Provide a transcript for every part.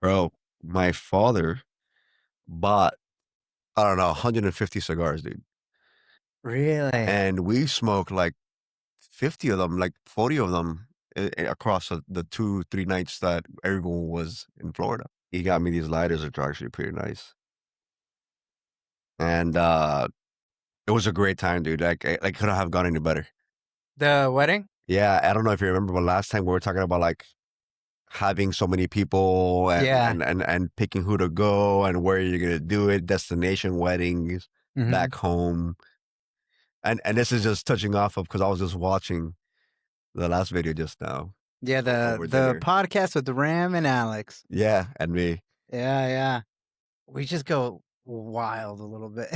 Bro, my father bought, I don't know, 150 cigars, dude. Really? And we smoked like 50 of them, like 40 of them across the 2, 3 nights that everyone was in Florida. He got me these lighters, which are actually pretty nice. And it was a great time, dude. Like, I couldn't have gone any better. The wedding? Yeah, I don't know if you remember, but last time we were talking about like having so many people Yeah. and picking who to go and where you're gonna do it, destination weddings Mm-hmm. back home. And this is just touching off of because I was just watching the last video just now Yeah, over the dinner. podcast with Ram and Alex. Yeah, and me. Yeah. We just go wild a little bit.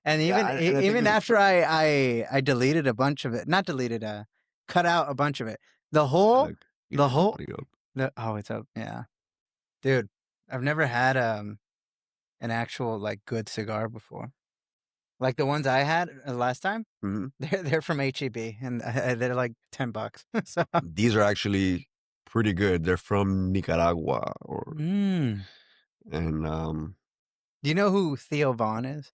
And Yeah, and I think even it's after I deleted a bunch of it, not deleted, cut out a bunch of it. The whole like the your whole audio. oh, it's up. Yeah. Dude, I've never had an actual like good cigar before. Like the ones I had last time, Hmm. they're from HEB and they're like $10. So, These are actually pretty good. They're from Nicaragua, mm. and Do you know who Theo Vaughn is?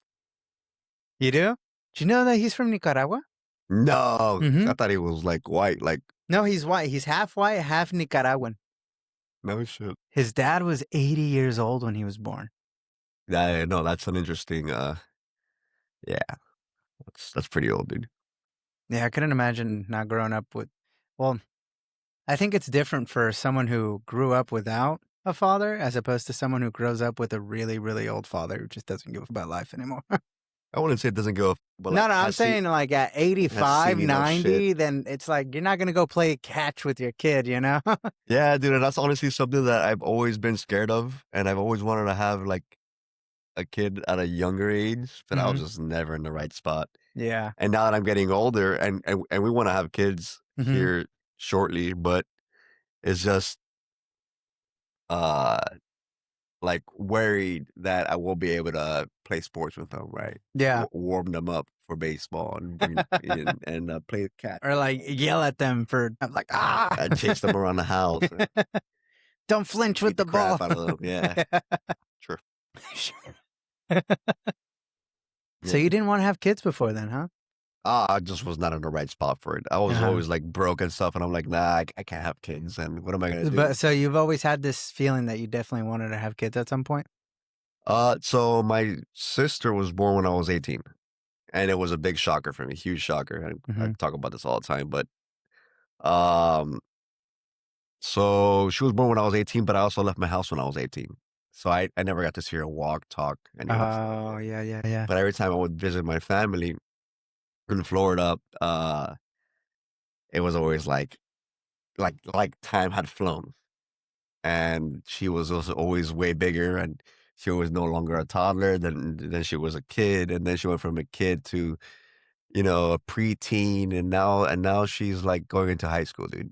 You do? Do you know that he's from Nicaragua? no, Mm-hmm. I thought he was like white. Like No, he's white. He's half white, half Nicaraguan. no shit. His dad was 80 years old when he was born. Yeah, no, that's an interesting. Yeah, that's pretty old, dude. Yeah, I couldn't imagine not growing up with. Well, I think it's different for someone who grew up without a father as opposed to someone who grows up with a really, really old father who just doesn't give a about life anymore. I wouldn't say it doesn't go, but like No, I'm saying like at 85, seen enough shit. 90, then it's like you're not going to go play catch with your kid, you know? Yeah, dude, and that's honestly something that I've always been scared of, and I've always wanted to have like a kid at a younger age, but I was Mhm. just never in the right spot. Yeah. And now that I'm getting older, and we want to have kids Mhm. here shortly, but it's just uh like worried that I won't be able to play sports with them, right? Yeah. Warm them up for baseball and play catch Or like yell at them for like, and chase them around the house. And don't flinch with beat the the ball. crap out of them. Yeah, sure. So Yeah. you didn't want to have kids before then, huh? I just was not in the right spot for it. I was Uh-huh. always like broke and stuff, and I'm like, nah, I can't have kids. And what am I gonna do? But so you've always had this feeling that you definitely wanted to have kids at some point? So my sister was born when I was 18, and it was a big shocker for me, huge shocker. And I Mhm. talk about this all the time, but um, so she was born when I was 18, but I also left my house when I was 18. So I never got to see her walk, talk, any of that stuff. Oh, yeah. But every time I would visit my family in Florida, it was always like time had flown. And she was also always way bigger, and she was no longer a toddler. Then she was a kid, and then she went from a kid to a preteen, and now she's like going into high school, dude.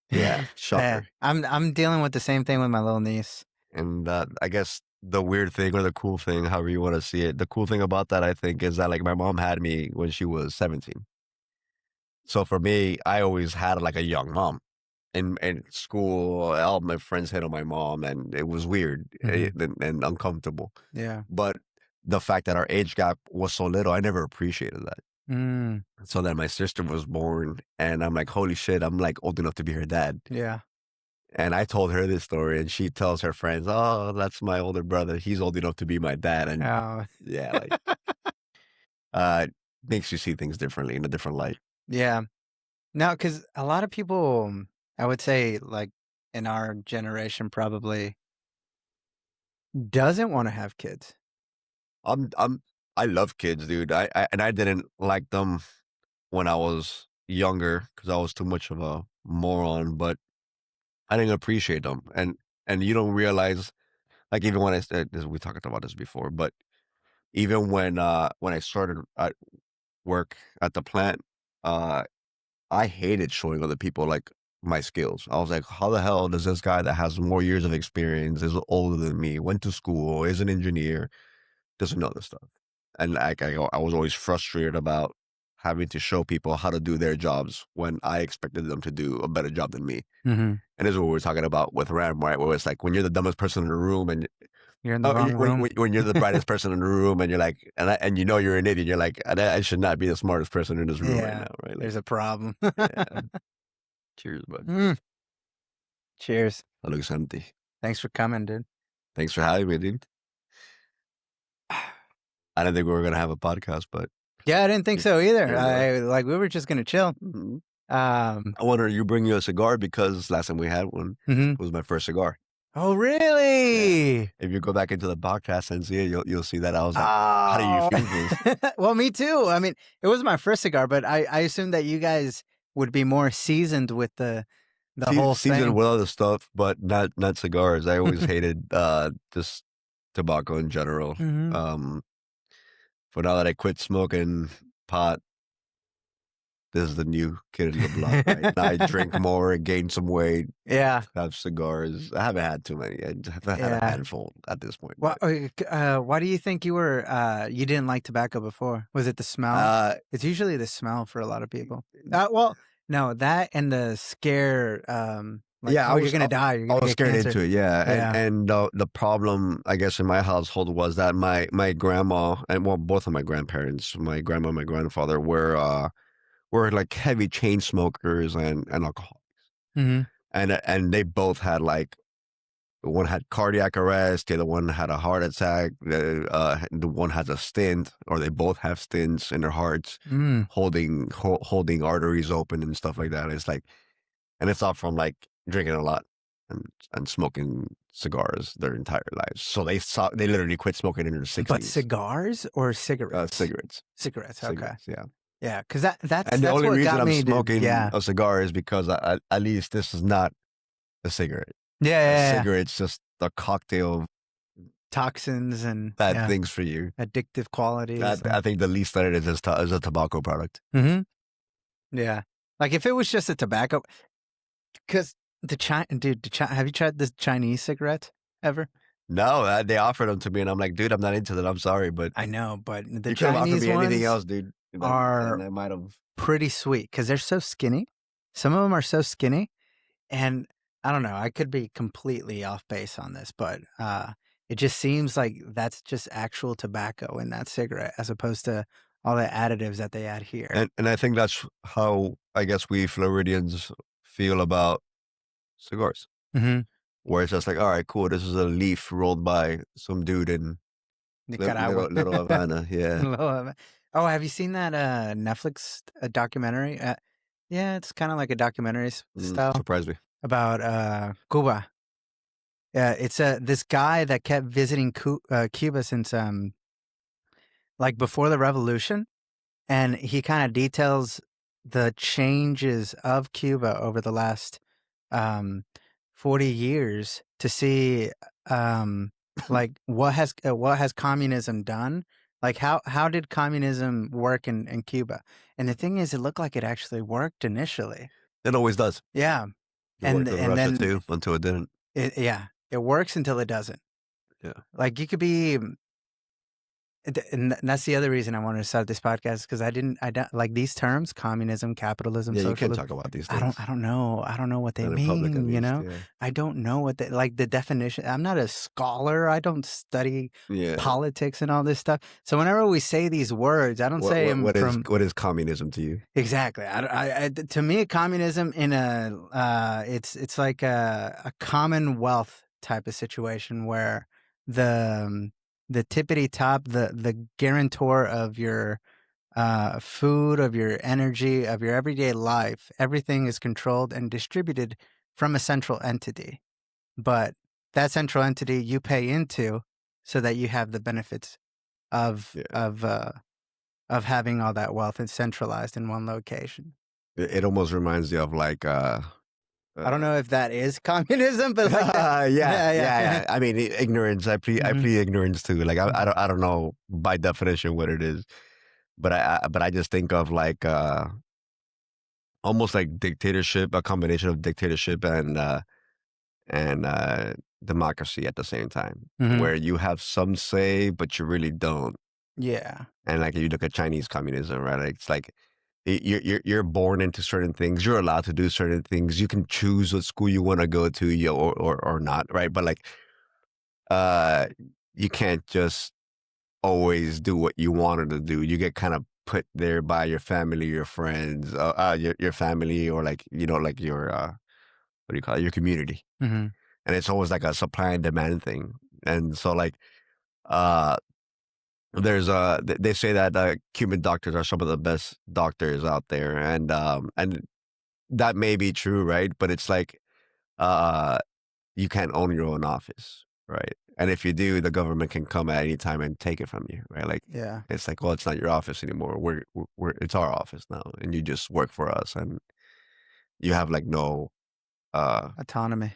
Yeah, Yeah. shocker. I'm dealing with the same thing with my little niece. And I guess the weird thing or the cool thing, however you want to see it, the cool thing about that, I think, is that like my mom had me when she was 17. So for me, I always had like a young mom. In school, all my friends hit on my mom, and it was weird and uncomfortable. Yeah. But the fact that our age gap was so little, I never appreciated that. Mm, So then my sister was born, and I'm like, holy shit, I'm like old enough to be her dad. yeah. And I told her this story, and she tells her friends, oh, that's my older brother. He's old enough to be my dad. And Oh, yeah, like, uh, makes you see things differently in a different light. yeah. No, because a lot of people, I would say, like in our generation, probably doesn't want to have kids. I love kids, dude. I didn't like them when I was younger because I was too much of a moron, but I didn't appreciate them. And you don't realize, like, even when I said this, we talked about this before, but even when I started at work at the plant, uh, I hated showing other people like my skills. I was like, how the hell does this guy that has more years of experience, is older than me, went to school, is an engineer, doesn't know this stuff? And I was always frustrated about having to show people how to do their jobs when I expected them to do a better job than me. Mm-hmm. And this is what we're talking about with RAM, right? Where it's like when you're the dumbest person in the room and You're in the wrong room. when you're the brightest person in the room and you're like, and you know you're an idiot, you're like, I should not be the smartest person in this room right now, right? Like, There's a problem. yeah. Cheers, bud. Mm. Cheers. Salud, Santi. Thanks for coming, dude. Thanks for having me, dude. I didn't think we were gonna have a podcast, but Yeah, I didn't think so either. Here we We were just gonna chill. Mhm. I I wanted you bring you a cigar because last time we had one was my first cigar. Oh, really? If you go back into the podcast and see it, you'll see that I was like, how do you feel this? Well, me too. I mean, it was my first cigar, but I assumed that you guys would be more seasoned with the whole Seasoned thing. with other stuff, but not cigars. I always hated just tobacco in general. Mhm. But now that I quit smoking pot, this is the new kid in the block. Right? Now I drink more, gain some weight, Yeah. have cigars. I haven't had too many. I have had a Yeah. handful at this point. Well, why do you think you didn't like tobacco before? Was it the smell? It's usually the smell for a lot of people. Well, no, that and the scare. Like, yeah, you're gonna die. You're I gonna was get scared cancer. into it. Yeah, Yeah. and the problem, I guess, in my household was that my grandma and both of my grandparents, my grandma and my grandfather were like heavy chain smokers and alcohol, Mm-hmm. and they both had like one had cardiac arrest, the other one had a heart attack, the one has a stent, or they both have stents in their hearts, Mm. holding arteries open and stuff like that. It's like, and it's all from like drinking a lot and smoking cigars their entire lives. So they literally quit smoking in their 60s. But cigars or cigarettes? Cigarettes. Cigarettes. Okay. Cigarettes, yeah. Yeah, because that's And the only what reason got I'm me. smoking Yeah. a cigar is because at least this is not a cigarette. Yeah. A cigarette's just a cocktail of Toxins and bad things for you. addictive qualities. I think the least that it is a tobacco product. Mm-hmm. Yeah. Like if it was just a tobacco, because have you tried the Chinese cigarette ever? No, they offered them to me, and I'm like, dude, I'm not into that. I'm sorry, but I know, but the you could have offered Chinese me anything ones else, dude. are And I might have. pretty sweet because they're so skinny. Some of them are so skinny, and I don't know. I could be completely off base on this, but it just seems like that's just actual tobacco in that cigarette, as opposed to all the additives that they add here. And I think that's how I guess we Floridians feel about cigars, Mm-hmm. where it's just like, all right, cool. This is a leaf rolled by some dude in Nicaragua. little Havana. Yeah. Oh, have you seen that Netflix documentary? Yeah, it's kind of like a documentary style Surprised me. about Cuba. Yeah, it's this guy that kept visiting Cuba since like before the revolution, and he kind of details the changes of Cuba over the last 40 years to see like what has communism done? Like how did communism work in Cuba? And the thing is, it looked like it actually worked initially. It always does. Yeah. It worked in Russia too until it didn't. It works until it doesn't. Yeah. Like you could be, and that's the other reason I wanted to start this podcast, because I don't like these terms: communism, capitalism, Yeah, you socialism. can't talk about these things. I don't know what they Not in public, at mean. You least, know, yeah. I don't know what like the definition. I'm not a scholar. I don't study politics and all this stuff. So whenever we say these words, I don't say them from. What is communism to you? Exactly. To me, communism it's like a commonwealth type of situation where the tippity top, the guarantor of your food, of your energy, of your everyday life, everything is controlled and distributed from a central entity. But that central entity you pay into so that you have the benefits of having all that wealth and centralized in one location. It almost reminds you of like I don't know if that is communism, but like that. yeah. I mean, ignorance. I plead ignorance too. Like I don't know by definition what it is, but I just think of like almost like dictatorship, a combination of dictatorship and democracy at the same time, where you have some say, but you really don't. Yeah. And like you look at Chinese communism, right? It's like You're born into certain things. You're allowed to do certain things. You can choose what school you want to go to, or not, right? But like, uh, you can't just always do what you wanted to do. You get kind of put there by your family, your friends, your family, or like like your what do you call it, your community. Hmm. And it's always like a supply and demand thing. And so like, uh, they say that Cuban doctors are some of the best doctors out there, and that may be true, right? But it's like, uh, you can't own your own office, right? And if you do, the government can come at any time and take it from you, right? Like, Yeah. it's like, well, it's not your office anymore. It's our office now, and you just work for us, and you have like no, uh, Autonomy.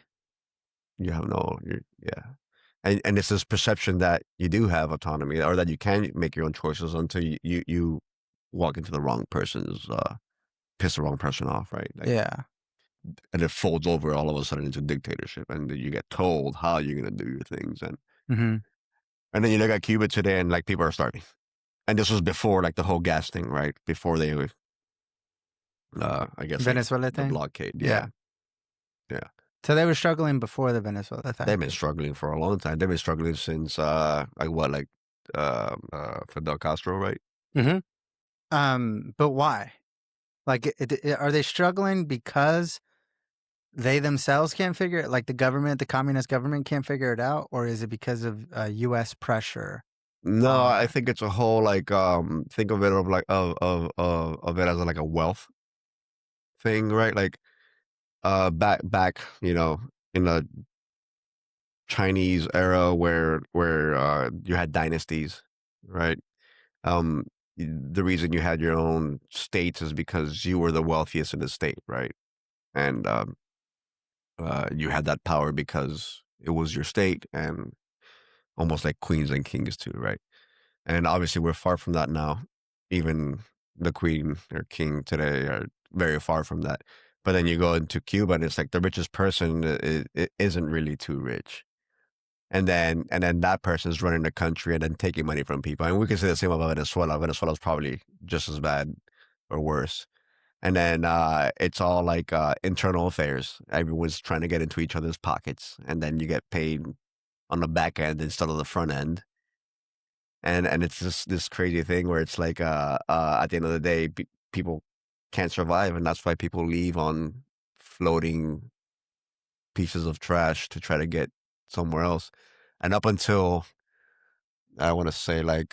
you have no, yeah. And it's this perception that you do have autonomy, or that you can make your own choices until you walk into the wrong person's, piss the wrong person off, right? Like, Yeah. and it folds over all of a sudden into dictatorship, and then you get told how you're gonna do your things, Hmm. and then you look at Cuba today, and like people are starving, and this was before like the whole gas thing, right? Before they, I guess like Venezuela the thing. blockade, yeah, Yeah. yeah. So they were struggling before the Venezuela They've thing. been struggling for a long time. They've been struggling since like what, like Fidel Castro, right? Hmm. But why? Like, are they struggling because they themselves can't figure it? Like the government, the communist government can't figure it out, or is it because of U.S. pressure No, I on? think it's a whole like think of it of like of it as like a wealth thing, right? Like back in the Chinese era where you had dynasties, right? Um the reason you had your own states is because you were the wealthiest in the state, right? And you had that power because it was your state, and almost like queens and kings too, right? And obviously, we're far from that now. Even the queen or king today are very far from that. But then you go into Cuba, and it's like the richest person isn't really too rich, and then that person's running the country and then taking money from people. And we can say the same about Venezuela. Venezuela's probably just as bad or worse. And then it's all like internal affairs. Everyone's trying to get into each other's pockets, and then you get paid on the back end instead of the front end. And it's just this crazy thing where it's like at the end of the day, people can't survive, and that's why people leave on floating pieces of trash to try to get somewhere else. And up until I want to say like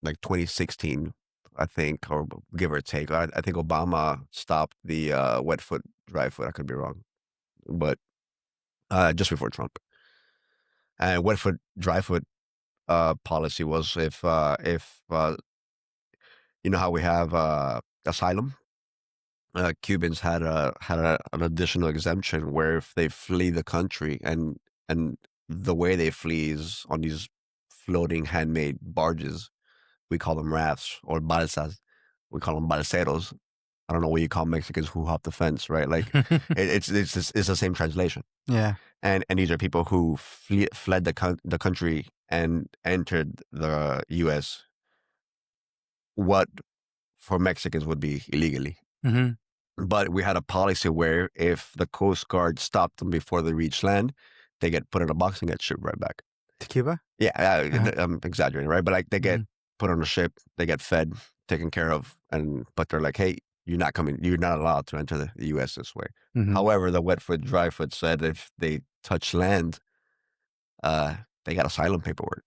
2016, I think, or give or take. I think Obama stopped the wet foot, dry foot. I could be wrong, but just before Trump. And wet foot, dry foot policy was if you know how we have asylum. Cubans had an additional exemption where if they flee the country, and the way they flee is on these floating handmade barges. We call them rafts or balsas. We call them balseros. I don't know what you call Mexicans who hop the fence, right? Like it's the same translation. Yeah. And these are people who fled the country and entered the U.S. What for Mexicans would be illegally. Hmm. But we had a policy where if the Coast Guard stopped them before they reach land, they get put in a box and get shipped right back. To Cuba. Yeah, Uh-huh. I'm exaggerating, right? But like they get Hmm. put on a ship, they get fed, taken care of, and but they're like, hey, you're not coming, you're not allowed to enter the U.S. this way. Hmm. However, the wet foot, dry foot said if they touch land, they got asylum paperwork.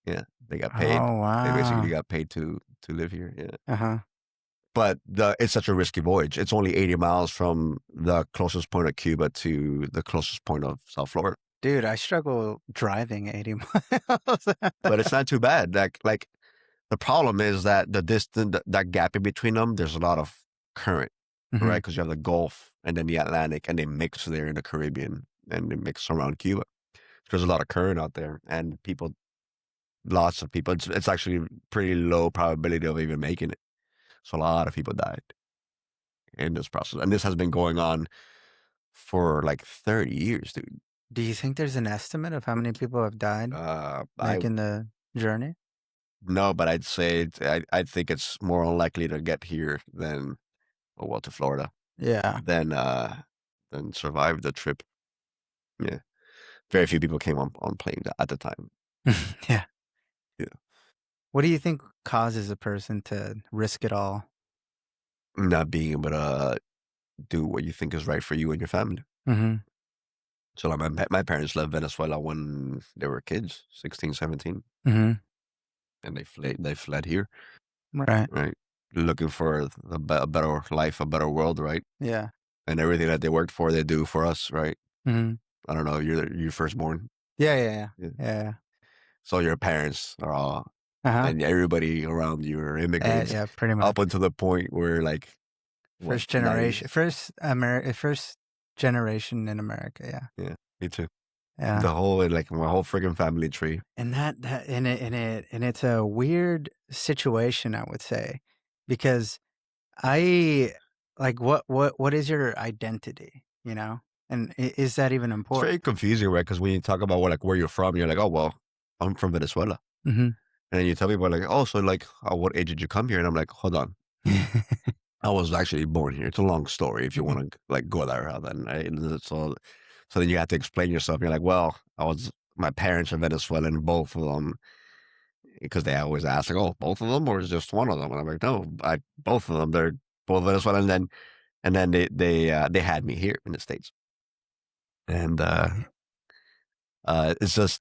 Yeah, they got paid. Oh They basically wow. got paid to live here. Yeah. Uh huh. But it's such a risky voyage. It's only 80 miles from the closest point of Cuba to the closest point of South Florida. Dude, I struggle driving 80 miles. But it's not too bad. Like the problem is that the distance, that gap in between them, there's a lot of current, right? Hmm. Because you have the Gulf and then the Atlantic, and they mix there in the Caribbean, and they mix around Cuba. There's a lot of current out there, and people, lots of people. It's actually pretty low probability of even making it. So a lot of people died in this process, and this has been going on for like 30 years, dude. Do you think there's an estimate of how many people have died I making the journey? No, but I'd say I think it's more unlikely to get here than well, to Florida Yeah. than survive the trip. Yeah. Very few people came on planes at the time. Yeah. Yeah. What do you think causes a person to risk it all? Not being able to do what you think is right for you and your family. Mhm. So like my parents left Venezuela when they were kids, 16, 17, Mhm. and they fled here, Right. right? Looking for a better life, a better world, right? Yeah. And everything that they worked for, they do for us, right? Mhm. I don't know, you're firstborn. Yeah, yeah, yeah. Yeah. Yeah. So your parents are all Uh-huh. and everybody around you are immigrants Yeah, pretty much. up until the point where like what, First generation 90s? first generation in America, yeah. Yeah, me too. Yeah. The whole like my whole freaking family tree. And and it's a weird situation, I would say, because I like what is your identity, you know? And is that even It's very important? confusing, right? Because when you talk about what like where you're from, you're like, oh well, I'm from Venezuela. Mhm. And then you tell people like, oh, so like, what age did you come here? And I'm like, hold on, I was actually born here. It's a long story if you want to like go that route. Then right? And so then you have to explain yourself. You're like, well, my parents are Venezuelan, both of them, because they always ask like, oh, both of them or is just one of them? And I'm like, no, both of them. They're both Venezuelan. And then they had me here in the States, and it's just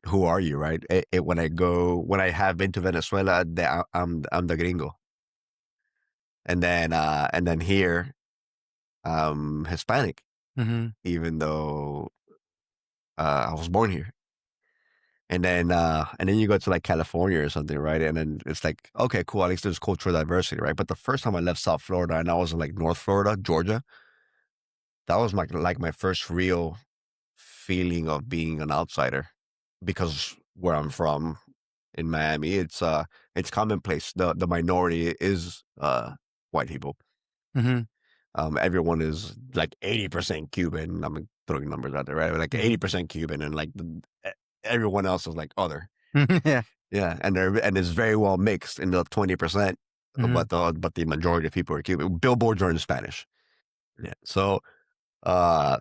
who are you, right? When I have been to Venezuela, I'm the gringo, and then here Hispanic, Mhm. even though I was born here. And then you go to like California or something, right? And then it's like, okay, cool. At least there's cultural diversity, right? But the first time I left South Florida and I was in like North Florida, Georgia, that was my first real feeling of being an outsider, because where I'm from in Miami, it's commonplace. The minority is white people. Mhm. Everyone is like 80% Cuban. I'm throwing numbers out there, right? Like Mhm. 80% Cuban, and like everyone else is like other. Yeah. Yeah, and it's very well mixed in the 20%, Mhm. but the majority of people are Cuban. Billboards are in Spanish. Yeah, uh,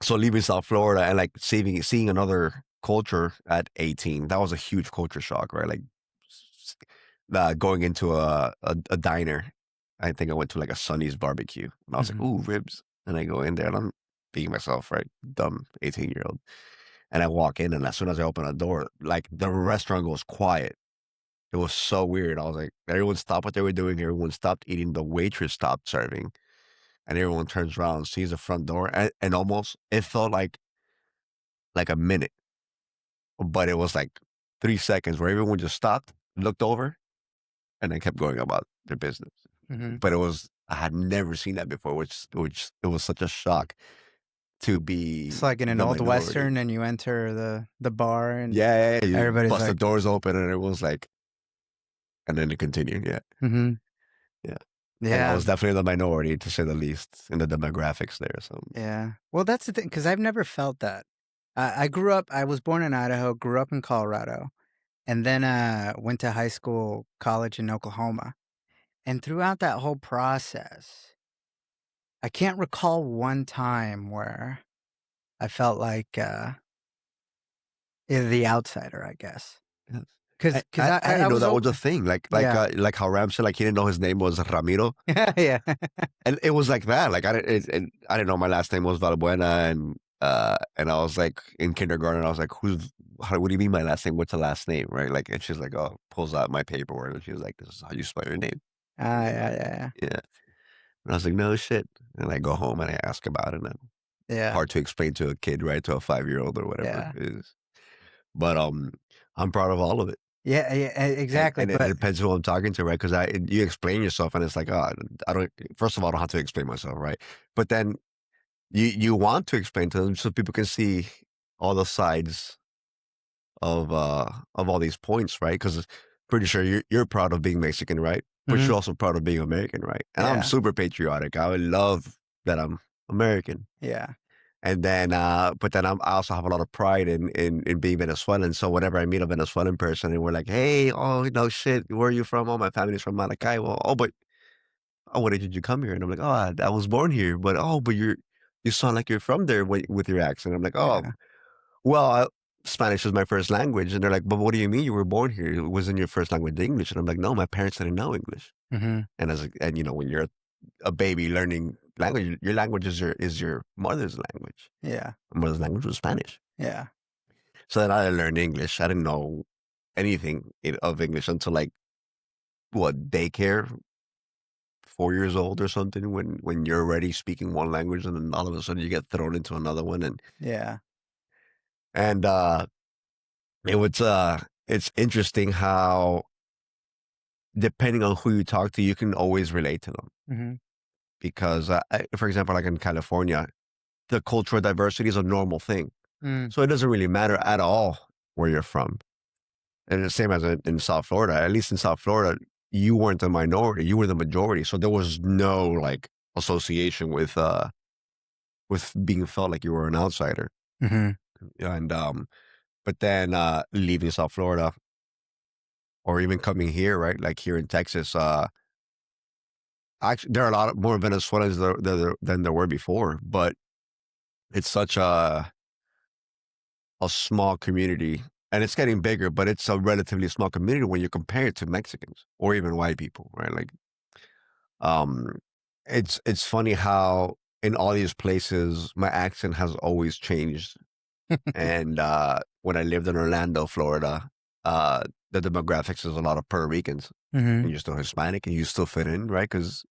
so leaving South Florida and like seeing another culture at 18, that was a huge culture shock, right? Like going into a diner. I think I went to like a Sonny's barbecue, and I was like, Mhm. "Ooh, ribs!" And I go in there, and I'm being myself, right? Dumb 18-year-old. And I walk in, and as soon as I open the door, like the restaurant goes quiet. It was so weird. I was like, everyone stopped what they were doing. Everyone stopped eating. The waitress stopped serving, and everyone turns around, sees the front door, and almost it felt like a minute, but it was like 3 seconds where everyone just stopped, looked over, and then kept going about their business. Mhm. But I had never seen that before, which it was such a shock to It's be like in an the old minority. western and you enter the bar and Yeah, yeah, you everybody's bust the like, doors open and everyone's like, and then it continued. Yeah, "Mhm. yeah. And I Yeah. was definitely the minority to say the least in the demographics there. So Yeah." Well, that's the thing, because 'cause I've never felt that. I was born in Idaho, grew up in Colorado, and then, went to high school, college in Oklahoma. And throughout that whole process, I can't recall one time where I felt like, the outsider, I guess. yes. Cause, cause I I didn't know was that o was a thing. yeah. Like how Ram said, like he didn't know his name was Ramiro, Yeah. and it was like that. Like I didn't know my last name was Valbuena, and I was like in kindergarten. I was like, what do you mean my last name? What's the last name, right? Like, and she's like, oh, pulls out my paperwork, and she was like, this is how you spell your name. Yeah, yeah, Yeah, and I was like, no shit. And I go home and I ask about it, and yeah. hard to explain to a kid, right? To a 5-year-old or whatever Yeah. it is. But I'm proud of all of it. Yeah, yeah, And exactly, and it but depends who I'm talking to, right? Because you explain yourself, and it's like, oh, I don't. First of all, I don't have to explain myself, right? But then you want to explain to them so people can see all the sides of all these points, right? Because pretty sure you're proud of being Mexican, right? But mhm, you're also proud of being American, right? And I'm yeah, super patriotic. I would love that I'm American, yeah. And then, but then I also have a lot of pride in being Venezuelan. So whenever I meet a Venezuelan person and we're like, hey, oh, no shit, where are you from? Oh, my family's from Maracaibo. Oh, but, oh, when did you come here? And I'm like, oh, I was born here. But, oh, but you sound like you're from there with your accent. I'm like, oh, Yeah. well, Spanish is my first language. And they're like, but what do you mean you were born here? It wasn't your first language English. And I'm like, no, my parents didn't know English. Hmm. And when you're a baby learning language, your language is your mother's language. Yeah. My mother's language was Spanish. Yeah. So then I learned English. I didn't know anything of English until like what, daycare, 4 years old or something. When you're already speaking one language and then all of a sudden you get thrown into another one, Yeah. and it was it's interesting how depending on who you talk to, you can always relate to them Hmm. because, for example, like in California, the cultural diversity is a normal thing. Mm. So it doesn't really matter at all where you're from. And the same as in South Florida. At least in South Florida, you weren't the minority, you were the majority. So there was no like association with being felt like you were an outsider. Hmm. And but then leaving South Florida or even coming here, right? Like here in Texas, actually there are a lot of more Venezuelans than there were before, but it's such a small community, and it's getting bigger, but it's a relatively small community when you compare it to Mexicans or even white people, right? Like, um, it's funny how in all these places my accent has always changed. And when I lived in Orlando, Florida, the demographics is a lot of Puerto Ricans, Hmm. and you're still Hispanic, and you still fit in, right? Because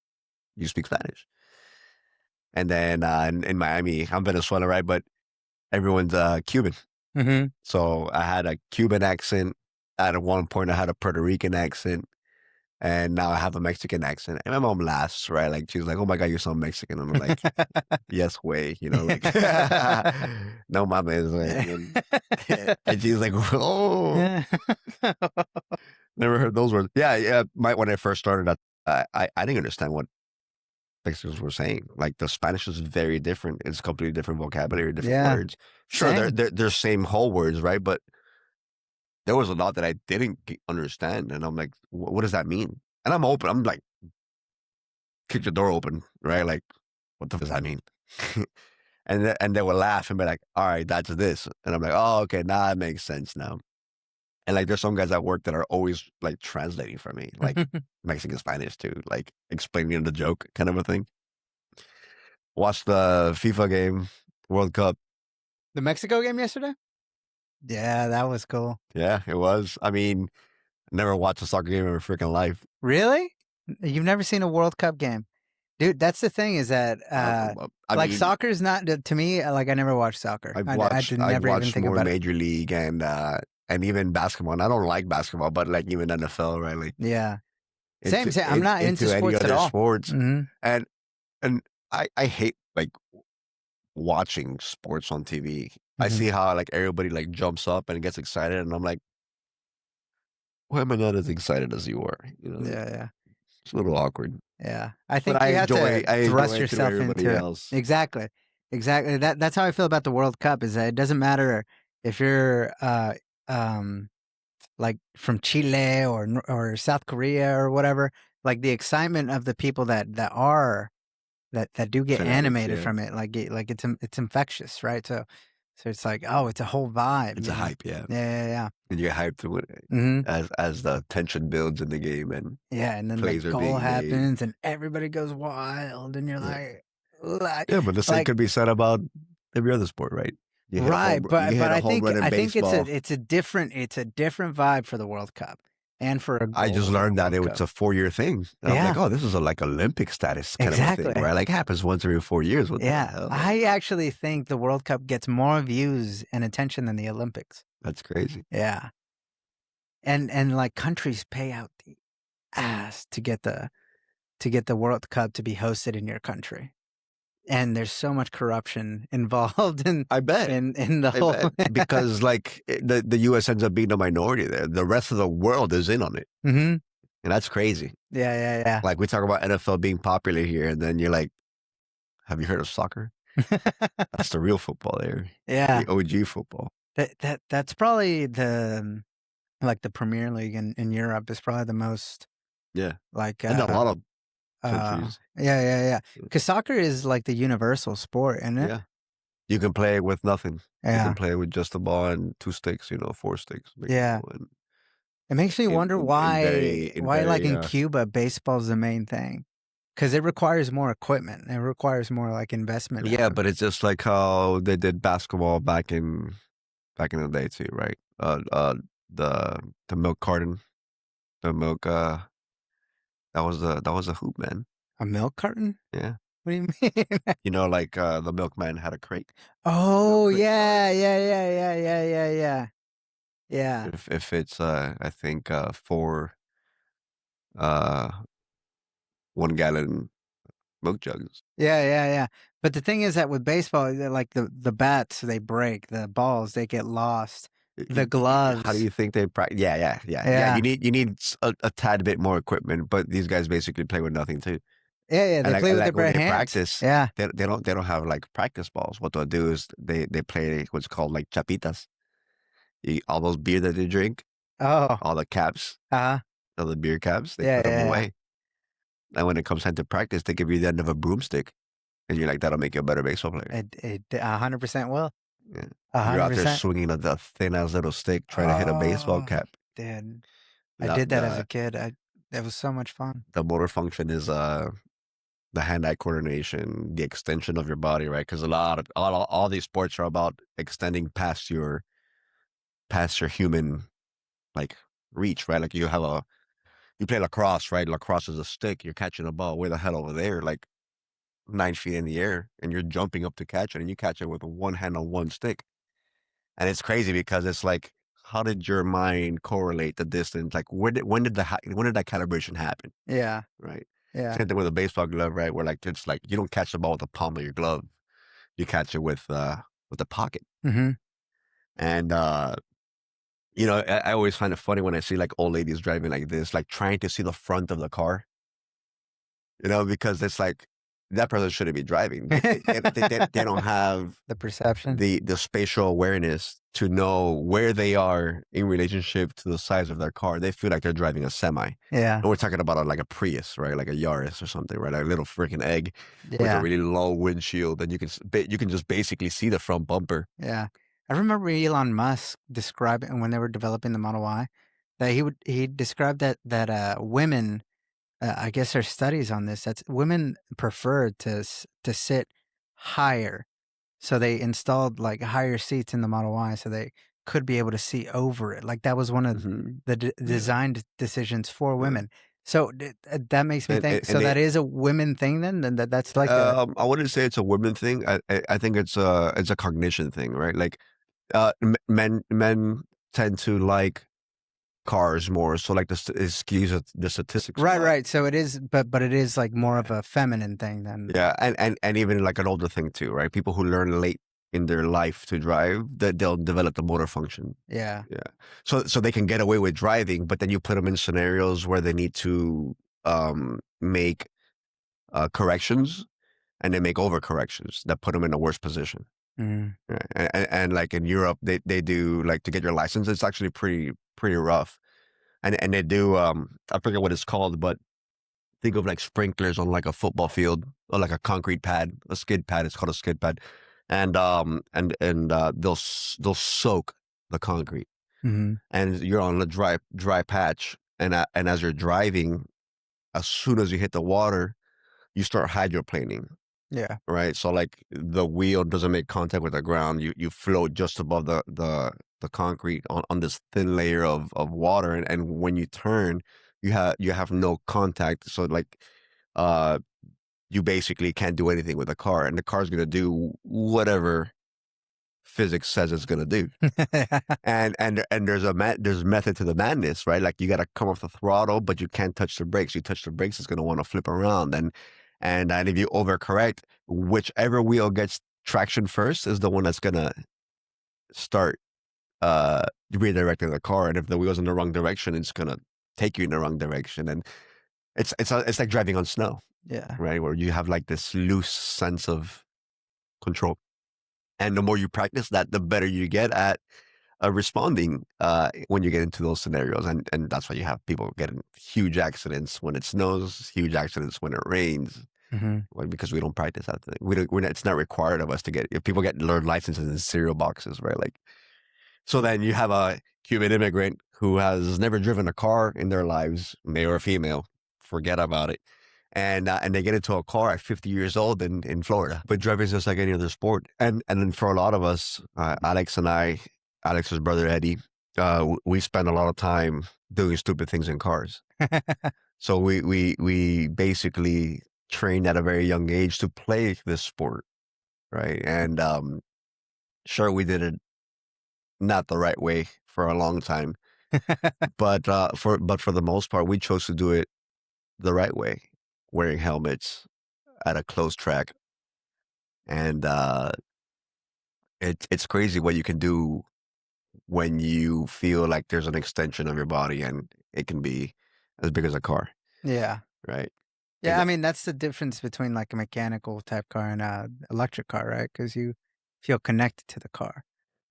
you speak Spanish. And then in Miami, I'm Venezuela, right? But everyone's Cuban. Hmm. So I had a Cuban accent. At one point, I had a Puerto Rican accent, and now I have a Mexican accent. And my mom laughs, right? Like she's like, "Oh my god, you sound Mexican," and I'm like, "Yes, way," like, "No mames," way. And she's like, "Oh, never heard those words." Yeah, yeah. When I first started, I didn't understand what Mexicans were saying. Like the Spanish is very different. It's completely different vocabulary, different Yeah. words. Sure, Same. they're same whole words, right? But there was a lot that I didn't understand, and I'm like, what does that mean? And I'm open. I'm like, kick the door open, right? Like, what the fuck does that mean? And they would laugh and be like, all right, that's this. And I'm like, oh, okay, now it makes sense now. And like, there's some guys at work that are always like translating for me, like Mexican Spanish too, like explaining the joke kind of a thing. Watched the FIFA game, World Cup. The Mexico game yesterday? Yeah, that was cool. Yeah, it was. I mean, never watched a soccer game in my freaking life. Really? You've never seen a World Cup game? Dude, that's the thing is that, I like, mean, soccer's not, to me, like, I never watched soccer. I did I've never even watched think more about it. Major League and even basketball. And I don't like basketball, but like even NFL, right? Like Yeah. Same. I'm into not into any sports at other all. sports. Hmm. And I hate like watching sports on TV. I Hmm. see how like everybody like jumps up and gets excited, and I'm like, why am I not as excited as you are? Yeah, yeah. It's a little awkward. Yeah. I But think you have to I enjoy thrust it through yourself everybody into it. else. Exactly. Exactly. That's how I feel about the World Cup is that it doesn't matter if you're um like from Chile or South Korea or whatever. Like the excitement of the people that do get Fanatics, animated yeah. from it, like it's infectious, right? So it's like, oh, it's a whole vibe, It's you a know? hype, yeah. Yeah, yeah, And you get hyped to it yeah. Hmm. as the tension builds in the game and Yeah, and then the plays are goal being made. happens and everybody goes wild, and you're Yeah. like, Yeah, but the same like could be said about every other sport, right? right, You but hit a I home think run in I think baseball. it's a different vibe for the World Cup and for a I just goal in a learned that World it was Cup. a 4-year thing. And I'm like, Yeah, oh, this is a like Olympic status kind of a thing, exactly. right? Like happens once every 4 years. What the Yeah, hell? I actually think the World Cup gets more views and attention than the Olympics. That's crazy. Yeah, and like countries pay out the ass to get the World Cup to be hosted in your country, and there's so much corruption involved in I bet. in the I whole. bet. Because like the US ends up being the minority there. The rest of the world is in on it. Hmm. And that's crazy. Yeah, yeah, yeah. Like we talk about NFL being popular here, and then you're like, have you heard of soccer? That's the real football there, Yeah. the OG football. That's probably like the Premier League in Europe is probably the most Yeah, like and a lot of countries. yeah. Because soccer is like the universal sport, isn't it? Yeah, you can play it with nothing. You can Yeah. play with just a ball and 2 sticks, 4 sticks, Yeah. and It makes me wonder in why like very, in Cuba baseball's the main thing. Because it requires more equipment. It requires more like investment yeah, out of but it's just like how they did basketball back in the day too, right? The milk carton, the milk, that was a hoop, man. a milk carton. Yeah. What do you mean? Like, the milkman had a crate, a milk Oh crate, sorry. yeah. Yeah. If it's, I think, 4, uh, 1-gallon milk jugs. Yeah. But the thing is that with baseball, like the bats, they break. The balls, they get lost. The How do gloves. you think they practice? Yeah, Yeah. you need a tad bit more equipment, but these guys basically play with nothing too. Yeah. And They like play and with their like when bare they hands. practice, Yeah. they don't have like practice balls. What they'll do is they play what's called like chapitas. All those beer that they drink, Oh. all the caps, Uh-huh. all the beer caps, they Yeah, put them yeah, away. And when it comes time to practice, they give you the end of a broomstick, and you're like, that'll make you a better baseball player. yeah. It 100% will. Yeah. You're out there 100%. swinging the thin ass little stick trying to hit a baseball Oh, cap. dude. I The did that as a the kid. It was so much fun. the motor function is the hand-eye coordination, the extension of your body, right? Because a lot of all these sports are about extending past your human like reach, right? Like you play lacrosse, right? Lacrosse is a stick. You're catching a ball way the hell over there, like 9 feet in the air, and you're jumping up to catch it, and you catch it with one hand on one stick. And it's crazy because it's like, how did your mind correlate the distance? Like, when did that calibration happen? Yeah. Right. Yeah. Same thing with a baseball glove, right? Where like it's like you don't catch the ball with the palm of your glove. You catch it with the pocket. Mhm. And I always find it funny when I see like old ladies driving like this, like trying to see the front of the car, because it's like that person shouldn't be driving. They don't have The perception. the spatial awareness to know where they are in relationship to the size of their car. They feel like they're driving a semi. Yeah. And we're talking about like a Prius, right? Like a Yaris or something, right? Like a little freaking egg with a Yeah. really low windshield, and you can just basically see the front bumper. Yeah. I remember Elon Musk describing when they were developing the Model Y that he described that women I guess there's studies on this that women prefer to sit higher. So they installed like higher seats in the Model Y so they could be able to see over it. Like that was one of Hmm. the Yeah, design decisions for yeah. women. So that makes me think. And So they, that is a women thing then that's like a I wouldn't say it's a women thing. I think it's a cognition thing, right? Like, men tend to like cars more, so like it skews the statistics a lot. right. So it is, but it is like more of a feminine thing than Yeah, and even like an older thing too, right? People who learn late in their life to drive, that they'll develop the motor function. yeah. Yeah, so they can get away with driving, but then you put them in scenarios where they need to make corrections, and they make overcorrections that put them in a worse position. Mm, Right? And like in Europe, they do like to get your license. It's actually pretty rough, and they do I forget what it's called, but think of like sprinklers on like a football field or like a concrete pad, a skid pad. It's called a skid pad, and they'll soak the concrete, mhm. and you're on a dry patch, and as you're driving, as soon as you hit the water, you start hydroplaning. Yeah. Right, so like the wheel doesn't make contact with the ground. You float just above the concrete on this thin layer of water, and when you turn, you have no contact. So like, uh, you basically can't do anything with the car, and the car's gonna do whatever physics says it's gonna do. And there's method to the madness, right? Like you got to come off the throttle, but you can't touch the brakes. You touch the brakes, it's going to want to flip around, and if you overcorrect, whichever wheel gets traction first is the one that's going to start redirecting the car. And if the wheel's in the wrong direction, it's going to take you in the wrong direction. And it's like driving on snow, Yeah. right? Where you have like this loose sense of control. And the more you practice that, the better you get at responding when you get into those scenarios. And that's why you have people getting huge accidents when it snows, huge accidents when it rains. Mhm. Well, because we don't practice that thing. We don't. It's not required of us to get. If people get learn licenses in cereal boxes, right? Like, so then you have a Cuban immigrant who has never driven a car in their lives, male or female. Forget about it. And they get into a car at 50 years old in Florida. But driving is just like any other sport. And then for a lot of us, Alex and I, Alex's brother Eddie, we spend a lot of time doing stupid things in cars. So we basically trained at a very young age to play this sport, right? And sure, we did it not the right way for a long time, but for the most part, we chose to do it the right way, wearing helmets at a closed track, and it's crazy what you can do when you feel like there's an extension of your body, and it can be as big as a car, Yeah. right? Yeah, And I mean, that's the difference between, like, a mechanical type car and a electric car, right? Because you feel connected to the car,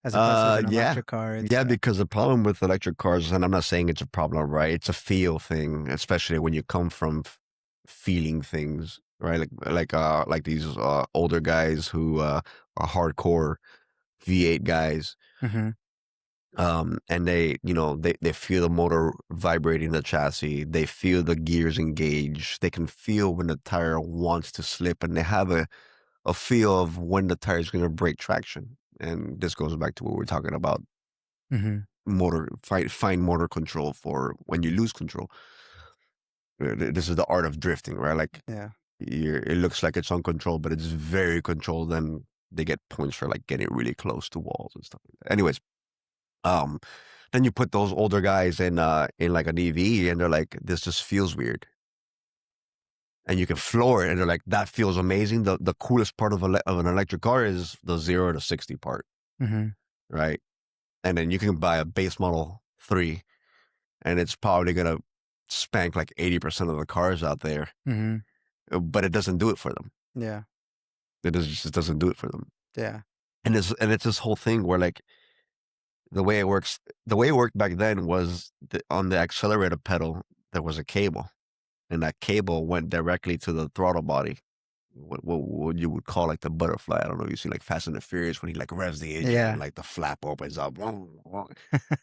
as opposed with an Yeah. electric car, it's, Yeah, because the problem with electric cars, and I'm not saying it's a problem, right? It's a feel thing, especially when you come from feeling things, right? Like these older guys who are hardcore V8 guys. Mhm. And they feel the motor vibrating the chassis. They feel the gears engage. They can feel when the tire wants to slip, and they have a feel of when the tire is going to break traction. And this goes back to what we're talking about Mhm. fine motor control for when you lose control. This is the art of drifting, right? Like Yeah. it looks like it's uncontrolled, but it's very controlled. And they get points for like getting really close to walls and stuff like that. Anyways, um, then you put those older guys in like an EV, and they're like, this just feels weird. And you can floor it, and they're like, that feels amazing. The coolest part of an electric car is the 0 to 60 part, Mhm. right? And then you can buy a base model 3, and it's probably gonna spank like 80% of the cars out there, Mhm. but it doesn't do it for them. Yeah. Just doesn't do it for them. Yeah. And it's this whole thing where like the way it worked back then was on the accelerator pedal there was a cable, and that cable went directly to the throttle body. What you would call like the butterfly. I don't know if you see like Fast and the Furious when he like revs the engine and Yeah. like the flap opens up.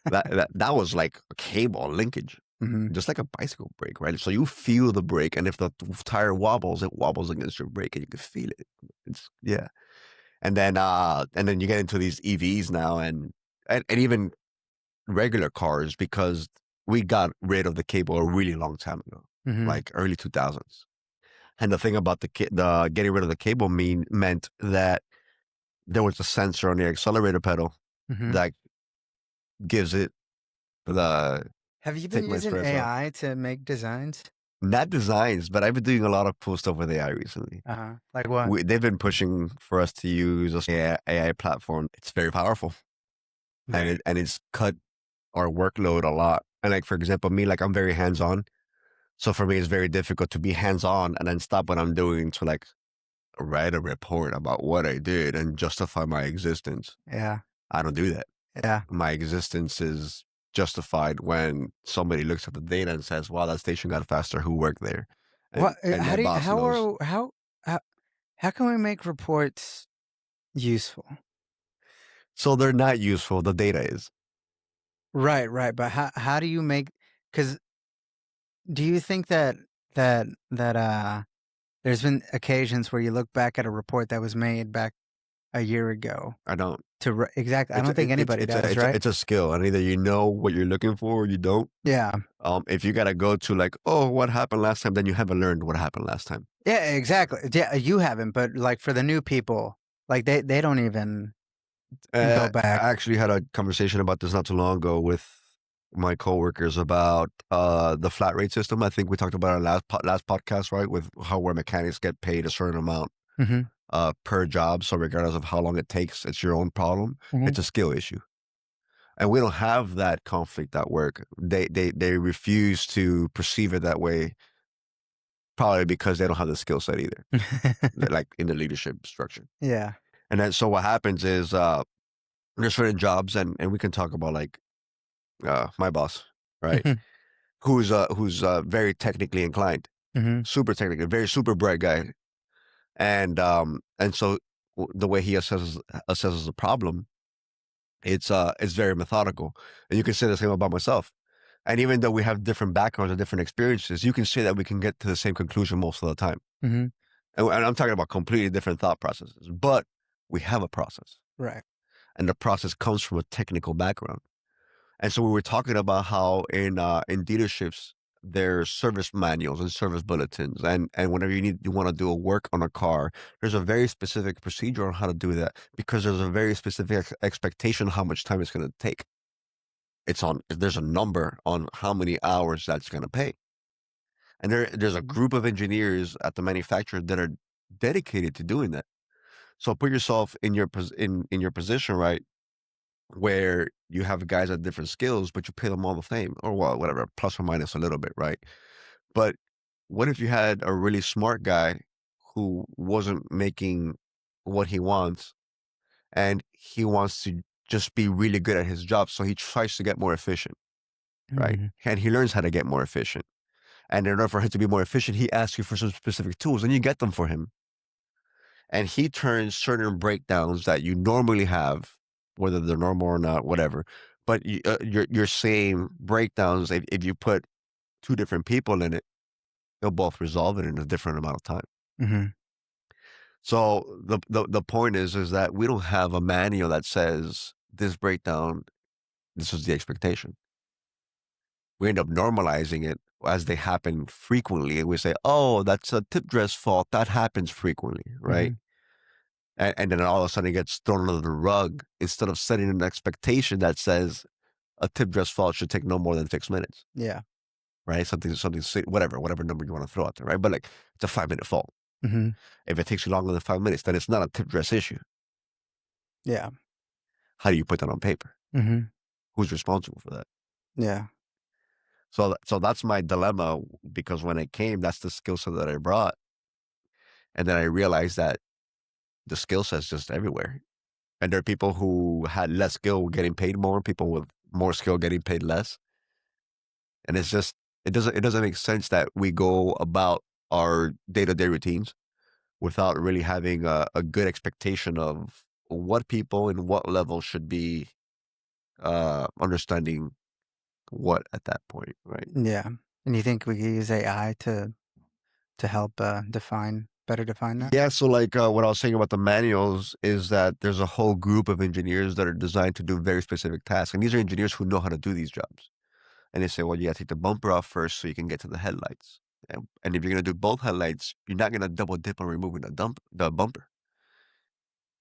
That was like a cable linkage, Mhm. just like a bicycle brake, right? So you feel the brake, and if the tire wobbles, it wobbles against your brake, and you can feel it. It's yeah, and then you get into these EVs now, and even regular cars, because we got rid of the cable a really long time ago, Mhm. like early 2000s. And the thing about the getting rid of the cable meant that there was a sensor on the accelerator pedal Mhm. that gives it the Have you been take my using stress off. AI to make designs? Not designs, but I've been doing a lot of cool stuff with AI recently. Uh-huh. Like what? They've been pushing for us to use this AI platform. It's very powerful, and Very. it's cut our workload a lot. And like for example, me, like I'm very hands on, so for me it's very difficult to be hands on and then stop what I'm doing to like write a report about what I did and justify my existence. Yeah. I don't do that. Yeah. My existence is justified when somebody looks at the data and says, "Wow, that station got faster. Who worked there?" What And how my do you, boss knows. how how can we make reports useful? So they're not useful. The data is. Right, right, but how do you make, cuz do you think that there's been occasions where you look back at a report that was made back a year ago I don't. exactly, I It's don't think anybody does, right? it's a skill, and either you know what you're looking for or you don't. Yeah. If you gotta go to like, oh, what happened last time, then you haven't learned what happened last time. Yeah, exactly. Yeah, you haven't, but like for the new people, like they don't even go I back. actually had a conversation about this not too long ago with my coworkers about the flat rate system. I think we talked about our last podcast, right? With how where mechanics get paid a certain amount Mhm. per job. So regardless of how long it takes, it's your own problem. Mhm. It's a skill issue, and we don't have that conflict at work. They refuse to perceive it that way, probably because they don't have the skill set either, like in the leadership structure. Yeah. And then so what happens is there's certain jobs, and we can talk about like my boss, right? Mhm. Who's very technically inclined, Mhm. super technical, very super bright guy, and so the way he assesses the problem, it's very methodical, and you can say the same about myself. And even though we have different backgrounds and different experiences, you can say that we can get to the same conclusion most of the time. Mhm. And I'm talking about completely different thought processes, but we have a process, Right. and the process comes from a technical background. And so we were talking about how in dealerships there's service manuals and service bulletins, and whenever you want to do a work on a car, there's a very specific procedure on how to do that because there's a very specific expectation of how much time it's going to take. There's a number on how many hours that's going to pay, and there's a group of engineers at the manufacturer that are dedicated to doing that. So put yourself in in your position, right? Where you have guys at different skills, but you pay them all the same, or well, whatever, plus or minus a little bit, right? But what if you had a really smart guy who wasn't making what he wants, and he wants to just be really good at his job, so he tries to get more efficient, right? Mhm. And he learns how to get more efficient. And in order for him to be more efficient, he asks you for some specific tools, and you get them for him. And he turns certain breakdowns that you normally have, whether they're normal or not, whatever. But your same breakdowns, if you put two different people in it, they'll both resolve it in a different amount of time. Mhm. So the point is that we don't have a manual that says this breakdown, this is the expectation. We end up normalizing it as they happen frequently, and we say, "Oh, that's a tip dress fault. That happens frequently, right?" Mhm. And then all of a sudden it gets thrown under the rug instead of setting an expectation that says a tip dress fault should take no more than 6 minutes, Yeah. right? Whatever number you want to throw out there, right? But like it's a 5 minute fault. Mhm. If it takes you longer than 5 minutes, then it's not a tip dress issue. Yeah. How do you put that on paper? Mhm. Who's responsible for that? Yeah. So that's my dilemma because when it came, that's the skill set that I brought, and then I realized that the skill set's just everywhere. And there are people who had less skill getting paid more, people with more skill getting paid less. And it's just it doesn't make sense that we go about our day-to-day routines without really having a good expectation of what people in what level should be understanding what at that point, right? Yeah. And you think we could use AI to help better define that? Yeah, so like what I was saying about the manuals is that there's a whole group of engineers that are designed to do very specific tasks, and these are engineers who know how to do these jobs. And they say, well, you got to take the bumper off first so you can get to the headlights. And if you're going to do both headlights, you're not going to double dip on removing the bumper.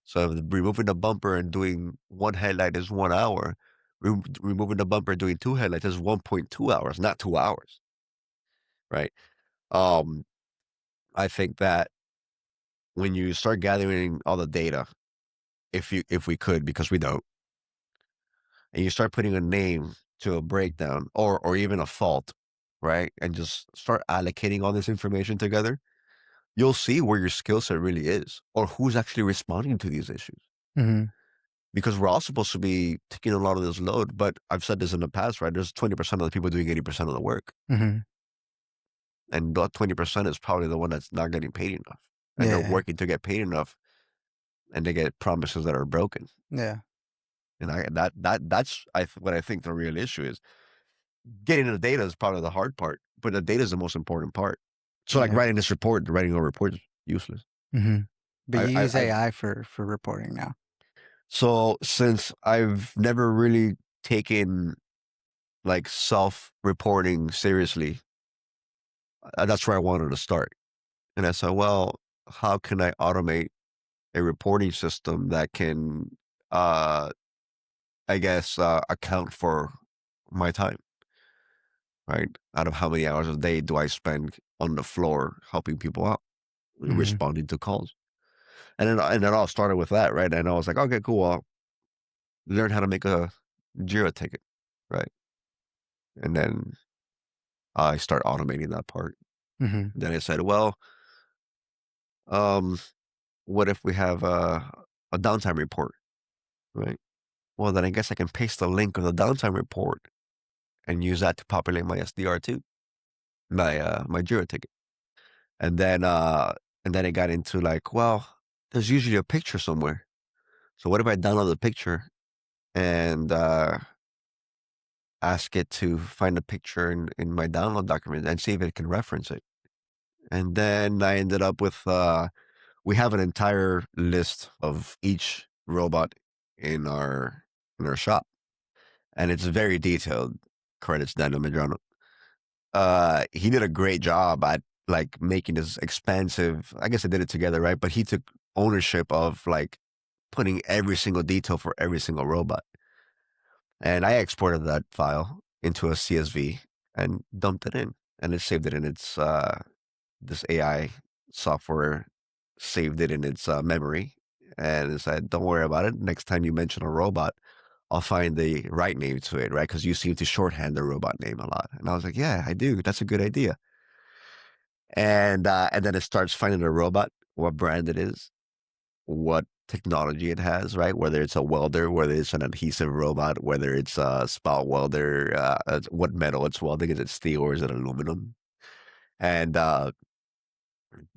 So if removing the bumper and doing one headlight is 1 hour, removing the bumper and doing two headlights is 1.2 hours, not 2 hours, right? Um, I think that when you start gathering all the data, if we could, because we don't, and you start putting a name to a breakdown or even a fault, right? And just start allocating all this information together, you'll see where your skill set really is or who's actually responding to these issues. Mhm. Because we're all supposed to be taking a lot of this load, but I've said this in the past, right? There's 20% of the people doing 80% of the work. Mhm. And that 20% is probably the one that's not getting paid enough. And they're Yeah. working to get paid enough and they get promises that are broken. Yeah. And what I think the real issue is. Getting the data is probably the hard part, but the data is the most important part. So like Yeah. writing a report is useless. Mhm. But you use I've AI for reporting now. so since I've never really taken like self-reporting seriously, that's where I wanted to start. And I said, well, how can I automate a reporting system that can, uh, I guess, account for my time, right? Out of how many hours a day do I spend on the floor helping people out, Mhm. responding to calls? And it all started with that, right? And I was like, okay, cool. I'll learn how to make a Jira ticket, right? And then I start automating that part. Mhm. Then I said, well, um, what if we have a downtime report, right? Well, then I guess I can paste the link of the downtime report and use that to populate my SDR too, my Jira ticket. And then it got into like, well, there's usually a picture somewhere. So what if I download the picture and ask it to find a picture in my download document and see if it can reference it? And then I ended up with we have an entire list of each robot in our shop, and it's very detailed. Credits Daniel Medrano. He did a great job at like making this expansive. I guess I did it together, right? But he took ownership of like putting every single detail for every single robot, and I exported that file into a CSV and dumped it in, and it saved it in its this AI software saved it in its memory, and it said, "Don't worry about it. Next time you mention a robot, I'll find the right name to it, right? Because you seem to shorthand the robot name a lot." And I was like, "Yeah, I do. That's a good idea." And then it starts finding the robot, what brand it is, what technology it has, right? Whether it's a welder, whether it's an adhesive robot, whether it's a spout welder, what metal it's welding. Is it steel or is it aluminum? And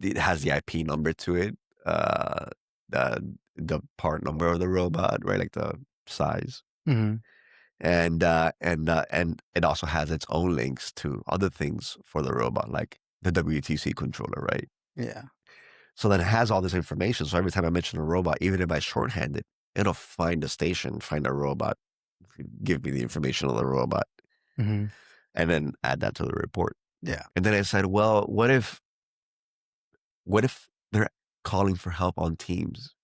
it has the IP number to it, the part number of the robot, right? Like the size. Mhm. And it also has its own links to other things for the robot, like the WTC controller, right? Yeah. So then it has all this information. So every time I mention a robot, even if I shorthand it, it'll find a station, find a robot, give me the information of the robot, Mhm. and then add that to the report. Yeah. And then I said, well, what if they're calling for help on Teams?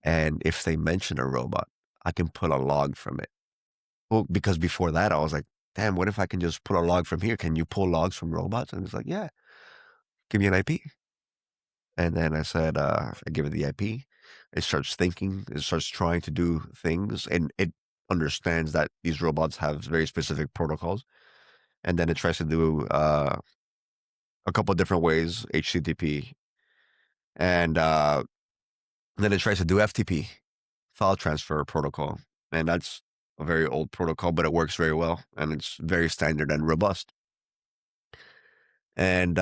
And if they mention a robot, I can pull a log from it. Well, because before that, I was like, damn, what if I can just pull a log from here? Can you pull logs from robots? And it's like, yeah, give me an IP. And then I said, I give it the IP. It starts thinking, it starts trying to do things, and it understands that these robots have very specific protocols. And then it tries to do a couple of different ways, HTTP, and then it tries to do FTP, file transfer protocol. And that's a very old protocol, but it works very well, and it's very standard and robust. And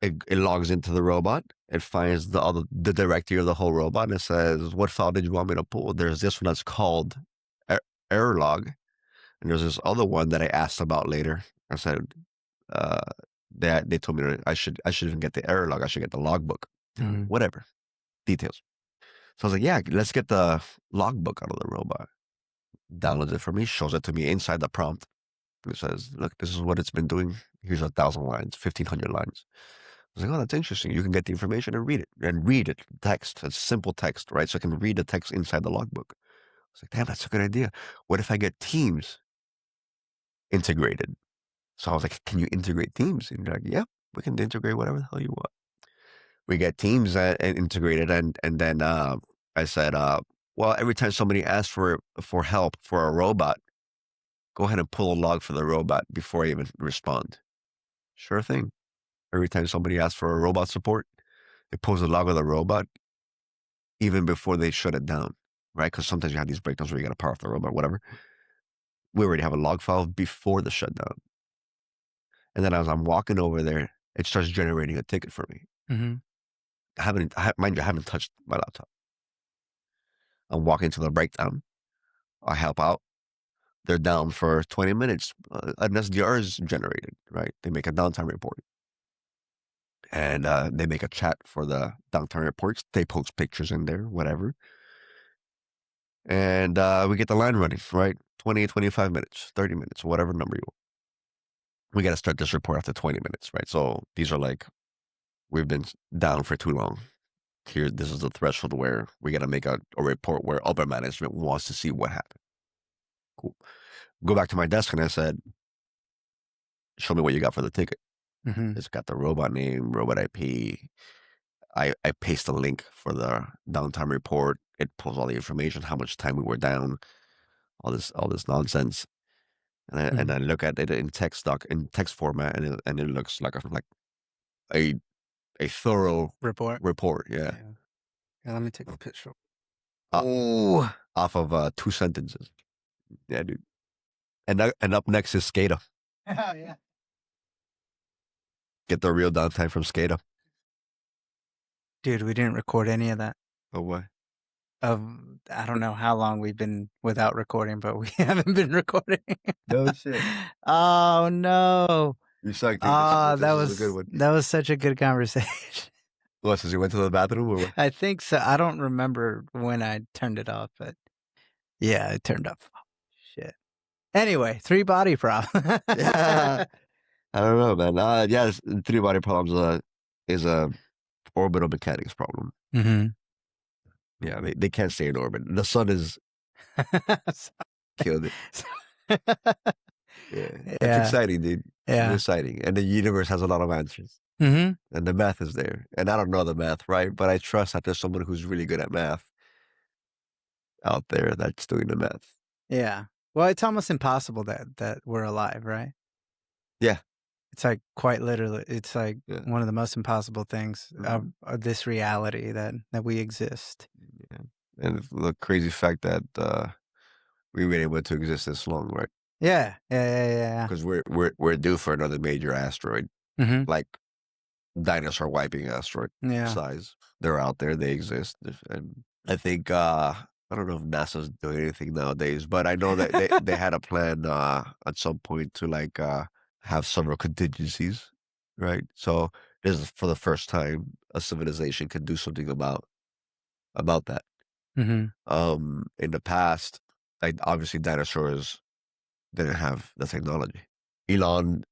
it logs into the robot. It finds the directory of the whole robot, and it says, "What file did you want me to pull?" There's this one that's called error log, and there's this other one that I asked about later. I said, uh, they told me that I should even get the error log. I should get the logbook. Mhm. Whatever details. So I was like, yeah, let's get the logbook out of the robot. Downloads it for me, shows it to me inside the prompt. It says, look, this is what it's been doing. Here's 1,000 lines, 1,500 lines. I was like, oh, that's interesting. You can get the information and read it, text. It's simple text, right? So I can read the text inside the logbook. I was like, damn, that's a good idea. What if I get Teams integrated? So I was like, can you integrate Teams? And you're like, yeah, we can integrate whatever the hell you want. We get Teams integrated, and then I said, well, every time somebody asks for help for a robot, go ahead and pull a log for the robot before I even respond. Sure thing. Every time somebody asks for a robot support, it pulls a log of the robot even before they shut it down, right? Because sometimes you have these breakdowns where you got to power off the robot, whatever. We already have a log file before the shutdown. And then as I'm walking over there, it starts generating a ticket for me. Mhm. Mind you, I haven't touched my laptop. I'm walking to the breakdown. I help out. They're down for 20 minutes. An SDR is generated, right? They make a downtime report. And they make a chat for the downtime reports. They post pictures in there, whatever. And we get the line running, right? 20, 25 minutes, 30 minutes, whatever number you want. We got to start this report after 20 minutes, right? So these are like, we've been down for too long. Here, this is the threshold where we got to make a report where upper management wants to see what happened. Cool. Go back to my desk and I said, show me what you got for the ticket. Mhm. It's got the robot name, robot IP. I paste a link for the downtime report. It pulls all the information, how much time we were down, all this nonsense. And I Mhm. look at it in text format, and it looks like a a thorough Report. report. Yeah. Yeah. Yeah, let me take a picture. Uh, Oh, off of 2 sentences. Yeah, dude. And up next is Skata. oh yeah. Get the real downtime from Skata. Dude, we didn't record any of that. Oh, what? Of I don't know how long we've been without recording, but we haven't been recording. No shit. Oh no. You suck, dude. Ah, This is a good one. that was such a good conversation. What, since you went to the bathroom or what? I think so. I don't remember when I turned it off, but yeah, it turned off. Oh, shit. Anyway, 3 body problem. Yeah. I don't know, man. Yeah, three body problems is a orbital mechanics problem. Mm-hmm. Yeah, they can't stay in orbit. The sun is killed it. Yeah, it's Yeah. exciting, dude. Yeah. It's exciting, and the universe has a lot of answers, Mm-hmm. and the math is there. And I don't know the math, right? But I trust that there's someone who's really good at math out there that's doing the math. Yeah. Well, it's almost impossible that we're alive, right? Yeah, It's like quite literally, it's like yeah, one of the most impossible things mhm, of this reality that we exist. yeah. And the crazy fact that we were able to exist this long, right? Yeah. Yeah. Yeah. Because we're due for another major asteroid, Yeah. Mm-hmm. like dinosaur wiping asteroid Yeah. size. They're out there, they exist, and I think I don't know if NASA's doing anything nowadays, but I know that they had a plan at some point to like have several contingencies, right? So this is for the first time a civilization can do something about that. Mm-hmm. In the past, like obviously dinosaurs didn't have the technology. Elon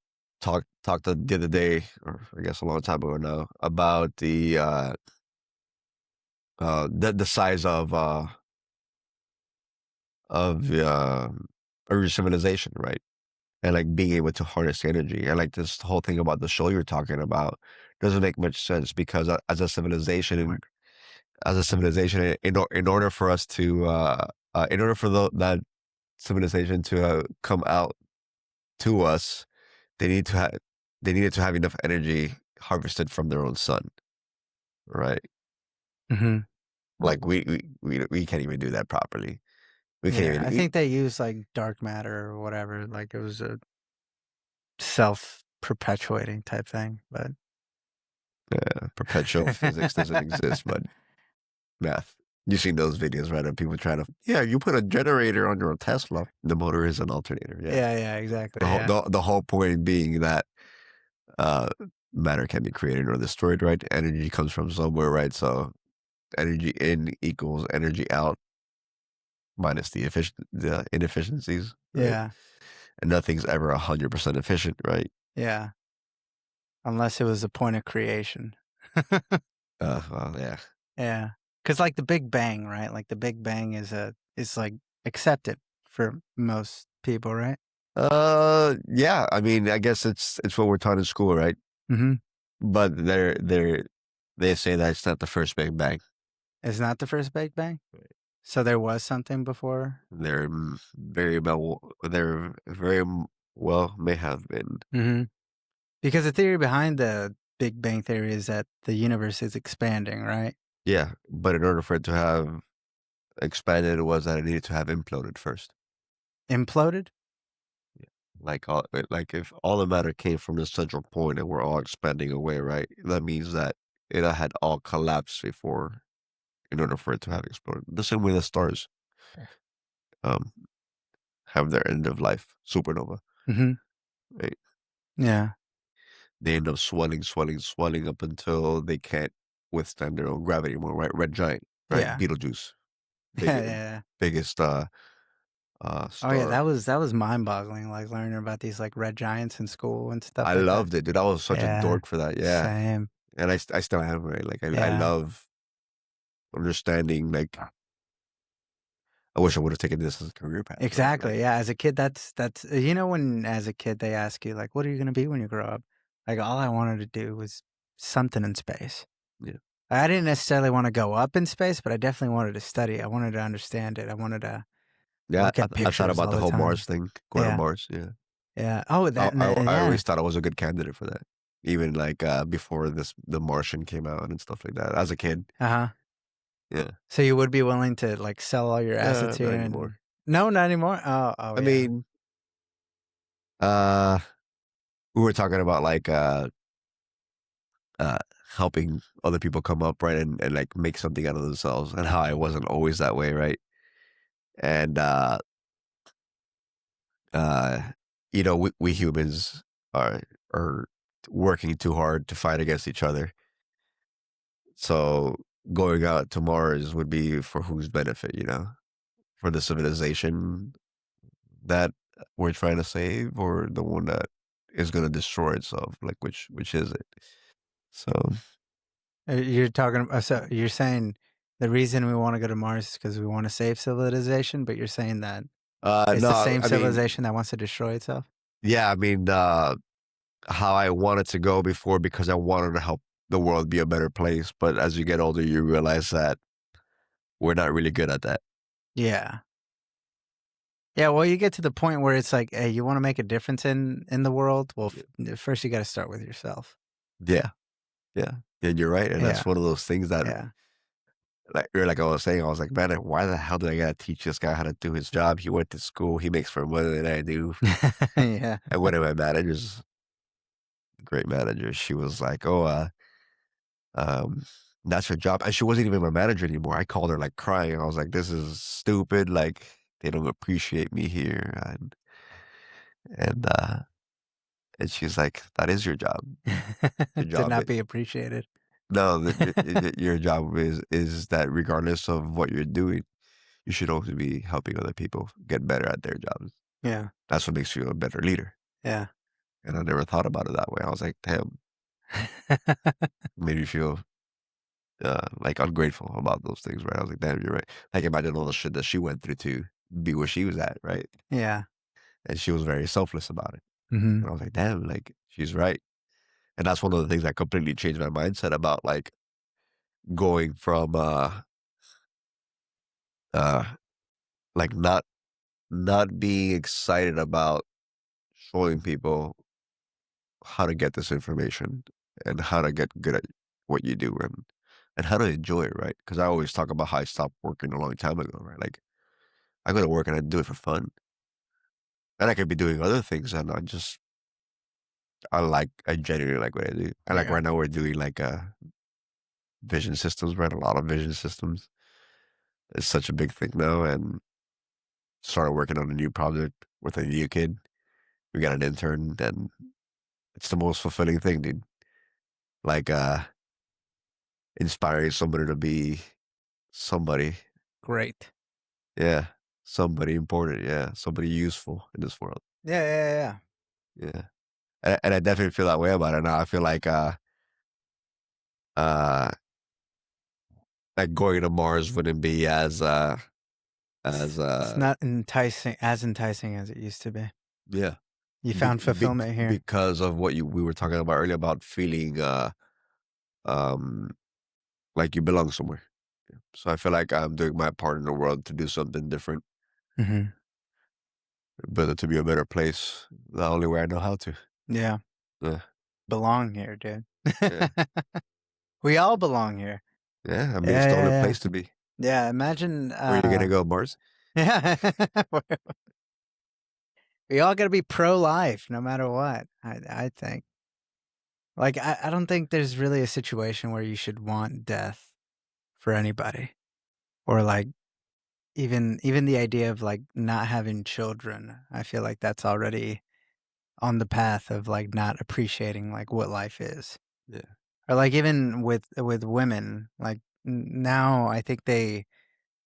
talked the other day, or I guess a long time ago now, about the size of Earth civilization, right? And like being able to harness the energy, and like this whole thing about the show you're talking about doesn't make much sense because as a civilization, in order for us to in order for that civilization to come out to us, they need to have they needed to have enough energy harvested from their own sun, right? Mm-hmm. Like we can't even do that properly. We can't Yeah. even I eat. think they use like dark matter or whatever. Like it was a self-perpetuating type thing, but Perpetual physics doesn't exist, but math. You've seen those videos, right? Of people trying to, yeah, you put a generator on your Tesla. The motor is an alternator. Yeah. yeah. Yeah. Exactly. The whole, Yeah. the whole point being that uh, matter can be created or destroyed, right? Energy comes from somewhere, right? So energy in equals energy out minus the inefficiencies, right? Yeah. And nothing's ever 100% efficient, right? Yeah. Unless it was a point of creation. Well, yeah. Yeah. Cause like the Big Bang, right? Like the Big Bang is like accepted for most people, right? Yeah. I mean, I guess it's what we're taught in school, right? Mm-hmm. But they say that it's not the first Big Bang. It's not the first Big Bang? Right. So there was something before? They're very well may have been. Mm-hmm. Because the theory behind the Big Bang theory is that the universe is expanding, right? Yeah, but in order for it to have expanded, it was that it needed to have imploded first. Imploded? Yeah. Like if all the matter came from the central point and we're all expanding away, right? That means that it had all collapsed before, in order for it to have exploded. The same way the stars um have their end of life, supernova, Mm-hmm. right? Yeah. They end up swelling up until they can't withstand their own gravity anymore, right? Red giant, right? Yeah. Beetlejuice, Yeah, big, yeah. biggest Oh yeah, star. that was mind-boggling, like learning about these like red giants in school and stuff I like that. loved it, dude. I was such a Yeah. dork for that. Yeah, Same. and I still am, right? Like I Yeah. love understanding. Like I wish I would have taken this as a career path, right? Like Exactly. Yeah. As a kid, that's you know when as a kid they ask you like, what are you gonna be when you grow up? Like all I wanted to do was something in space. yeah, I didn't necessarily want to go up in space, but I definitely wanted to study. I wanted to understand it. I wanted to yeah. look at I thought pictures about all the the whole Mars time. thing, going to Yeah. Mars. Yeah, Yeah. Oh, I yeah. always thought I was a good candidate for that. Even like before the Martian came out and stuff like that. As a kid, Uh huh. Yeah. So you would be willing to like sell all your assets Not here anymore. and no, not anymore. Oh I yeah. mean, uh, we were talking about like uh helping other people come up, right, and like make something out of themselves, and how I wasn't always that way, right? And uh we humans are working too hard to fight against each other. So going out to Mars would be for whose benefit, for the civilization that we're trying to save, or the one that is going to destroy itself, like which is it? So You're talking. So you're saying the reason we want to go to Mars is because we want to save civilization, but you're saying that it's the no, same I mean, civilization that wants to destroy itself. yeah, I mean, how I wanted to go before, because I wanted to help the world be a better place, but as you get older you realize that we're not really good at that. Yeah. Yeah. Well, you get to the point where it's like, hey, you want to make a difference in the world. Well, first you got to start with yourself. Yeah, yeah, yeah, you're right, and that's Yeah. one of those things that, Yeah. like I was saying, I was like, man, why the hell do I gotta teach this guy how to do his job? He went to school, he makes more money than I do. Yeah. And one of my managers, great manager, she was like, "Oh, um, that's her job." And she wasn't even my manager anymore. I called her like crying. I was like, "This is stupid. Like they don't appreciate me here." And and she's like, "That is your job. Your To job. not be appreciated. No, your job is that regardless of what you're doing, you should always be helping other people get better at their jobs. Yeah. That's what makes you a better leader." Yeah. And I never thought about it that way. I was like, "Damn," made me feel like ungrateful about those things, right? I was like, "Damn, you're right." Like imagine all the shit that she went through to be where she was at, right? Yeah. And she was very selfless about it. Hmm. And I was like, "Damn, like she's right." And that's one of the things that completely changed my mindset about like going from uh like not being excited about showing people how to get this information and how to get good at what you do, and how to enjoy it, right? Because I always talk about how I stopped working a long time ago, right? Like I go to work and I do it for fun. And I could be doing other things, and I genuinely like what I do. And like Yeah. right now we're doing like vision systems, right? A lot of vision systems. It's such a big thing now, and started working on a new project with a new kid. We got an intern, and it's the most fulfilling thing, dude. Like inspiring somebody to be somebody. Great. Yeah. Somebody important, yeah. Somebody useful in this world. Yeah. Yeah. Yeah. Yeah. And I definitely feel that way about it now. I feel uh like going to Mars wouldn't be as It's not enticing as enticing as it used to be. yeah, You found fulfillment here. because of what you we were talking about earlier about feeling um like you belong somewhere. Yeah. So I feel like I'm doing my part in the world to do something different, Hmm. but to be a better place the only way I know how to. Yeah. Yeah. Belong here, dude. Yeah. We all belong here. Yeah. I mean it's Yeah. the Yeah. only Yeah. place to be. Yeah. Imagine. Where are you gonna go, Mars? Yeah. We all got to be pro life no matter what. I think. Like, I don't think there's really a situation where you should want death for anybody. Or like even the idea of like not having children. I feel like that's already on the path of like not appreciating like what life is. Yeah. Or like even with women, like now I think they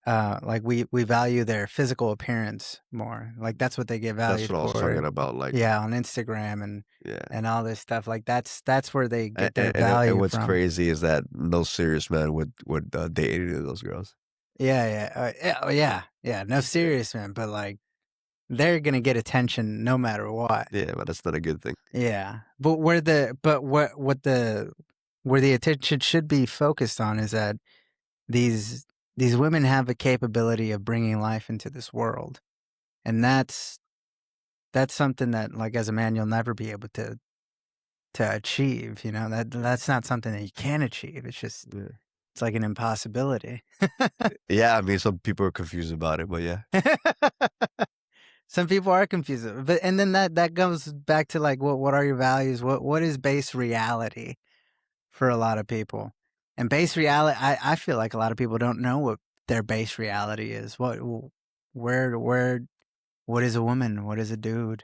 like we value their physical appearance more. Like that's what they get That's valued what I was talking for. about. Like, Yeah, on Instagram yeah. and all this stuff. Like that's where they And, get their and value what's from. crazy is that no serious man would date any of those girls. Yeah, yeah, yeah, oh, yeah, yeah. No Yeah. serious man, but like they're gonna get attention no matter what. Yeah, but that's not a good thing. Yeah, but where the attention should be focused on is that these these women have a capability of bringing life into this world, and that's something that like as a man you'll never be able to achieve. You know that's not something that you can achieve. It's just Yeah. It's like an impossibility. Yeah, I mean, some people are confused about it, but yeah. Some people are confused, but and then that goes back to like what are your values? What is base reality for a lot of people? And base reality, I feel like a lot of people don't know what their base reality is. Where what is a woman? What is a dude?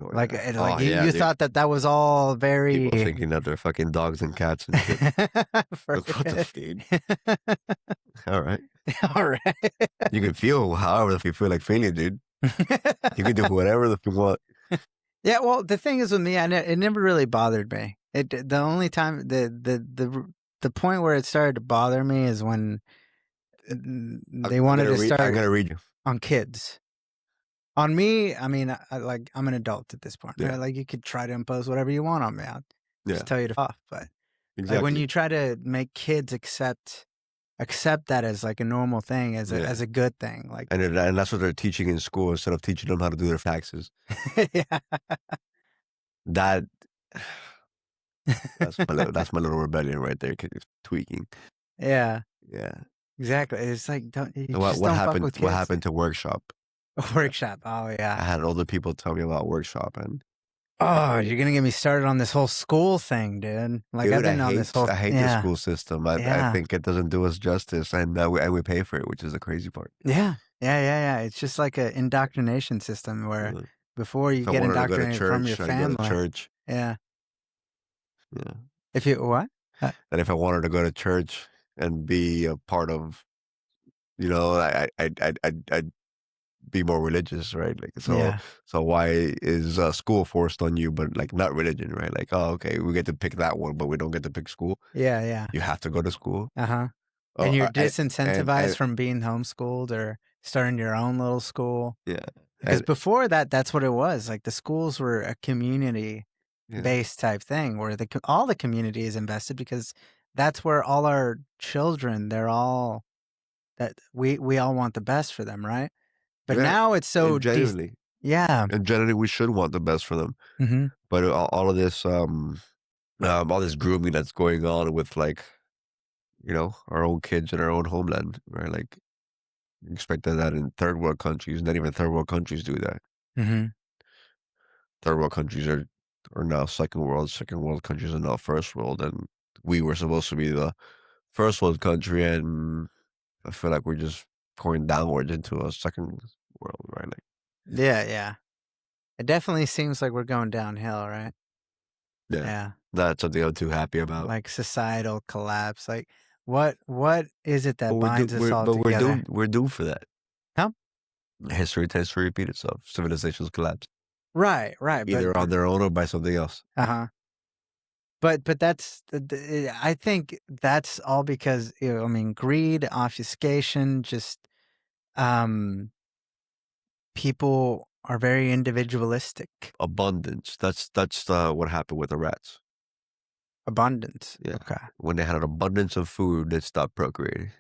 Oh, Like yeah. like Oh, yeah, you dude. thought that was all very People thinking that they're fucking dogs and cats and shit. for Like, what the dude? All right. all right. You can feel however if you feel like feeling, dude. You can do whatever if you want. Yeah, well, the thing is with me, it never really bothered me. The only time the point where it started to bother me is when they wanted to I'm start gonna read you. on kids. On me, I mean, like I'm an adult at this point, right? Yeah. Like you could try to impose whatever you want on me. I'll just Yeah. tell you to fuck off. But like when Exactly. you try to make kids accept that as like a normal thing, as Yeah. a good thing, like And that's what they're teaching in school instead of teaching them how to do their taxes. yeah, That that's my little rebellion right there. 'Cause it's tweaking. yeah, Yeah. exactly. It's like you So just don't fuck with What kids. happened to workshop? Workshop. Oh I yeah. had older people tell me about workshop, and Oh, you're gonna get me started on this whole school thing, dude. Like I've dude, been on this whole I hate the yeah, school system. I yeah, think it doesn't do us justice, and we pay for it, which is the crazy part. yeah, yeah. It's just like an indoctrination system where Uh, before you if I get wanted to go to indoctrinated from your church, I'd go to family. church. Yeah. Yeah. If you what? And if I wanted to go to church and be a part of, I'd be more religious, right? Like, Yeah. so why is school forced on you, but like not religion, right? Like, oh, okay, we get to pick that one, but we don't get to pick school. Yeah, yeah. You have to go to school. Uh-huh. And Oh, you're and disincentivized from being homeschooled or starting your own little school. yeah, Because and before that, that's what it was. Like the schools were a community yeah, based type thing where all the community is invested because that's where all our children, they're all that we all want the best for them, right? But yeah, now it's so and genuinely, yeah. we should want the best for them. Mhm. But all of this, all this grooming that's going on with like, our own kids in our own homeland, right? Like, you expect that in third world countries, not even third world countries do that. Mhm. Third world countries are now second world countries are now first world, and we were supposed to be the first world country, and I feel like we're just going downwards into a second world, right? Like, Yeah, yeah. It definitely seems like we're going downhill, right? yeah, Yeah. that's something I'm too happy about. Like societal collapse. Like what is it that binds us all But together? we're doomed for that. Huh? History tends to repeat itself. Civilizations collapse Right, right. either on their own or by something else. Uh-huh. But that's I think that's all because I mean greed, obfuscation, just um people are very individualistic. Abundance. That's what happened with the rats. Abundance. Yeah, Okay. when they had an abundance of food, they stopped procreating.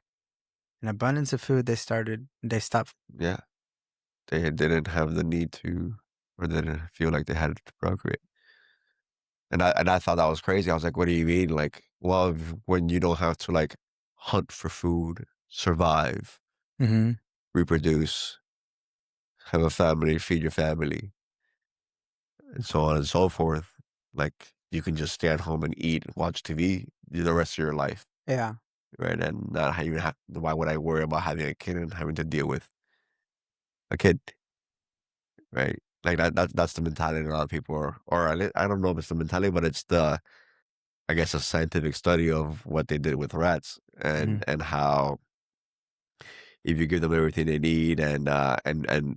An abundance of food they stopped. Yeah, they didn't have the need to, or they didn't feel like they had to procreate. And I thought that was crazy. I was like, "What do you mean? Like, well, when you don't have to like hunt for food, survive, Mhm. reproduce, have a family, feed your family, and so on and so forth, like you can just stay at home and eat, watch TV the rest of your life, Yeah. right? And not even have. Why would I worry about having a kid and having to deal with a kid, right? Like that's the mentality a lot of people are, or I don't know if it's the mentality, but it's the I guess a scientific study of what they did with rats Mhm. and how if you give them everything they need and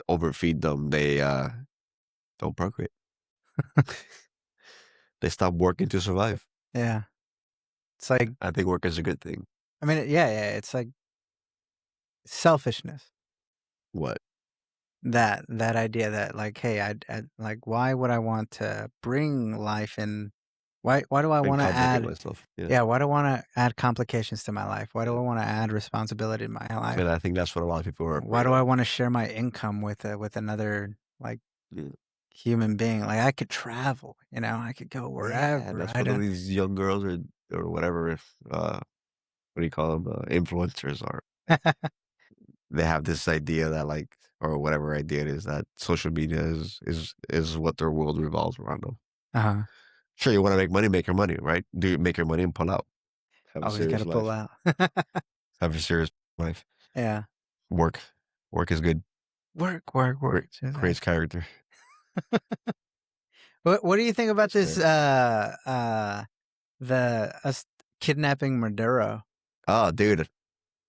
overfeed them, they don't procreate. They stop working to survive. Yeah. It's like I think work is a good thing. I mean yeah, it's like selfishness. What? That idea that like hey, I like why would I want to bring life in why do I And want to complicate add myself. Yeah. yeah, why do I want to add complications to my life? Why do I Yeah. want to add responsibility in my life? And I think that's what a lot of people are Why afraid do I of. want to share my income with another like Yeah. human being? Like I could travel, I could go Yeah, wherever. that's I what all don't these young girls or whatever, what do you call them? Influencers are. They have this idea that like, or whatever idea it is, that social media is what their world revolves around them. Uh-huh. Sure, you want to make your money, right? Do make your money and pull out. Have a Always got serious to pull life. out. Have a serious life. Yeah. Work, work is good. Work, work, work. Creates character. What do you think about That's this fair. the us kidnapping Maduro? Oh, dude,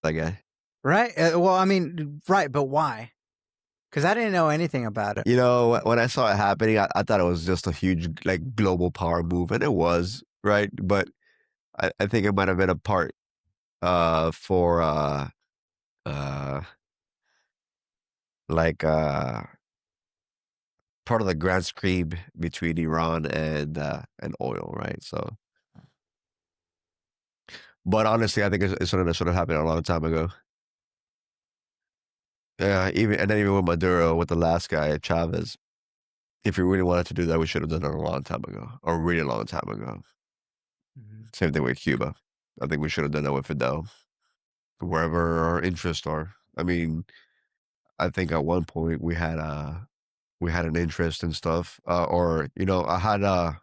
that guy. Right? Well, I mean, right, but why? Cuz I didn't know anything about it. You know, when I saw it happening, I thought it was just a huge like global power move, and it was right. But I think it might have been a part for uh like part of the grand scheme between Iran and oil, right? So, but honestly, I think it's something that should have happened a long time ago. Yeah, even with Maduro, with the last guy, Chavez, if we really wanted to do that, we should have done it a long time ago, or a really long time ago. Mhm. Same thing with Cuba. I think we should have done that with Fidel, wherever our interests are. I mean, I think at one point we had an interest in stuff, or you know, I had a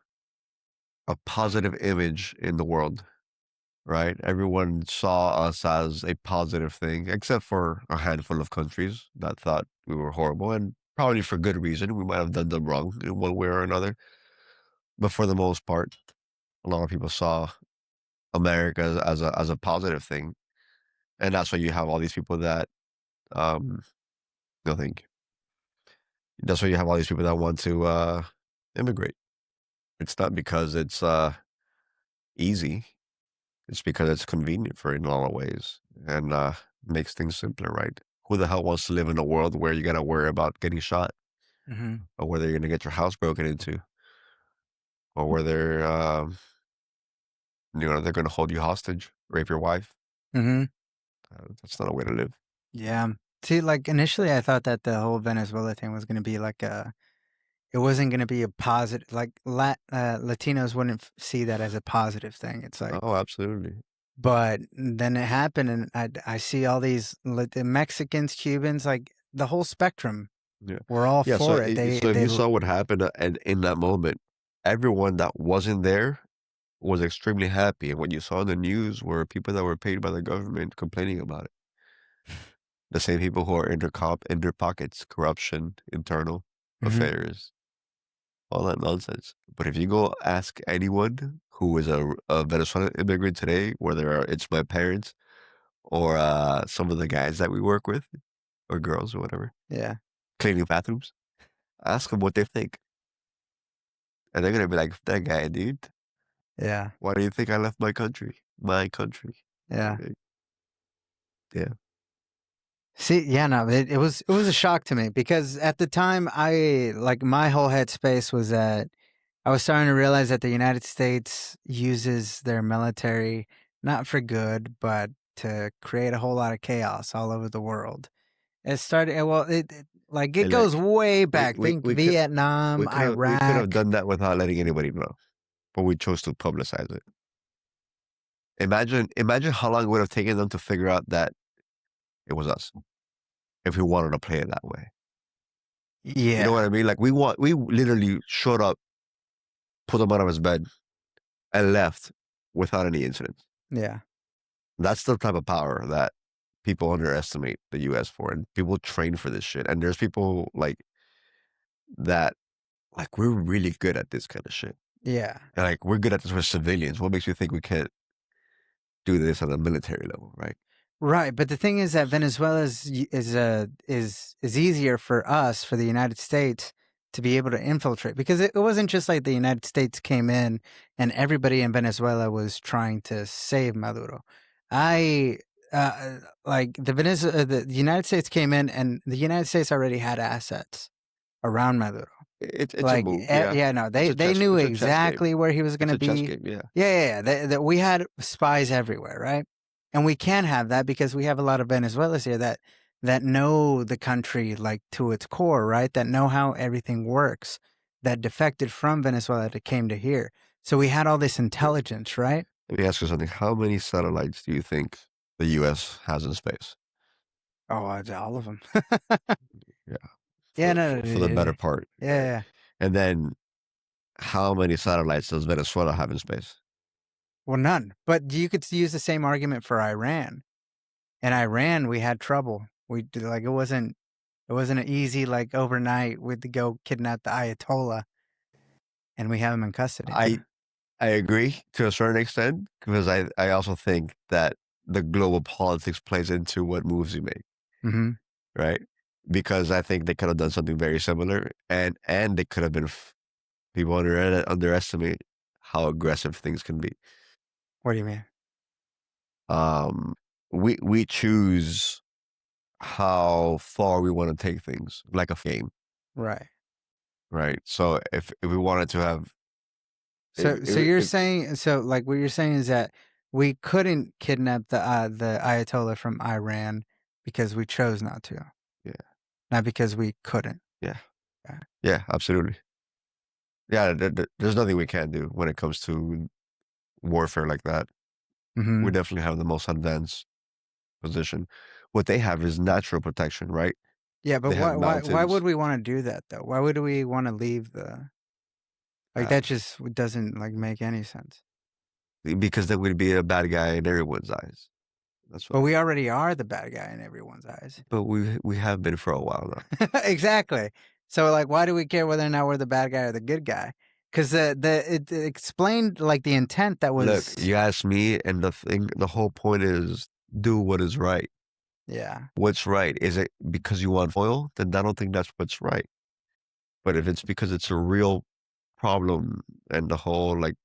positive image in the world, right? Everyone saw us as a positive thing, except for a handful of countries that thought we were horrible, and probably for good reason. We might have done them wrong in one way or another, but for the most part, a lot of people saw America as a positive thing, and that's why you have all these people that um, I think that's why you have all these people that want to immigrate. It's not because it's easy. It's because it's convenient for in a lot of ways and makes things simpler, right? Who the hell wants to live in a world where you got to worry about getting shot Mhm. or whether you're going to get your house broken into or whether, you know, they're going to hold you hostage, rape your wife? Mhm. That's not a way to live. Yeah. See, like initially I thought that the whole Venezuela thing was going to be like a it wasn't going to be a positive like Latinos wouldn't see that as a positive thing. It's like Oh, absolutely. but then it happened and I see all these the Mexicans, Cubans, like the whole spectrum Yeah. were all Yeah. for it. They So if they you l- saw what happened and in that moment, everyone that wasn't there was extremely happy. And what you saw in the news were people that were paid by the government complaining about it. The same people who are in their pockets, corruption, internal Mhm. affairs, all that nonsense. But if you go ask anyone who is a Venezuelan immigrant today, whether it's my parents or some of the guys that we work with, or girls or whatever, Yeah. cleaning bathrooms, ask them what they think. And they're gonna be like, that guy, dude, Yeah. why do you think I left my country? My country. Yeah. Okay. Yeah. See, yeah, no, it was a shock to me because at the time I like my whole headspace was that I was starting to realize that the United States uses their military not for good, but to create a whole lot of chaos all over the world. It started well, like Hey, it look, goes way we, back. we, Think we could Vietnam, we could have Iraq. done that without letting anybody know, but we chose to publicize it. Imagine how long it would have taken them to figure out that it was us if we wanted to play it that way. You know Yeah, what I mean? Like we literally showed up, put him out of his bed, and left without any incidents. yeah, That's the type of power that people underestimate the US for, and people train for this shit. And there's people like that, like we're really good at this kind of shit. yeah. And like we're good at this for civilians. What makes you think we can't do this on a military level, right? Right, but the thing is that Venezuela is easier for us for the United States to be able to infiltrate because it wasn't just like the United States came in and everybody in Venezuela was trying to save Maduro. I like the United States came in and the United States already had assets around Maduro. It's a Like, move, yeah. yeah, no, they knew It's a chess game. exactly where he was It's gonna a chess be. game, yeah. Yeah, yeah, yeah. We had spies everywhere, right? And we can have that because we have a lot of Venezuelans here that know the country like to its core, right? That know how everything works. That defected from Venezuela that came to here. So we had all this Yeah. intelligence, right? Let me ask you something. How many satellites do you think the US has in space? Oh, all of them. Yeah, Yeah, no, for the better yeah, part, right? yeah. And then how many satellites does Venezuela have in space? Well, none. But you could use the same argument for Iran. In Iran, we had trouble. We did, like it wasn't an easy like overnight. We had to go kidnap the Ayatollah, and we have him in custody I now. I agree to a certain extent because I also think that the global politics plays into what moves you make, Hmm. right? Because I think they could have done something very similar, and they could have been people underestimate how aggressive things can be. What do you mean? Um, we choose how far we want to take things, like a game, Right. right? So if we wanted to have So you're if saying so like what you're saying is that we couldn't kidnap the Ayatollah from Iran because we chose not to, yeah, not because we couldn't. yeah, Yeah. yeah, absolutely. Yeah, there's nothing we can't do when it comes to warfare like that. We Hmm. definitely have the most advanced position. What they have is natural protection, right? Yeah, but They have why would mountains we want to do that though? Why would we want to leave the like uh, that just doesn't like make any sense. because that would be a bad guy in everyone's eyes. That's But why. we already are the bad guy in everyone's eyes. But we have been for a while now. Exactly. So like why do we care whether or not we're the bad guy or the good guy? Cuz it explained like the intent that Look, was you ask me, and the whole point is do what is right. yeah. What's right? Is it because you want oil? Then I don't think that's what's right. But if it's because it's a real problem and the whole like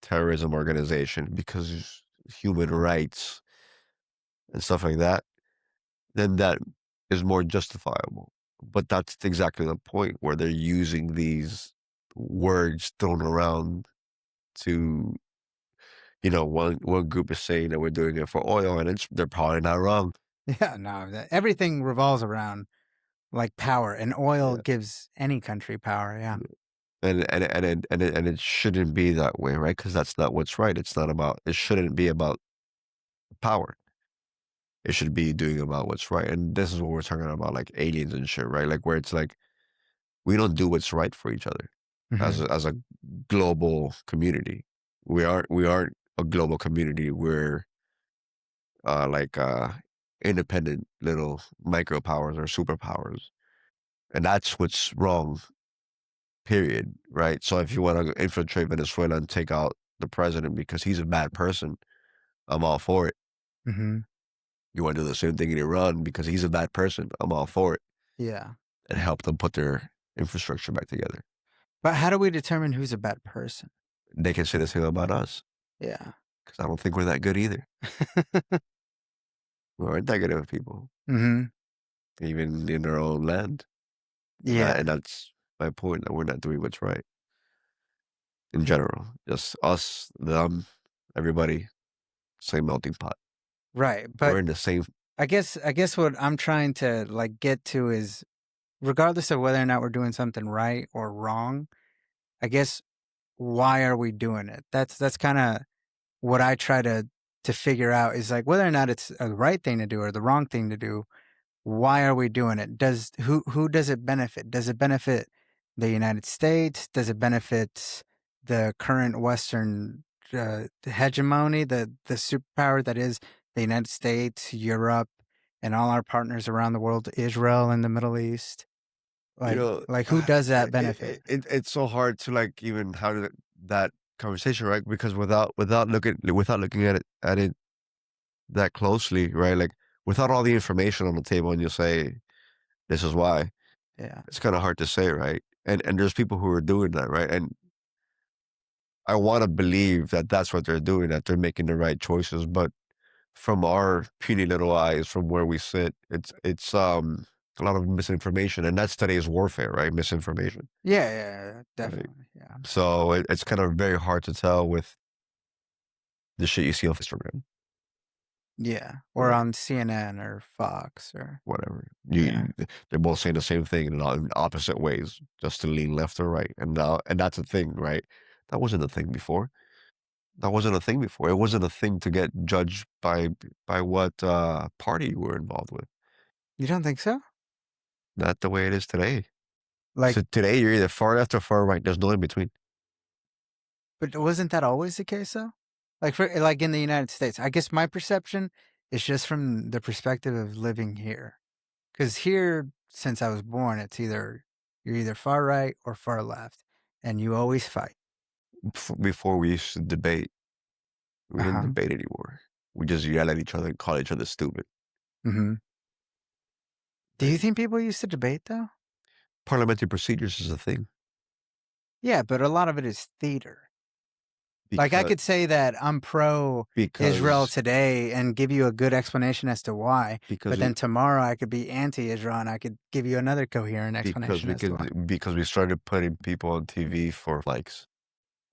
terrorism organization, because human rights and stuff like that, then that is more justifiable. But that's exactly the point where they're using these words thrown around to, one group is saying that we're doing it for oil, and they're probably not wrong. Yeah, no, everything revolves around like power and oil Yeah. gives any country power, yeah. And it shouldn't be that way, right? Because that's not what's right. It shouldn't be about power. It should be doing about what's right. And this is what we're talking about, like aliens and shit, right? Like where it's like we don't do what's right for each other Mhm. as a global community. We aren't a global community. We're like independent little micro powers or superpowers. And that's what's wrong, period. Right. So if you want to infiltrate Venezuela and take out the president because he's a bad person, I'm all for it. Mhm. You want to do the same thing in Iran because he's a bad person, I'm all for it. Yeah. And help them put their infrastructure back together. But how do we determine who's a bad person? They can say the same about us Yeah. because I don't think we're that good either. We aren't that good of people, Mhm. even in our own land. And Yeah. that's my point, that we're not doing what's right in general. Just us, them, everybody, same melting pot. Right. We're But in the same. I guess what I'm trying to like get to is regardless of whether or not we're doing something right or wrong, I guess why are we doing it? That's kind of what I try to figure out is like whether or not it's a right thing to do or the wrong thing to do. Why are we doing it? Does who does it benefit? Does it benefit the United States? Does it benefit the current Western hegemony, the superpower that is the United States, Europe, and all our partners around the world, Israel and the Middle East? You Like know, like who does that it, benefit? it, it it's so hard to like even have that conversation, right? Because without looking at it that closely, right? Like without all the information on the table, and you say this is why. Yeah. It's kind of hard to say, right? And there's people who are doing that, right? And I want to believe that that's what they're doing, that they're making the right choices. But from our puny little eyes, from where we sit, it's a lot of misinformation, and that's today's warfare, right? Misinformation, Yeah, yeah, yeah, right? definitely. Yeah. So it's kind of very hard to tell with the shit you see on Instagram, Yeah. Or right? on CNN or Fox or Whatever. yeah. They're both saying the same thing in opposite ways, just to lean left or right. And that's the thing, right? That wasn't the thing before. That wasn't a thing before. It wasn't a thing to get judged by what party you were involved with. You don't think so? Not the way it is today. Like, So today you're either far left or far right. There's no in between. but wasn't that always the case though? Like for like in the United States, I guess my perception is just from the perspective of living here. Because here, since I was born, it's either you're either far right or far left, and you always fight. Before we used to debate, we Uh didn't huh. debate anymore. We just yell at each other and call each other stupid. Mm-hmm. Do Right? you think people used to debate though? Parliamentary procedures is a thing Yeah, but a lot of it is theater. Like I because could say that I'm pro Israel because today and give you a good explanation as to why, because but then tomorrow I could be anti-Israel and I could give you another coherent because explanation we as to why. could because we started putting people on TV for likes.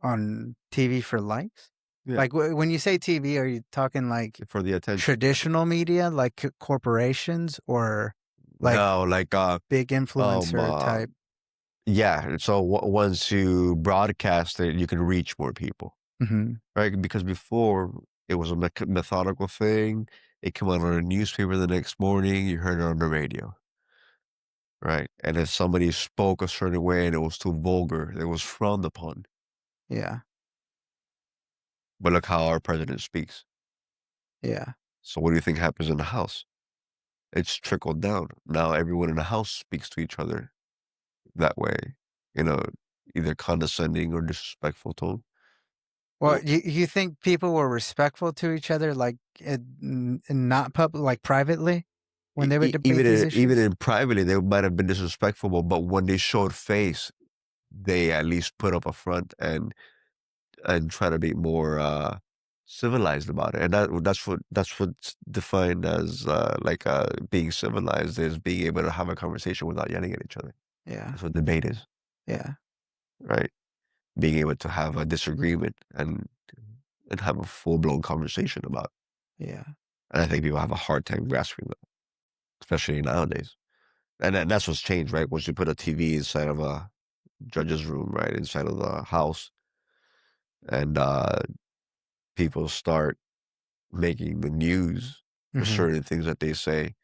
On TV for likes? Yeah, Like when you say TV, are you talking like for the attention. traditional media, like corporations, or like No, like big um influencer uh type? yeah. So once you broadcast it, you can reach more people, Hmm. right? Because before it was a methodical thing. It came out on a newspaper the next morning. You heard it on the radio, right? And if somebody spoke a certain way and it was too vulgar, it was frowned upon. Yeah, But look how our president speaks. yeah, So what do you think happens in the House? It's trickled down. Now everyone in the House speaks to each other that way, you know, either condescending or disrespectful tone. Well, Well, you think people were respectful to each other, like not public, like privately, when they would debate these even issues? in privately, they might have been disrespectful, but when they showed face, they at least put up a front and try to be more civilized about it. And that's what's defined as being civilized is being able to have a conversation without yelling at each other. Yeah, That's what debate is, yeah, right? Being able to have a disagreement and have a full blown conversation about it. yeah, And I think people have a hard time grasping that, especially nowadays. And that's what's changed, right? Once you put a TV inside of a judge's room, right, inside of the house, and people start making the news for hmm, certain things that they say,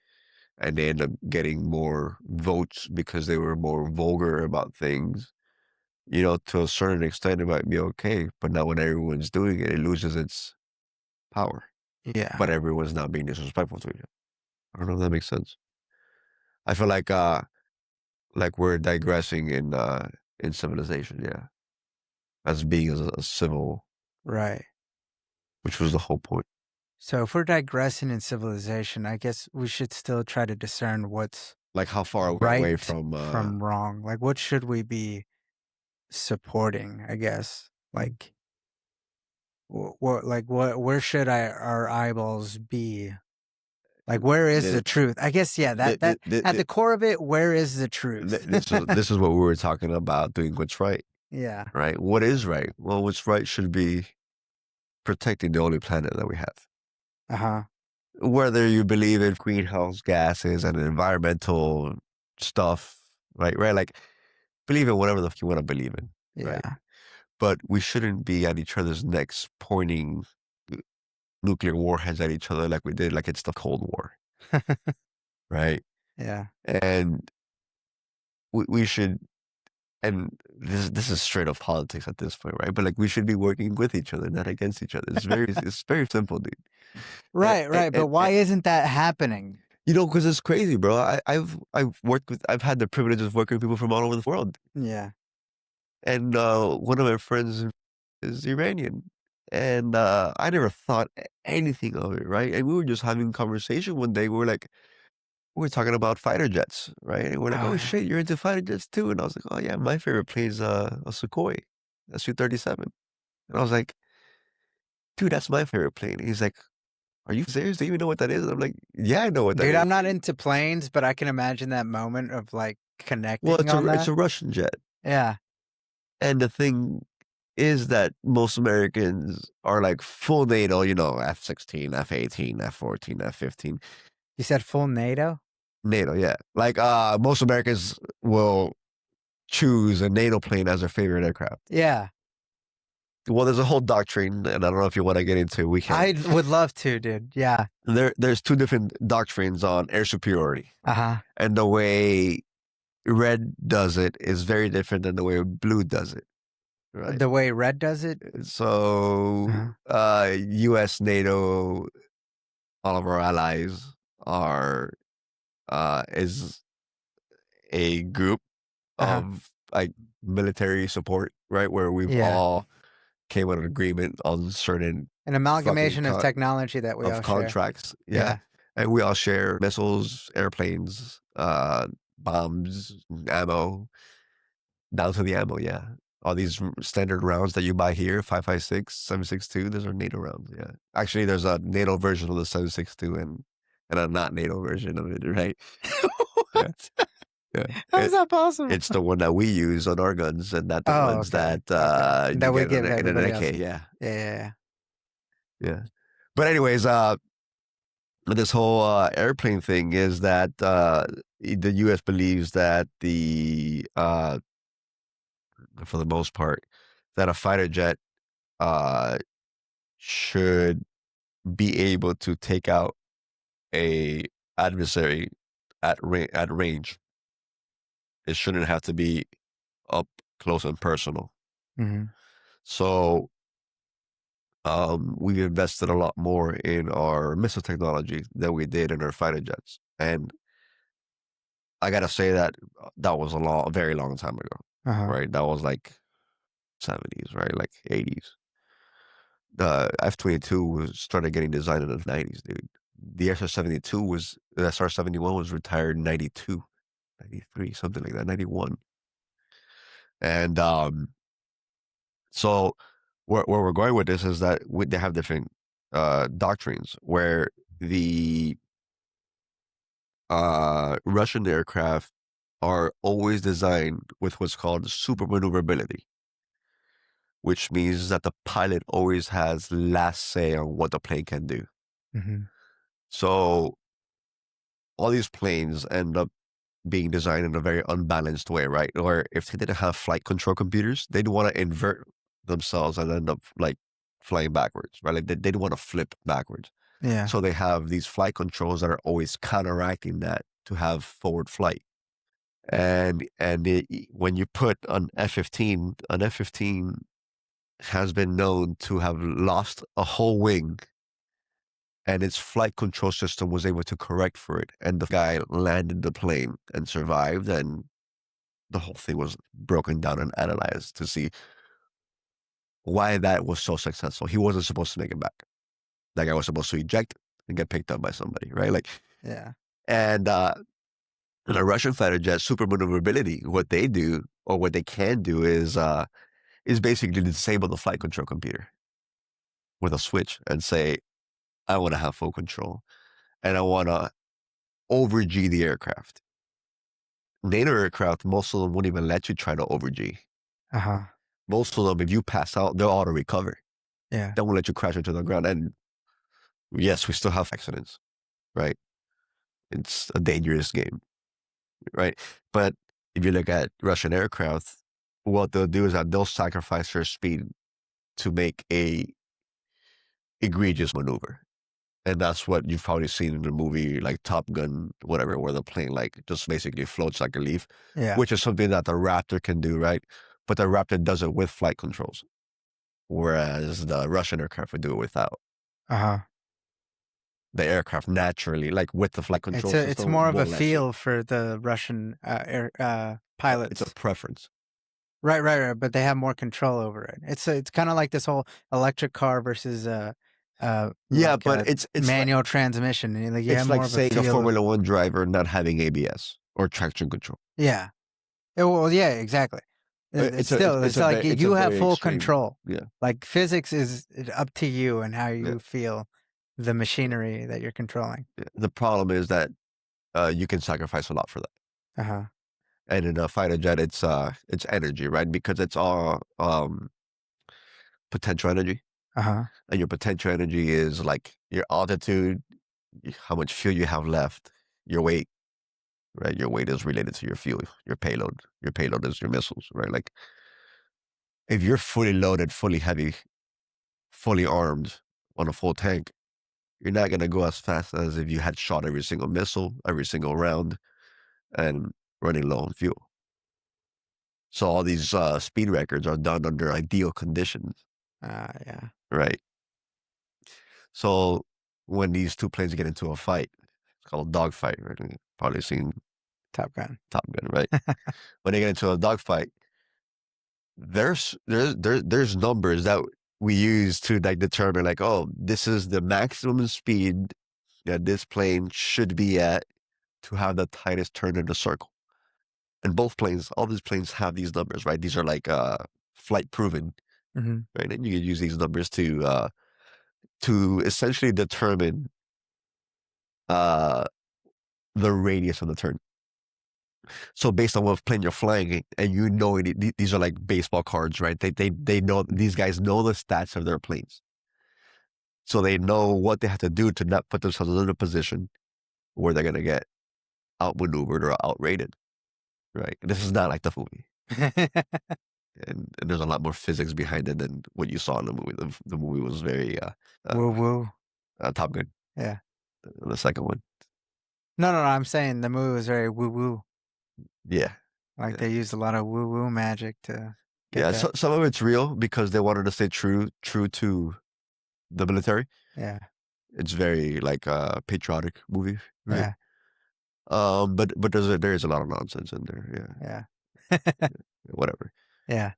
and they end up getting more votes because they were more vulgar about things. To a certain extent, it might be okay, but not when everyone's doing it. It loses its power. yeah, But everyone's not being disrespectful to each other. I don't know if that makes sense. I feel like we're digressing in civilization, yeah, as being a civil, right. which was the whole point. So if we're digressing in civilization, I guess we should still try to discern what's Like how far are we away right from from wrong. Like what should we be supporting, I guess? Like what where should our eyeballs be? Like where is the, the truth? I guess yeah, the, that the, at the, the core of it, where is the truth? this is what we were talking about, doing what's right, Yeah. right? What is right? Well, what's right should be protecting the only planet that we have. Uh-huh. Whether you believe in greenhouse gases and environmental stuff, right? Like believe in whatever the fuck you want to believe in, right? Yeah. But we shouldn't be at each other's necks pointing nuclear warheads at each other like we did, like it's the Cold War, right? Yeah. And we should, and this is straight up politics at this point, right? But like we should be working with each other, not against each other. It's very simple, dude. And, Right, right. But why isn't that happening? because it's crazy, bro. I've had the privilege of working with people from all over the world, Yeah. and one of my friends is Iranian, and I never thought anything of it, right? And we were just having conversation one day. We were talking about fighter jets, right? And we're like, Oh "Oh yeah. shit, you're into fighter jets too?" And I was like, "Oh yeah, my favorite plane is a Sukhoi, a Su-37." And I was like, "Dude, that's my favorite plane." He's like, "Are you serious? Do you even know what that is?" And I'm like, "Yeah, I know what that Dude, is." I'm not into planes, but I can imagine that moment of like Well, connecting it's on a that. Russian jet, Yeah. and the thing is that most Americans are like full NATO, F-16, F-18, F-14, F-15. You said full NATO? NATO, yeah. Like most Americans will choose a NATO plane as their favorite aircraft. Yeah. well, there's a whole doctrine, and I don't know if you want to get into. We I can. would love to, dude. Yeah. There's two different doctrines on air superiority, Uh-huh. and the way red does it is very different than the way blue does it. Right. The way red does it? So, Uh-huh. U.S., NATO, all of our allies are is a group Uh-huh. of like military support, right? Where we've Yeah. all came on an agreement on certain An fucking amalgamation of technology that we all of share. contracts. Yeah. Yeah. And we all share missiles, airplanes, bombs, ammo, down to the ammo. Yeah. All these standard rounds that you buy here, 5.56, 7.62, those are NATO rounds. Yeah. Actually, there's a NATO version of the 7.62 and a not NATO version of it, right? Yeah. What? Yeah. How is that possible? It's the one that we use on our guns and not the Oh, ones okay. that Okay. you That we get give in an everybody else. AK. Yeah. Yeah, yeah, yeah. Yeah. But anyways, this whole airplane thing is that the U.S. believes that for the most part, that a fighter jet uh, should be able to take out a adversary at range. It shouldn't have to be up close and personal. Mm-hmm. So we invested a lot more in our missile technology than we did in our fighter jets, and I gotta say that that was a very long time ago, Uh-huh. right? That was like 70s, right? Like 80s. The F-22 was started getting designed in the 90s, dude. The SR-71 was retired in 92, 93, something like that, 91. And so where we're going with this is that they have different doctrines where the Russian aircraft are always designed with what's called super maneuverability, which means that the pilot always has last say on what the plane can do. Mm-hmm. So all these planes end up being designed in a very unbalanced way, right? Or if they didn't have flight control computers, they'd want to invert themselves and end up like flying backwards, right? Like they'd want to flip backwards. Yeah. So they have these flight controls that are always counteracting that to have forward flight. When you put an F-15 has been known to have lost a whole wing, and its flight control system was able to correct for it, and the guy landed the plane and survived, and the whole thing was broken down and analyzed to see why that was so successful. He wasn't supposed to make it back. That guy was supposed to eject and get picked up by somebody, right? Like, Yeah. and in a Russian fighter jet, super maneuverability, what they do or what they can do is basically disable the flight control computer with a switch and say, I want to have full control and I want to over G the aircraft. NATO aircraft, most of them won't even let you try to over G. Uh-huh. Most of them, if you pass out, they'll auto recover. Yeah. They won't let you crash into the ground. And yes, we still have accidents, right? It's a dangerous game, right? But if you look at Russian aircraft, what they'll do is that they'll sacrifice their speed to make a egregious maneuver. And that's what you've probably seen in the movie like Top Gun, whatever, where the plane like just basically floats like a leaf, Yeah. which is something that the Raptor can do, right? But the Raptor does it with flight controls, whereas the Russian aircraft would do it without. Uh-huh. The aircraft naturally, like with the flight control It's system, more of a won't let you. feel for the Russian air It's a pilots. preference. Right. But they have more control over it. It's kind of like this whole electric car versus Yeah, like but a it's like manual transmission. And like you have it's like more of a saying a feel. Formula One driver not having ABS or traction control. Yeah. Well, yeah, exactly. It's still, it's like It's a you have very full extreme. control. Yeah, Like physics is up to you and how yeah, you feel the machinery that you're controlling. yeah. The problem is that you can sacrifice a lot for that. Uh-huh. And in a fighter jet, it's energy, right? Because it's all potential energy, Uh-huh. and your potential energy is like your altitude, how much fuel you have left, your weight, right? Your weight is related to your fuel, your payload. Your payload is your missiles, right? Like if you're fully loaded, fully heavy, fully armed on a full tank, you're not going to go as fast as if you had shot every single missile, every single round, and running low on fuel. So all these speed records are done under ideal conditions, Yeah. right? So when these two planes get into a fight, it's called a dogfight, right? You've probably seen Top Gun. Top Gun, right? When they get into a dogfight, there's numbers that we use to like determine like, oh, this is the maximum speed that this plane should be at to have the tightest turn in the circle. And both planes, all these planes have these numbers, right? These are like flight proven, Hmm. right? And you can use these numbers to essentially determine uh the radius of the turn. So based on what plane you're flying, and you know these are like baseball cards, right? They know, these guys know the stats of their planes, so they know what they have to do to not put themselves in a position where they're gonna get outmaneuvered or outrated, right? This is not like the movie, and there's a lot more physics behind it than what you saw in the movie. The movie was very Woo uh, woo. Top Gun, Yeah. the second one. No. I'm saying the movie was very woo woo. Yeah, Like yeah, they used a lot of woo woo magic to get yeah. that. So, some of it's real because they wanted to stay true to the military. Yeah. It's very like a patriotic movie, right? Yeah. But there is a lot of nonsense in there. Yeah, Yeah. whatever. Yeah.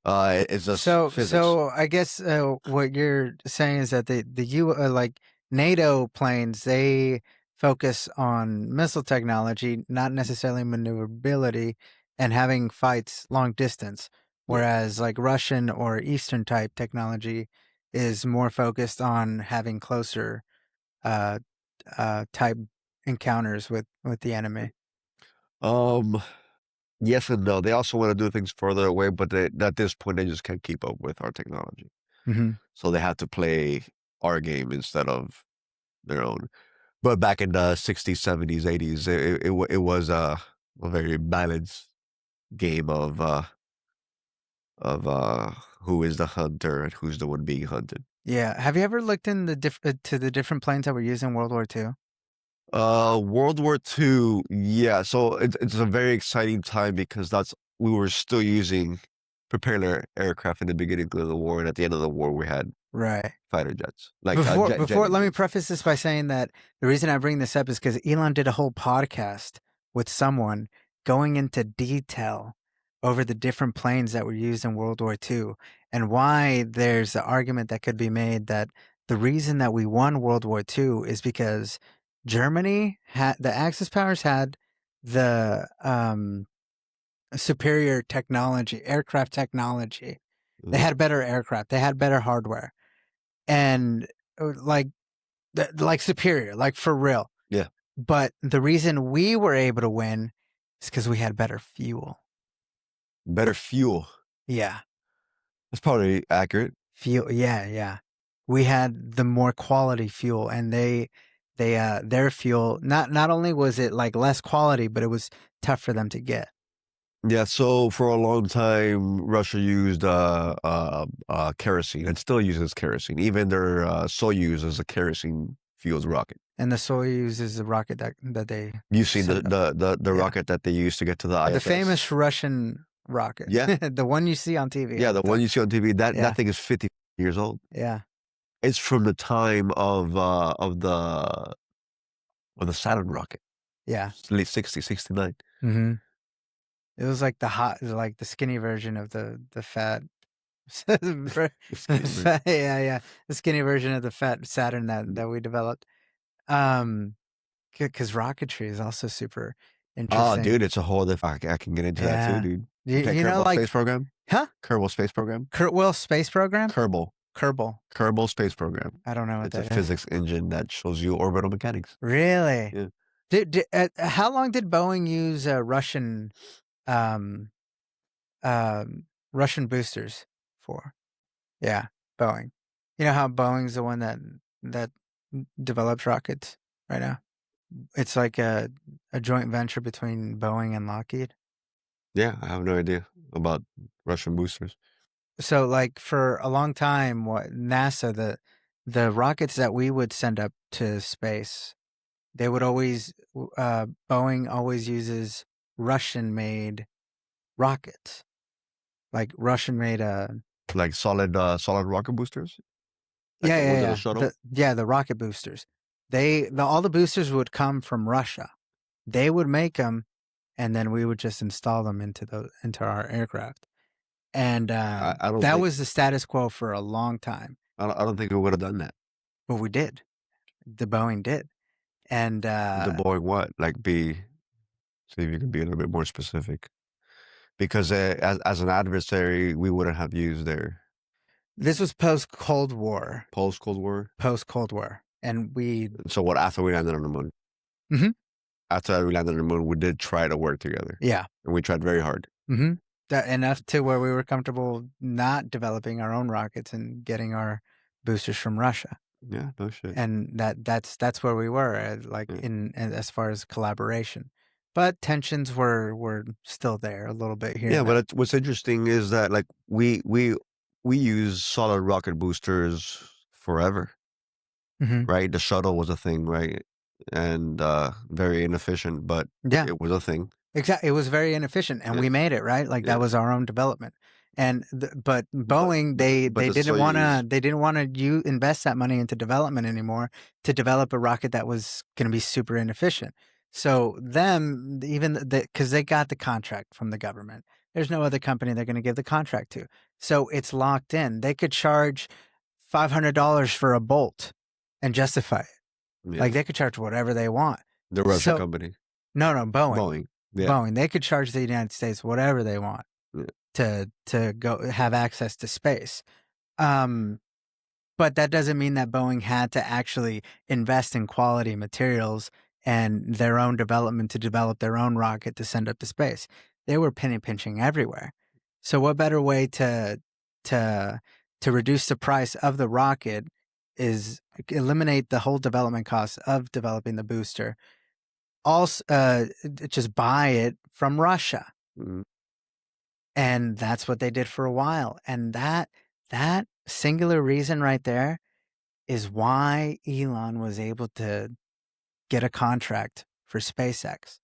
It's just physics. So I guess what you're saying is that the like NATO planes, they focus on missile technology, not necessarily maneuverability and having fights long distance, Yeah. whereas like Russian or Eastern type technology is more focused on having closer uh type encounters with the enemy. Um. Yes and no. They also want to do things further away, but at this point, they just can't keep up with our technology. Hmm. So they have to play our game instead of their own. But back in the 60s, 70s, 80s, it was a very balanced game of who is the hunter and who's the one being hunted. Yeah. Have you ever looked in to the different planes that were used in World War II? World War II, yeah. So it's a very exciting time because we were still using propeller aircraft in the beginning of the war, and at the end of the war, we had Right. fighter jets, like jet Let me engines. preface this by saying that the reason I bring this up is because Elon did a whole podcast with someone going into detail over the different planes that were used in World War II and why there's an argument that could be made that the reason that we won World War II is because Germany had the Axis powers had the superior technology, aircraft technology. They Mhm. had better aircraft. They had better hardware and like like superior, like for real. Yeah, But the reason we were able to win is because we had better fuel. better fuel. Yeah, That's probably accurate. fuel. Yeah. We had the more quality fuel, and their fuel not only was it like less quality, but it was tough for them to get. Yeah. So for a long time, Russia used kerosene and still uses kerosene. Even their Soyuz is a kerosene fueled rocket. And the Soyuz is the rocket that they You've seen sent up. the Yeah, rocket that they used to get to the the famous ISS. Russian rocket, Yeah, the one you see on TV yeah, all the the one time. you see on TV. That Yeah, thing is 50 years old. yeah, It's from the time of the Saturn rocket, yeah. late 60s, 69. Hmm. It was like like the skinny version of the fat, It's getting weird. yeah, the skinny version of the fat Saturn that we developed. Um, because rocketry is also super Oh, interesting. dude, it's a whole different. I can get into that too, Yeah, dude. You play you know, Kerbal like Space Program? huh? Kerbal Space Program? Kurtwell Space Program, Kerbal. Kerbal. Kerbal Space Program. I don't know what It's a that is. physics engine that shows you orbital mechanics. Really? Yeah. How long did Boeing use Russian um Russian boosters for? Yeah, Boeing. You know how Boeing's the one that develops rockets right now? It's like a joint venture between Boeing and Lockheed. Yeah, I have no idea about Russian boosters. So like for a long time, what NASA, the rockets that we would send up to space, they would always Boeing always uses Russian made rockets, like Russian made Like solid rocket boosters, like yeah, the yeah, ones in the yeah. shuttle. The rocket boosters. All the boosters would come from Russia. They would make them, and then we would just install them into our aircraft. And I don't that think was the status quo for a long time. I don't think we would have done that. But we did. The Boeing did. And The Boeing what? Like be see if you can be a little bit more specific. Because as an adversary, we wouldn't have used their this was post Cold War. post Cold War. Post Cold War. And we. So what? After we landed on the moon, Mhm. after we landed on the moon, we did try to work together, Yeah. and we tried very hard. Mm-hmm. Enough to where we were comfortable not developing our own rockets and getting our boosters from Russia. Yeah, no shit. And that's where we were, like Yeah. in as far as collaboration. But tensions were still there a little bit here. Yeah, And but there. what's interesting is that like we use solid rocket boosters forever, Mhm. right? The shuttle was a thing, right? And very inefficient, but Yeah. it was a thing. Exactly. It was very inefficient, and Yeah, we made it, right? Like yeah. that was our own development. And but Boeing, But they the didn't want to Soyuz, they didn't want to you invest that money into development anymore to develop a rocket that was going to be super inefficient. So them even because they got the contract from the government. There's no other company they're going to give the contract to. So it's locked in. They could charge $500 for a bolt and justify it. yeah, Like they could charge whatever they want. the Russian So company, no, Boeing. Boeing. Yeah, Boeing, they could charge the United States whatever they want yeah, to go have access to space. Um, but that doesn't mean that Boeing had to actually invest in quality materials and their own development to develop their own rocket to send up to space. They were penny pinching everywhere. So what better way to to reduce the price of the rocket is eliminate the whole development costs of developing the booster. Also, just buy it from Russia. mhm, And that's what they did for a while. And that singular reason right there is why Elon was able to get a contract for SpaceX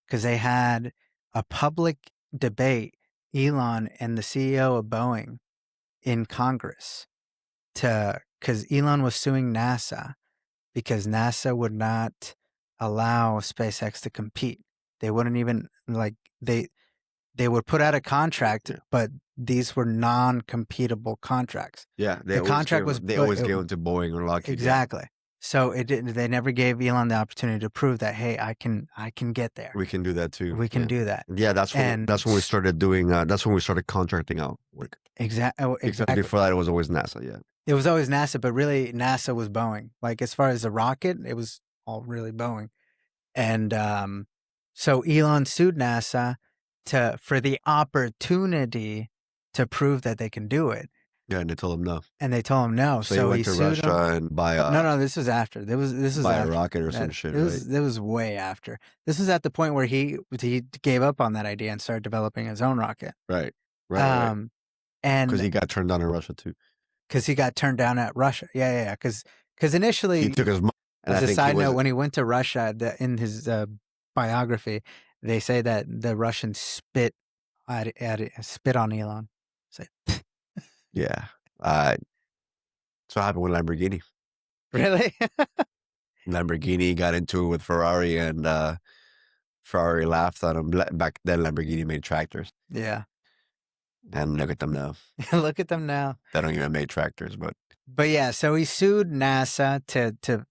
because they had a public debate, Elon and the CEO of Boeing in Congress to because Elon was suing NASA because NASA would not allow SpaceX to compete. They wouldn't even like they would put out a contract, yeah, but these were non-competable contracts. yeah. The contract was They always gave it to Boeing or Lockheed. Yeah, exactly. So it didn't. They never gave Elon the opportunity to prove that, hey, I can get there. we can do that too. We can Yeah, do that. yeah. And That's when we started doing. That's when we started contracting out work. Because exactly. before that, it was always NASA. Yeah, It was always NASA, but really NASA was Boeing. Like as far as the rocket, it was all really Boeing. And so Elon sued NASA for the opportunity to prove that they can do it. yeah. And they told him no. And they told him no. So he So went he to sued them. Russia and buy No, this was after. This was buy a after. rocket or some shit, It was way after. This was at the point where he gave up on that idea and started developing his own rocket. right? Right. And Because he got turned down in Russia too. because he got turned down at Russia. Yeah. Because initially, He took his money, and as I a think side note, when he went to Russia, in his biography, they say that the Russians spit on Elon. Say, yeah. That's what happened with Lamborghini. really? Lamborghini got into it with Ferrari, and Ferrari laughed at him. Back then, Lamborghini made tractors, Yeah. and look at them now. Look at them now. They don't even make tractors, but Yeah, so he sued NASA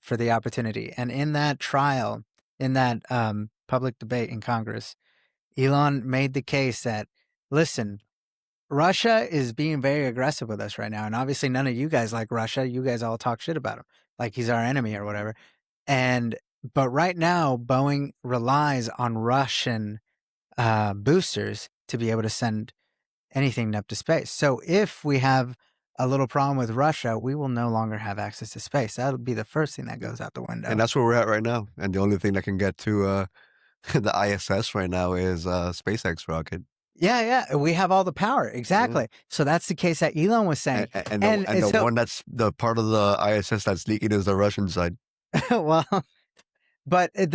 for the opportunity, and in that trial, in that public debate in Congress, Elon made the case that listen, Russia is being very aggressive with us right now, and obviously none of you guys like Russia. You guys all talk shit about him, like he's our enemy or whatever. But right now, Boeing relies on Russian boosters to be able to send anything up to space. So if we have a little problem with Russia, we will no longer have access to space. That'll be the first thing that goes out the window. and that's where we're at right now. And the only thing that can get to the ISS right now is SpaceX rocket. Yeah, we have all the power. Yeah. Exactly. So that's the case that Elon was saying. And And the so, one that's the part of the ISS that's leaking is the Russian side. well, but and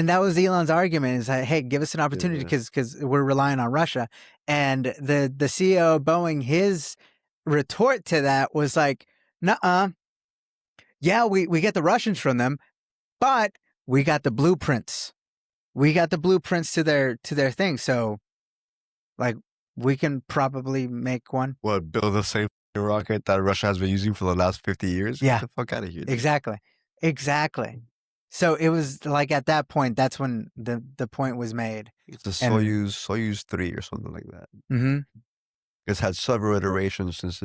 that was Elon's argument is that, hey, give us an opportunity Yeah. because we're relying on Russia. And the CEO of Boeing, his retort to that was like, nuh-uh. Yeah, we get the Russians from them, but we got the blueprints. We got the blueprints to their thing. So like we can probably make one. What, build the same rocket that Russia has been using for the last 50 years? Get Yeah, the fuck out of here, dude. exactly. Exactly. So it was like at that point, that's when the point was made. It's a And Soyuz 3 or something like that. mhm, It's had several iterations since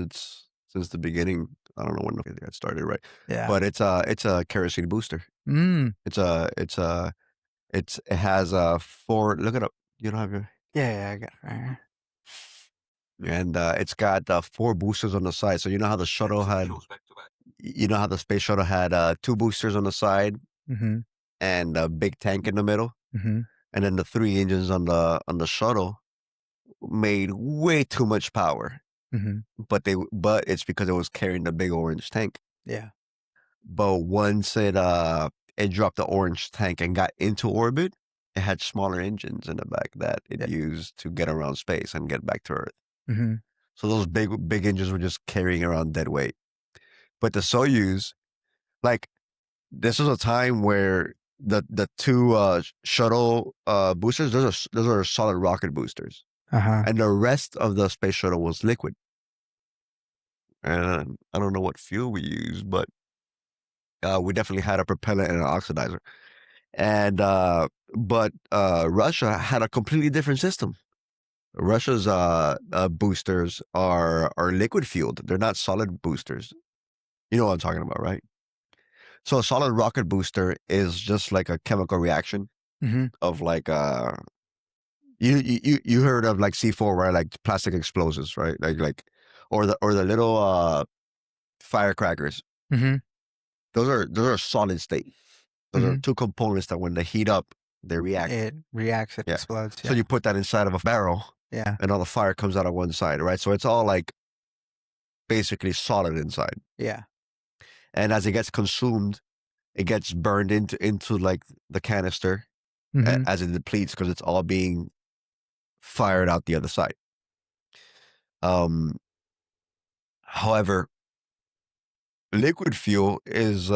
the beginning. I don't know when it got started, right? yeah. But it's a kerosene booster. Mm. It has a four. Look it up. You don't have your Yeah, I got it right here. and it's got four boosters on the side. So you know how the shuttle had, you know how the space shuttle had two boosters on the side Mhm. and a big tank in the middle, Mhm. and then the three engines on the shuttle made way too much power. Mhm. But it's because it was carrying the big orange tank. Yeah. But once it dropped the orange tank and got into orbit, it had smaller engines in the back that it Yeah. used to get around space and get back to Earth. Mhm. So those big engines were just carrying around dead weight. But the Soyuz, like this was a time where the two shuttle boosters, those are solid rocket boosters, Uh-huh. and the rest of the space shuttle was liquid. And I don't know what fuel we used, but we definitely had a propellant and an oxidizer. And Russia had a completely different system. Russia's boosters are liquid fueled. They're not solid boosters. You know what I'm talking about, right? So a solid rocket booster is just like a chemical reaction Mhm. of like you heard of like C4, right? Like plastic explosives, right? Or the little firecrackers. Mhm. Those are solid state. Those are Mhm. two components that when they heat up, they react. It reacts, it Yeah. explodes. So Yeah. you put that inside of a barrel Yeah. and all the fire comes out of one side, right? So it's all like basically solid inside. Yeah. And as it gets consumed, it gets burned into like the canister Mhm. as it depletes because it's all being fired out the other side. Um, However, liquid fuel is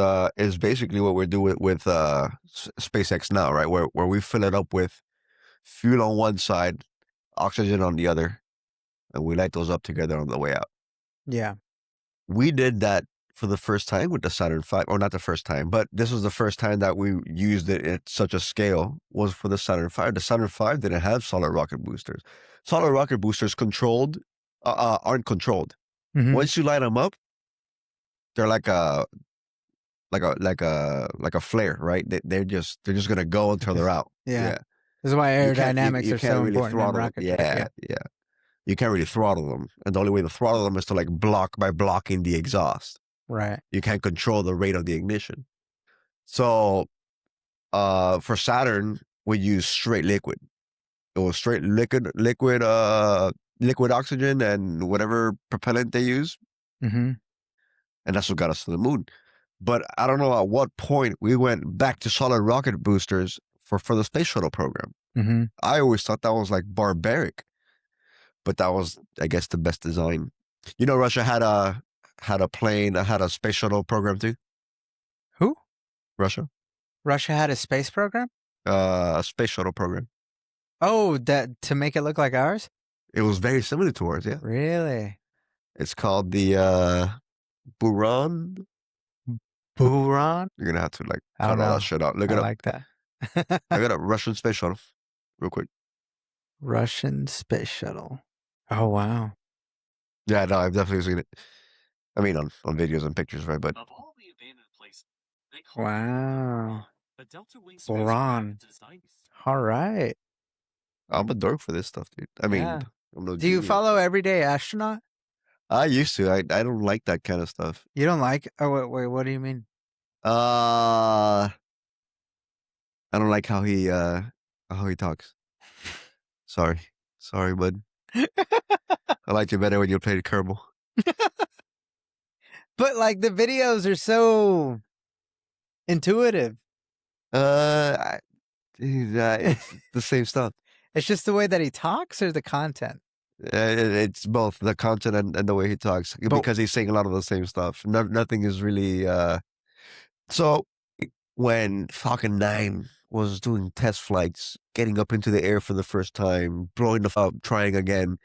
basically what we're doing with SpaceX now, right? Where we fill it up with fuel on one side, oxygen on the other, and we light those up together on the way out. Yeah. We did that for the first time with the Saturn V, or not the first time, but this was the first time that we used it at such a scale was for the Saturn V. The Saturn V didn't have solid rocket boosters. Solid rocket boosters aren't controlled. Mhm. Once you light them up, they're like a flare, right? They're just gonna go until they're out. Yeah. Yeah, This is why aerodynamics you are can't so really important in throttle them. rocket tech. Yeah, Yeah. yeah. You can't really throttle them, and the only way to throttle them is to like block by blocking the exhaust. Right. You can't control the rate of the ignition. So for Saturn, we use straight liquid. It was straight liquid oxygen and whatever propellant they use, Mhm. and that's what got us to the moon. But I don't know at what point we went back to solid rocket boosters for the space shuttle program. Mhm. I always thought that was like barbaric, but that was, I guess, the best design. You know, Russia had a plane, had a space shuttle program too. Who? Russia, Russia had a space program? a space shuttle program. Oh, that to make it look like ours? It was very similar to ours. Yeah, Really? it's called the Buran. Buran? You're gonna have to like I don't cut all that know. shit out. Look I it up. like that. I got a Russian space shuttle, real quick. Russian space shuttle. Oh, wow. Yeah, no, I've definitely seen it. I mean, on videos and pictures, right? But Wow. Buran. All right. I'm a dork for this stuff, dude. I mean, Yeah. I'm no Do you genius. follow Everyday Astronaut? I used to. I don't like that kind of stuff. You don't like Oh, wait, what do you mean? Uh, I don't like how he talks. Sorry. Sorry, bud. I liked you better when you played Kerbal. But like the videos are so intuitive. Uh, it's the same stuff. It's just the way that he talks or the content. It's both the content and the way he talks But because he's saying a lot of the same stuff. Nothing is really. So when Falcon 9 was doing test flights, getting up into the air for the first time, blowing the up, trying again,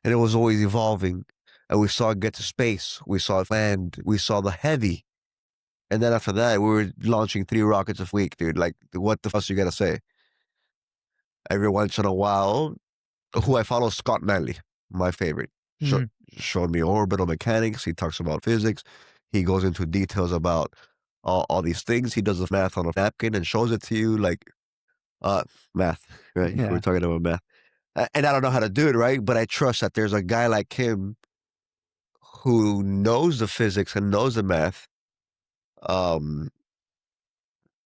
and it was always evolving. And we saw it get to space. We saw it land. We saw the heavy. And then after that, we were launching 3 rockets a week, dude. Like, what the fuck you gotta say? Every once in a while, who I follow, Scott Manley, my favorite. mhm. Showed me orbital mechanics. He talks about physics. He goes into details about all these things. He does the math on a napkin and shows it to you like uh math, right? We're Yeah. talking about math. And I don't know how to do it, right? But I trust that there's a guy like him who knows the physics and knows the math um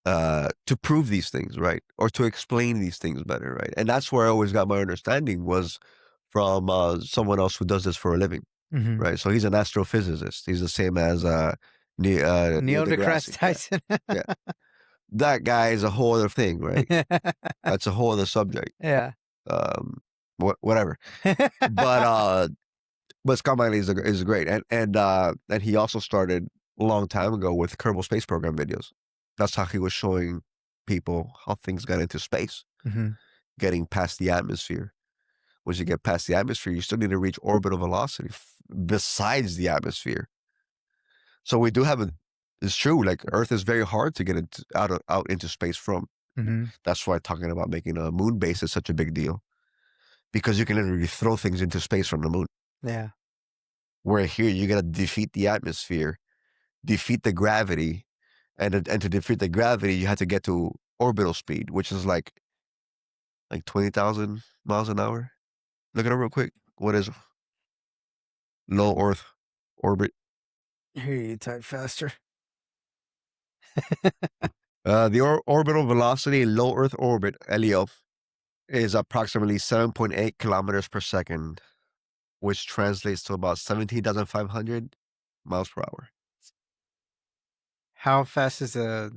to prove these things, right? Or to explain these things better, right? And that's where I always got my understanding was from someone else who does this for a living, Mm-hmm. right? So he's an astrophysicist. He's the same as Neil Neil deGrasse. deGrasse Tyson. Yeah, that guy is a whole other thing, right? That's a whole other subject. Yeah. Um, whatever. But Scott Miley is great, and he also started a long time ago with Kerbal Space Program videos. That's how he was showing people how things got into space, Mm-hmm. getting past the atmosphere. Once you get past the atmosphere, you still need to reach orbital velocity besides the atmosphere. So we do have a. It's true. Like Earth is very hard to get out into space from. Mm-hmm. That's why talking about making a moon base is such a big deal because you can literally throw things into space from the moon. Yeah. Where here you gotta defeat the atmosphere, defeat the gravity, and to defeat the gravity, you have to get to orbital speed, which is like 20,000 miles an hour. Look it up real quick. What is low Earth orbit? Here, you type faster. The orbital velocity in low Earth orbit (LEO) is approximately 7.8 kilometers per second, which translates to about 17,500 miles per hour. How fast is the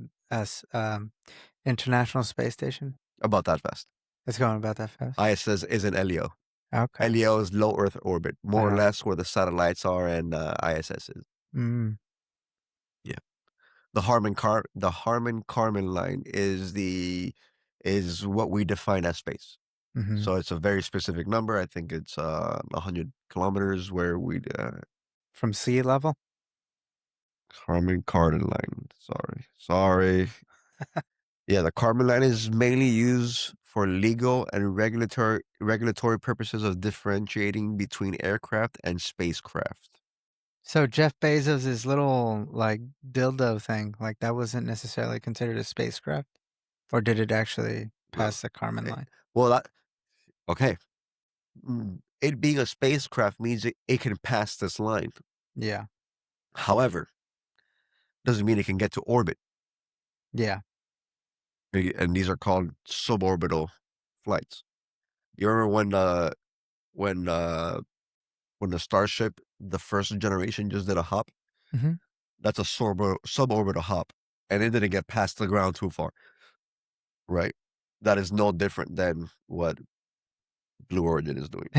International Space Station? About that fast. It's going about that fast. ISS is an LEO. Okay. LEO is low Earth orbit, more or Uh-huh. less where the satellites are and ISS is. Mm. Yeah. The Harman-Kardon line is what we define as space. Mm-hmm. So it's a very specific number. I think it's 100 kilometers where we From sea level? Harman-Kardon line. Sorry. Yeah, the Kardon line is mainly used for legal and regulatory purposes of differentiating between aircraft and spacecraft. So Jeff Bezos' little like dildo thing, like that wasn't necessarily considered a spacecraft? Or did it actually No. pass the Kármán line? Well, okay. It being a spacecraft means it can pass this line. Yeah. However, doesn't mean it can get to orbit. Yeah. And these are called suborbital flights. You remember when the Starship, the first generation, just did a hop? Mhm. That's a suborbital hop, and it didn't get past the ground too far, right? That is no different than what Blue Origin is doing.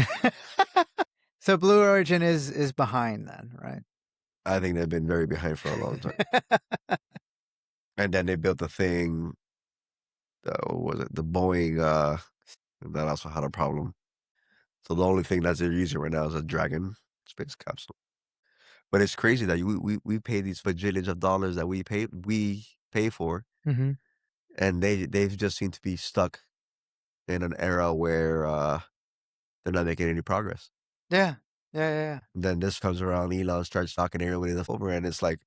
So Blue Origin is behind then, right? I think they've been very behind for a long time. And then they built the thing, what was it? The Boeing, that also had a problem. So the only thing that they're using right now is a Dragon space capsule. But it's crazy that we pay these bajillions of dollars that we pay for, Mhm. and they just seem to be stuck in an era where they're not making any progress. Yeah. Yeah. And then this comes around, Elon starts talking everybody over, and it's like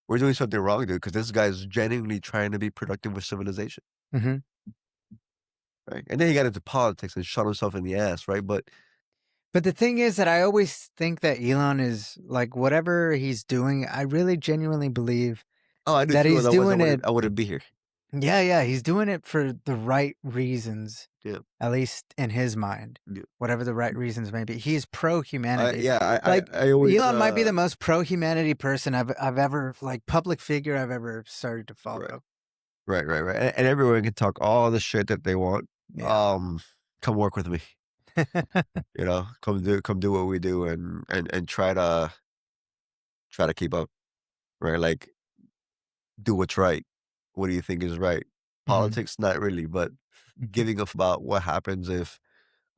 we're doing something wrong, dude, because this guy's genuinely trying to be productive with civilization, Mhm. right? And then he got into politics and shot himself in the ass, right? But But the thing is that I always think that Elon is like whatever he's doing, I really genuinely believe oh, I do that too. he's Otherwise, doing it. I wouldn't be here. Yeah, he's doing it for the right reasons, Yeah, at least in his mind, yeah. whatever the right reasons may be. He's pro-humanity. Yeah, Like, I always Elon might be the most pro-humanity person I've ever, like, public figure I've ever started to right, follow. right, and everyone can talk all the shit that they want. Yeah. Um, come work with me, you know? Come do what we do and try to keep up, right? Like, do what's right. What do you think is right? Mhm. Politics, not really, but giving a about what happens if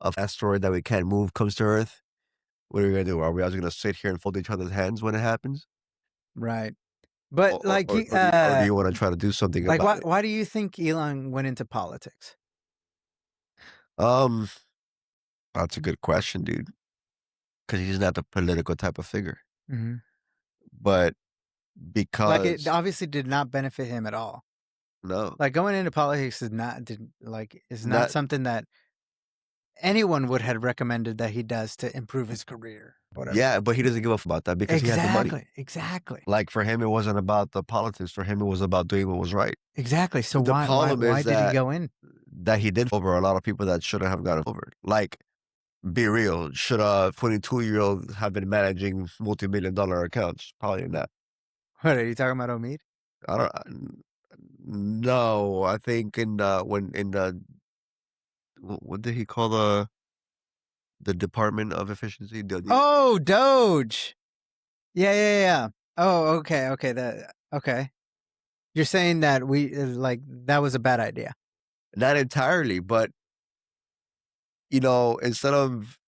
an asteroid that we can't move comes to Earth. What are we gonna do? Are we just gonna sit here and fold each other's hands when it happens? Right. But, like, Or do you wanna try to do something like, about why it? why do you think Elon went into politics? Um, that's a good question, dude. Because he's not the political type of figure. Mhm. But Like, it because obviously did not benefit him at all. no, Like, going into politics is not did like, is not not something that anyone would have recommended that he does to improve his career, whatever. yeah, but he doesn't give a f about that because he had the money. Exactly. Like, for him, it wasn't about the politics, for him, it was about doing what was right. Exactly. So The why why problem why is did he go in? that he did over a lot of people that shouldn't have gotten over. Like, be real, should a 22-year-old have been managing multi-million-dollar accounts? Probably not. What are you talking about, Omid? I don't no, I think in when in the what did he call the Department of Efficiency? The Oh, Doge. Yeah. Oh, okay, okay. You're saying that we like, that was a bad idea. not entirely, but, instead of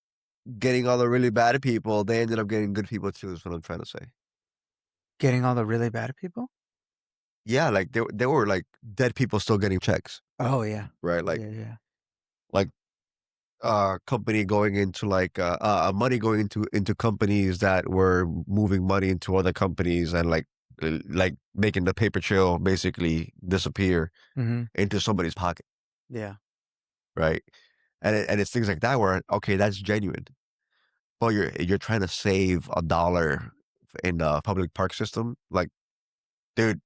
getting all the really bad people, they ended up getting good people too, is what I'm trying to say. Getting all the really bad people? Yeah, like, there were, like, dead people still getting checks, Oh, yeah. right? Yeah. Like, company going into, like, money going into companies that were moving money into other companies and, like, making the paper trail basically disappear Mhm. into somebody's pocket, Yeah. right? And it's things like that where, okay, that's genuine. But you're trying to save $1 in a public park system, like, dude,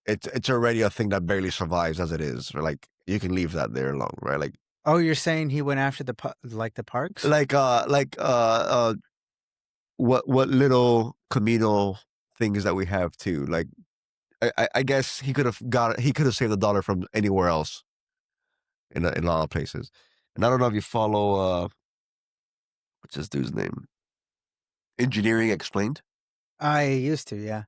it's already a thing that barely survives as it is. Or like, you can leave that there alone, right? Oh, you're saying he went after the parks? Like, uh, like, uh, uh, what little communal things that we have too. Like, I guess he could have saved $1 from anywhere else in a lot of places. And I don't know if you follow what's this dude's name? Engineering Explained. I used to, yeah.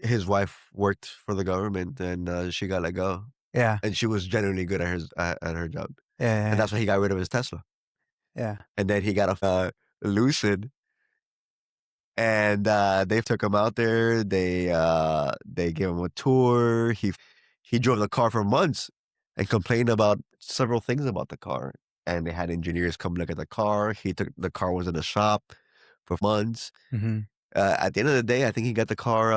His wife worked for the government and she got let go. Yeah. And she was genuinely good at her job. And Yeah. that's why he got rid of his Tesla. Yeah. And then he got a Lucid, and they took him out there. They gave him a tour. He drove the car for months and complained about several things about the car. And they had engineers come look at the car. The car was in the shop for months. Mhm. At the end of the day, I think he got the car.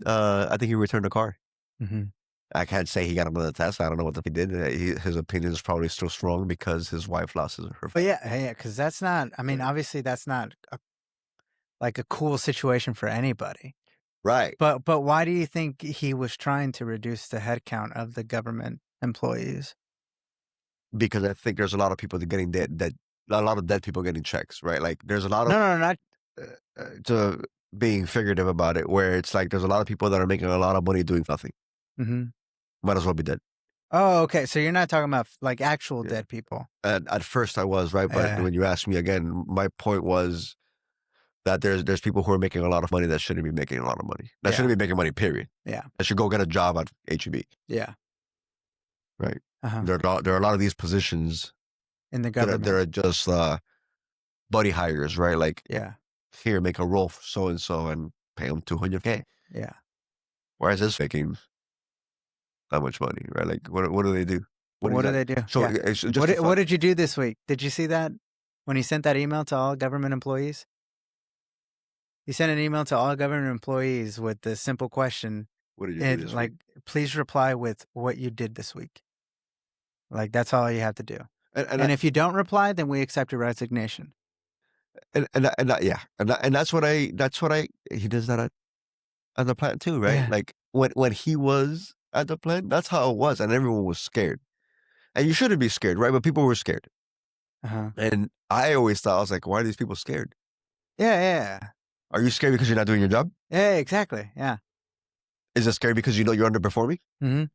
I think he returned the car. Mhm. I can't say he got another test. I don't know what he did. His opinion is probably still strong because his wife lost her. But yeah, because that's not, I mean, Yeah. obviously, that's not a cool situation for anybody. Right. But why do you think he was trying to reduce the headcount of the government employees? Because I think there's a lot of people that getting dead, a lot of dead people getting checks, right? Like, there's a lot of No, not to being figurative about it, where it's like there's a lot of people that are making a lot of money doing nothing. Mhm. Might as well be dead. Oh, okay, so you're not talking about, like, actual Yeah. dead people. And at first I was right, but Yeah. when you asked me again, my point was that there's people who are making a lot of money that shouldn't be making a lot of money. That Yeah. shouldn't be making money. Period. Yeah. That should go get a job at HEB. Yeah. Right. Uh-huh. There are a lot of these positions In the that government. are just buddy hires, right? Like, Yeah. here, make a role for so and so and pay them $200K. Yeah. Whereas this making that much money, right? Like, what do they do? What What do exactly? they do? So Yeah. it's What just a did what fun. did you do this week? Did you see that when he sent that email to all government employees? He sent an email to all government employees with the simple question, What did you do and, this week? like, please reply with what you did this week. Like, that's all you have to do. And And if you don't reply, then we accept your resignation. yeah, and that's what I he does that at the plant too, right? Yeah. Like, when he was at the plant. That's how it was, and everyone was scared. And you shouldn't be scared, right? But people were scared. Uh-huh. And I always thought, I was like, why are these people scared? Yeah, yeah, Are you scared because you're not doing your job? yeah, exactly. Yeah. Is it scary because you know you're underperforming? Mm-hmm.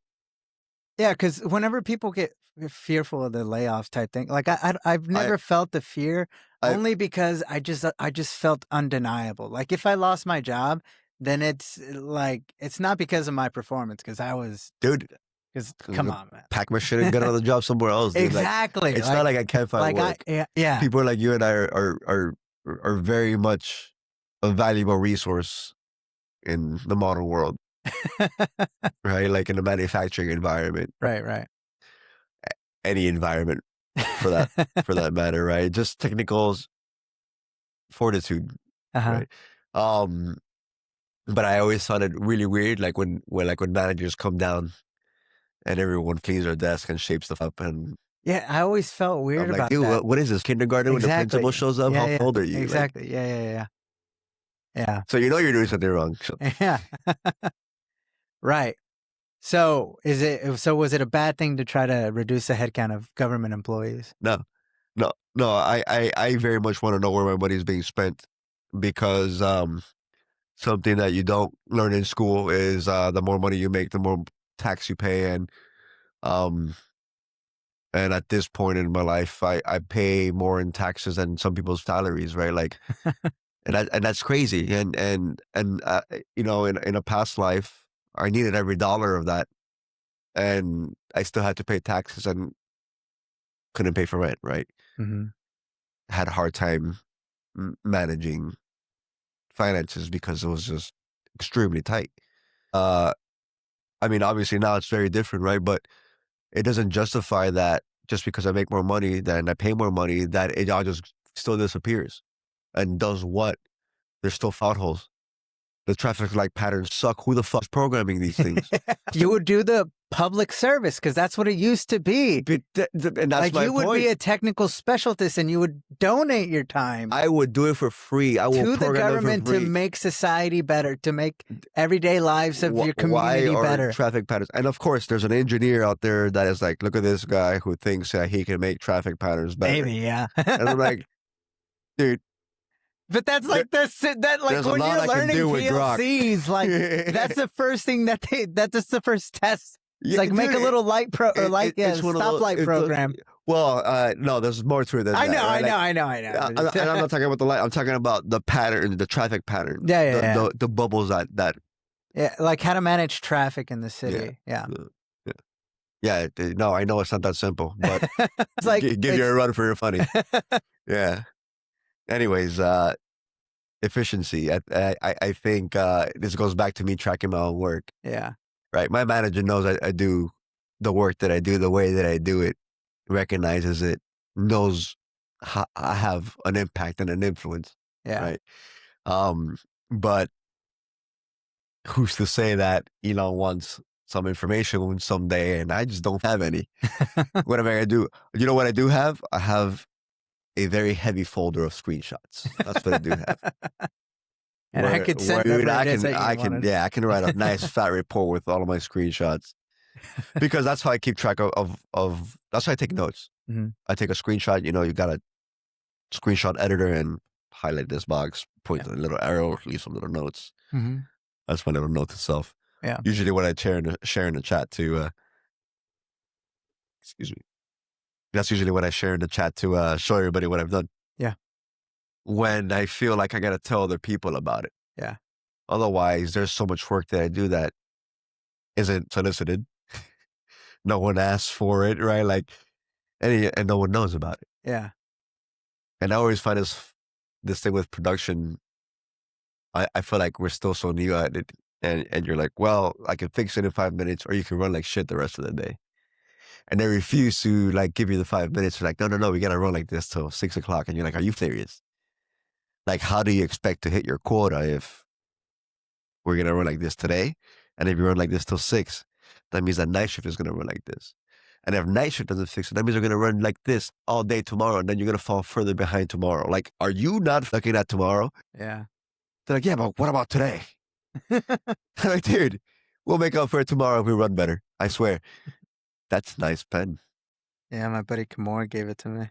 Yeah, because whenever people get fearful of the layoffs type thing, like I've I, never felt the fear, I, only because I just felt undeniable. Like if I lost my job, then it's like it's not because of my performance, because I was dude, because come on, man. pack my shit and get another job somewhere else, dude. Like, Exactly. it's not like I can't find Like work. yeah. People like you and I are very much a valuable resource in the modern world, right? Like in the manufacturing environment, Right. any environment for that for that matter, right? Just technical fortitude, Uh-huh. right? Um, but I always found it really weird, like when managers come down and everyone cleans their desk and shapes stuff up, and Yeah, I always felt I'm weird like, about dude, that. what is this, kindergarten when the principal Exactly. shows up? How Yeah, old are you? Like, exactly. Yeah. Yeah. so you know you're doing something wrong. So, Yeah. Right. So was it a bad thing to try to reduce the headcount of government employees? no, no. I very much want to know where my money is being spent, because something that you don't learn in school is the more money you make, the more tax you pay, um, and at this point in my life, I pay more in taxes than some people's salaries, right? Like, and that's crazy. And you know, in a past life, I needed every dollar of that, and I still had to pay taxes and couldn't pay for rent, right? Mm-hmm. Had a hard time managing finances because it was just extremely tight. Uh, I mean, obviously now it's very different, right? But it doesn't justify that just because I make more money than I pay more money, that it all just still disappears. And does what? There's still potholes. The traffic light patterns suck. Who the fuck's programming these things? You would do the public service because that's what it used to be. And that's Like my you would point. be a technical specialist and you would donate your time I would do it for free. I will to the program it for government to free. make society better, to make everyday lives of your community Why are better. traffic patterns? And of course, there's an engineer out there that is like, look at this guy who thinks that he can make traffic patterns better. Maybe, yeah. And I'm like, dude, But that's like that like there's a when lot you're I can learning do with Grok. PLCs, like that's the first thing that's the first test. It's like make a little light stoplight program. No, there's more to it than I that. know. And I'm not talking about the light. I'm talking about the pattern, the traffic pattern. Yeah. The bubbles that. Yeah, like how to manage traffic in the city. Yeah. No, I know it's not that simple, but It's like give you a run for your money. Yeah. Anyways, efficiency. I think this goes back to me tracking my own work. Yeah. Right. My manager knows I do the work that I do the way that I do it, recognizes it, knows I have an impact and an influence. Yeah. Right. But who's to say that Elon wants some information someday and I just don't have any? What am I gonna do? You know what I do have? I have a very heavy folder of screenshots. That's what I do have. And I could send whatever it is that you wanted. I can write a nice fat report with all of my screenshots, because that's how I keep track of that's how I take notes. Mm-hmm. I take a screenshot, you got a screenshot editor and highlight this box, point a little arrow, leave some little notes. Mm-hmm. That's my little note itself. Yeah. Usually when I share in the chat to, excuse me. That's usually when I share in the chat to show everybody what I've done. Yeah. When I feel like I got to tell other people about it. Yeah. Otherwise, there's so much work that I do that isn't solicited. No one asks for it, right? Like, and no one knows about it. Yeah. And I always find this thing with production. I feel like we're still so new at it, and you're like, well, I can fix it in 5 minutes, or you can run like shit the rest of the day. And they refuse to like give you the 5 minutes. They're like, no, we gotta run like this till 6 o'clock. And you're like, are you serious? Like, how do you expect to hit your quota if we're gonna run like this today? And if you run like this till 6, that means that night shift is gonna run like this. And if night shift doesn't fix it, that means we're gonna run like this all day tomorrow, and then you're gonna fall further behind tomorrow. Like, are you not looking at tomorrow? Yeah. They're like, yeah, but what about today? I'm like, dude, We'll make up for it tomorrow if we run better. I swear. That's nice pen. Yeah, my buddy Kimura gave it to me.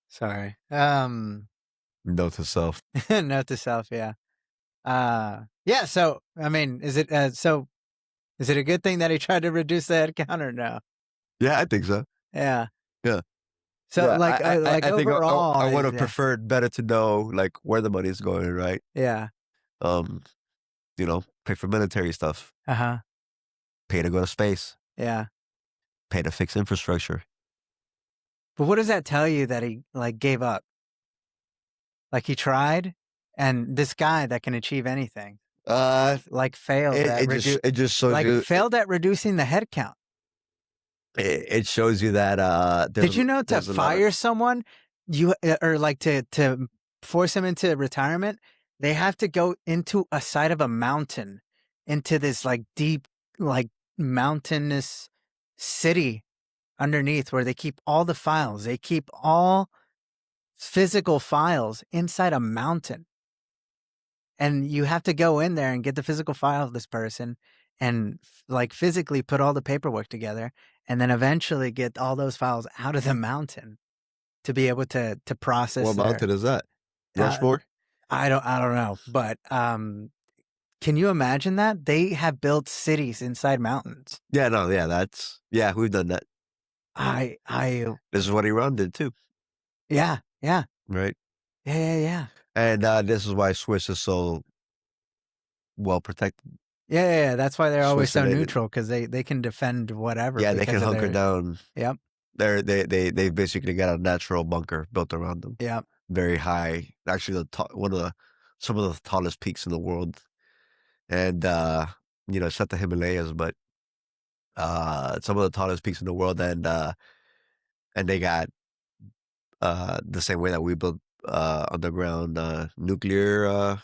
Sorry. Note to self. Note to self, yeah. Yeah, so I mean, is it is it a good thing that he tried to reduce the head count or no? Yeah, I think so. Yeah. Yeah. So Yeah, like I think I overall, would have yeah. preferred better to know like where the money's going, right? Yeah. Um, pay for military stuff, Uh-huh. pay to go to space, Yeah. pay to fix infrastructure. But what does that tell you that he like gave up? Like he tried and this guy that can achieve anything Uh, like failed at it just shows you failed at reducing the head count. it shows you that Did you know to there's a lot of fire someone, you or like to force him into retirement, they have to go into a side of a mountain, into this like deep, like mountainous city underneath where they keep all the files. They keep all physical files inside a mountain. And you have to go in there and get the physical file of this person and like physically put all the paperwork together and then eventually get all those files out of the mountain to be able to process what their mountain is that? uh, Rushmore? I don't know, but can you imagine that? They have built cities inside mountains. Yeah, no, yeah, we've done that. I This is what Iran did too, yeah, yeah. right? Yeah, yeah, yeah. And this is why Swiss is so well protected. Yeah, yeah, yeah. That's why they're always so Switzerland, neutral because they can defend whatever yeah, they can because of hunker their down. yep, They've basically got a natural bunker built around them, yep. very high. Actually, one of the some of the tallest peaks in the world, and it's not the Himalayas, but some of the tallest peaks in the world, and they got the same way that we build underground nuclear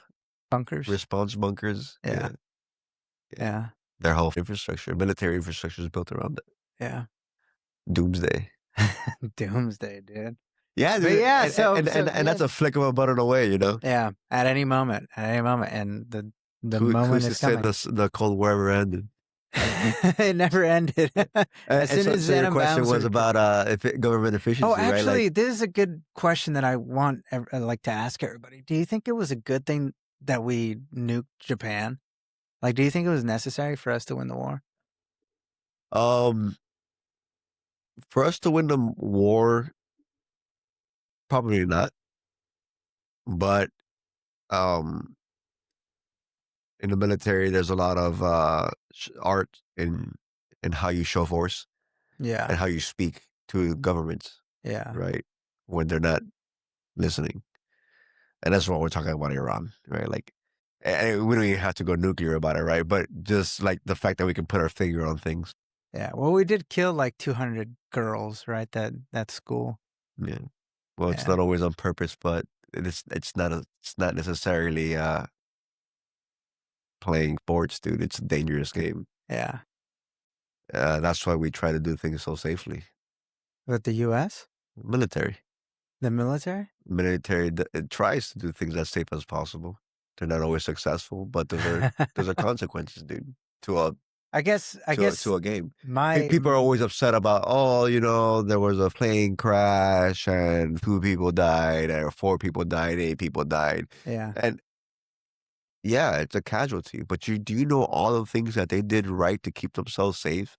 Bunkers. response bunkers. Yeah, Yeah, yeah. yeah, Their whole infrastructure, military infrastructure, is built around it. yeah. Doomsday. Doomsday, dude. Yeah, But dude, yeah, and yeah, that's a flick of a button away, you know. yeah. At any moment, and the moment Who's to is say coming. the Cold War ever ended? It never ended. As And soon so, as so your Venom question bombs was were. about government Oh, efficiency, right? Like, actually, this is a good question that I want like to ask everybody. Do you think it was a good thing that we nuked Japan? Like, do you think it was necessary for us to win the war? um, for us to win the war, probably not. But um, in the military, there's a lot of art in how you show force Yeah, and how you speak to governments, yeah, right? When they're not listening. And that's what we're talking about Iran, right? Like, and we don't even have to go nuclear about it, right? But just like the fact that we can put our finger on things. yeah. Well, we did kill like 200 girls, right? That school. Yeah. Well, it's Yeah, not always on purpose, but it's not necessarily playing sports, dude. It's a dangerous game. yeah. That's why we try to do things so safely. With the U.S., Military, the military. it tries to do things as safe as possible. They're not always successful, but those are consequences, dude. To a I guess to a game. my People are always upset about, oh, there was a plane crash and 2 people died, or 4 people died, 8 people died, yeah, and yeah, it's a casualty. But do you know all the things that they did right to keep themselves safe,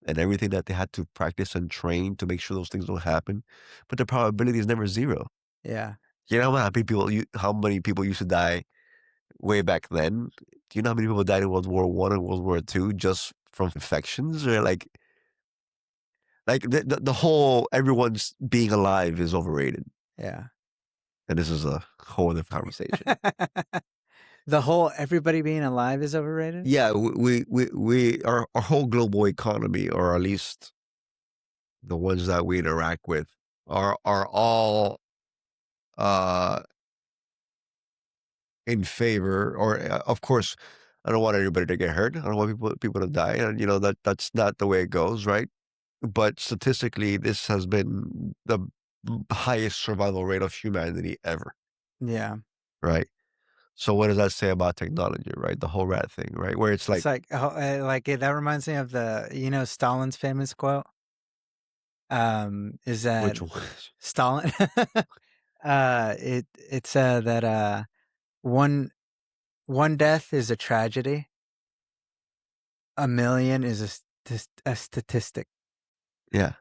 and everything that they had to practice and train to make sure those things don't happen? But the probability is never zero. yeah, You know how many people used to die way back then? Do you know how many people died in World War One and World War Two just from infections? Or like the whole everyone's being alive is overrated. yeah. And this is a whole other conversation. The whole everybody being alive is overrated. Yeah, our whole global economy, or at least the ones that we interact with, are all uh in favor, or of course, I don't want anybody to get hurt. I don't want people to die, and that's not the way it goes, right? But statistically, this has been the highest survival rate of humanity ever, Yeah, right? So what does that say about technology, right? The whole rat thing, right? Where it's It's like, that reminds me of Stalin's famous quote. Is that which one? Stalin? It said that one one death is a tragedy, a million is a statistic. Yeah,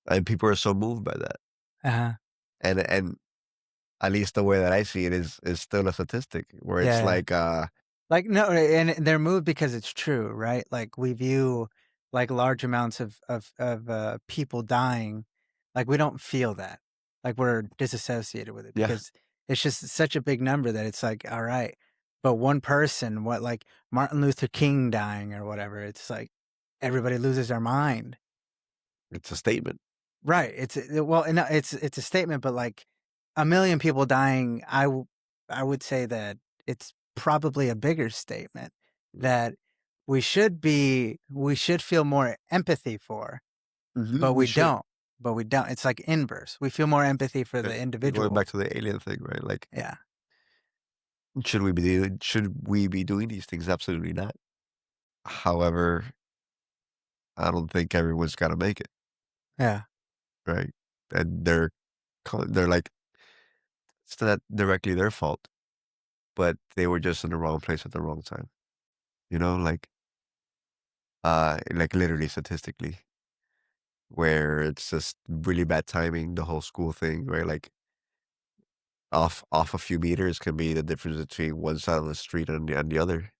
and people are so moved by that, Uh-huh. and at least the way that I see it is still a statistic where it's Yeah. like, Like, no, and they're moved because it's true, right? Like, we view like large amounts of people dying, like we don't feel that, like we're disassociated with it yeah, because it's just such a big number that it's like, all right, but one person, what like Martin Luther King dying or whatever, it's like everybody loses their mind. it's a statement. Right. Well, and it's a statement, but like a million people dying, I would say that it's probably a bigger statement that we should feel more empathy for, but We we should. don't. But we don't. It's like inverse. We feel more empathy for the Going individual. back to the alien thing, right? Like, Yeah. should we be doing these things? Absolutely not. However, I don't think everyone's got to make it, Yeah. right? And they're like, it's not directly their fault, but they were just in the wrong place at the wrong time. You know, like literally statistically, where it's just really bad timing, the whole school thing, right? Like off a few meters can be the difference between one side of the street and the other.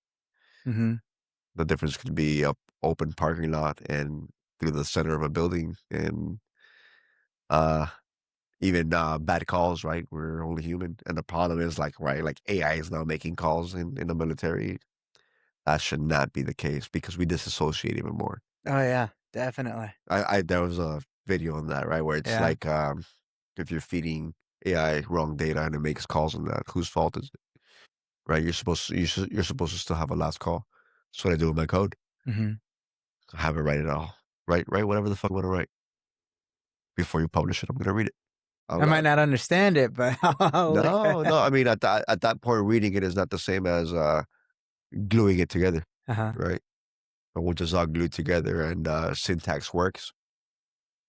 Mm-hmm. The difference could be a open parking lot and through the center of a building, and uh even bad calls, right? We're only human. And the problem is like, right, like AI is now making calls in the military. That should not be the case because we disassociate even more. Oh yeah, definitely. I there was a video on that, right? Where it's Yeah. like, if you're feeding AI wrong data and it makes calls on that, whose fault is it? Right? You're supposed to still have a last call. That's what I do with my code. Mm-hmm. I have it write it all. Write whatever the fuck you want to write. Before you publish it, I'm gonna read it out I might loud. not understand it, but I'll look No, at. no. I mean, at that point, reading it is not the same as gluing it together, Uh-huh. right? But once it's all glued together and syntax works,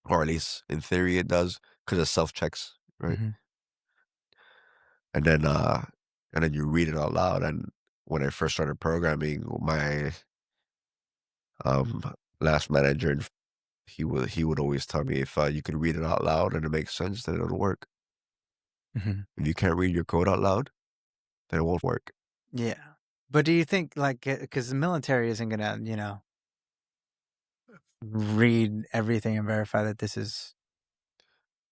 or at least in theory it does, because it self checks, right? Mm-hmm. And then you read it out loud. And when I first started programming, my um last manager, he would always tell me if you could read it out loud and it makes sense, then it'll work. Mm-hmm. If you can't read your code out loud, then it won't work. Yeah. But do you think like because the military isn't gonna, read everything and verify that this is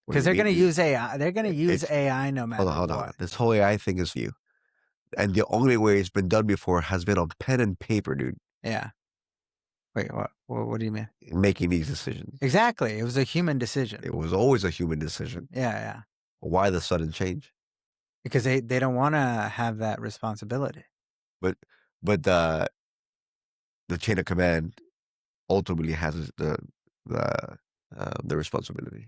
What do because you they're mean? gonna use AI. They're gonna use It's AI no hold on, matter hold on. what. This whole AI thing is you. And the only way it's been done before has been on pen and paper, dude, Yeah. Wait, what? What do you mean? making these decisions. Exactly. It was a human decision. It was always a human decision. Yeah, yeah. Why the sudden change? Because they don't want to have that responsibility. But but the chain of command ultimately has the responsibility.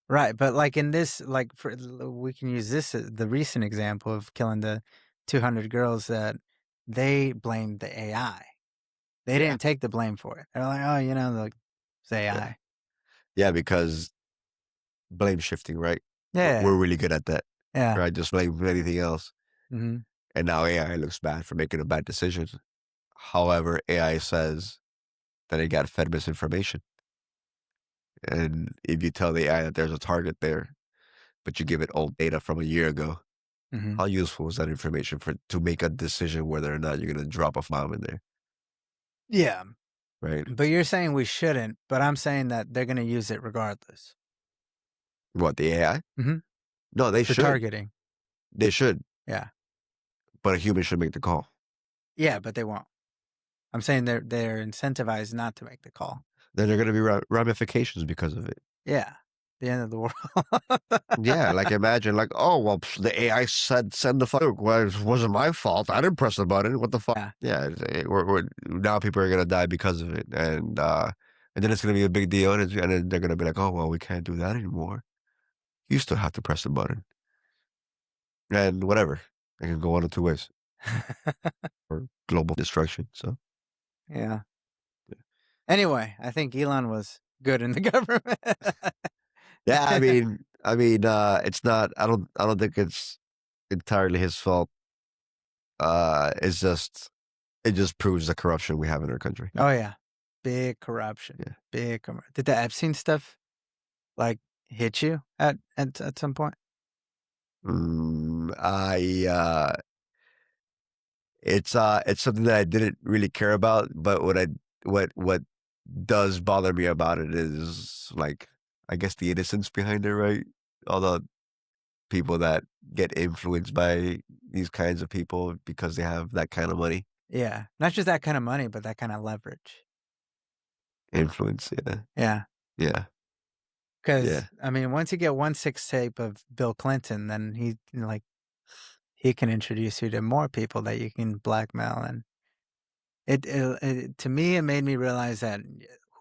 Right, but like in this, like we can use this the recent example of killing the 200 girls that they blamed the AI. They Yeah, didn't take the blame for it. They're like, oh, it's yeah, AI. yeah. Because blame shifting, right? We're Yeah, really good at that, yeah. right? Just blame anything else, Hmm. and now AI looks bad for making a bad decision. However, AI says that it got fed misinformation, and if you tell the AI that there's a target there, but you give it old data from a year ago, Hmm. how useful is that information for to make a decision whether or not you're going to drop a bomb in there, Yeah, right? but you're saying we shouldn't, but I'm saying that they're going to use it regardless. What, the AI? Hmm. No, they For should. targeting. They should, Yeah. but a human should make the call. Yeah, but they won't. I'm saying they're incentivized not to make the call. Then there are going to be ramifications because of it. Yeah. The end of the world. Yeah, like imagine, like, oh well, the AI said send the fuck. Well, it wasn't my fault. I didn't press the button. What the fuck? Yeah. Yeah, now people are gonna die because of it, and then it's gonna be a big deal, and then they're gonna be like, oh well, we can't do that anymore. You still have to press the button and whatever. It can go one of two ways, or global destruction. So Yeah. Anyway, I think Elon was good in the government. yeah, it's not. I don't think it's entirely his fault. It's just it just proves the corruption we have in our country. Oh yeah, big corruption. Yeah. Did the Epstein stuff like hit you at some point? I it's something that I didn't really care about, but what does bother me about it is like I guess the innocence behind it, right? All the people that get influenced by these kinds of people because they have that kind of money. Yeah, not just that kind of money, but that kind of leverage. Influence, yeah. Yeah, Yeah. because Yeah. I mean, once you get one six tape of Bill Clinton, then he can introduce you to more people that you can blackmail, and to me it made me realize that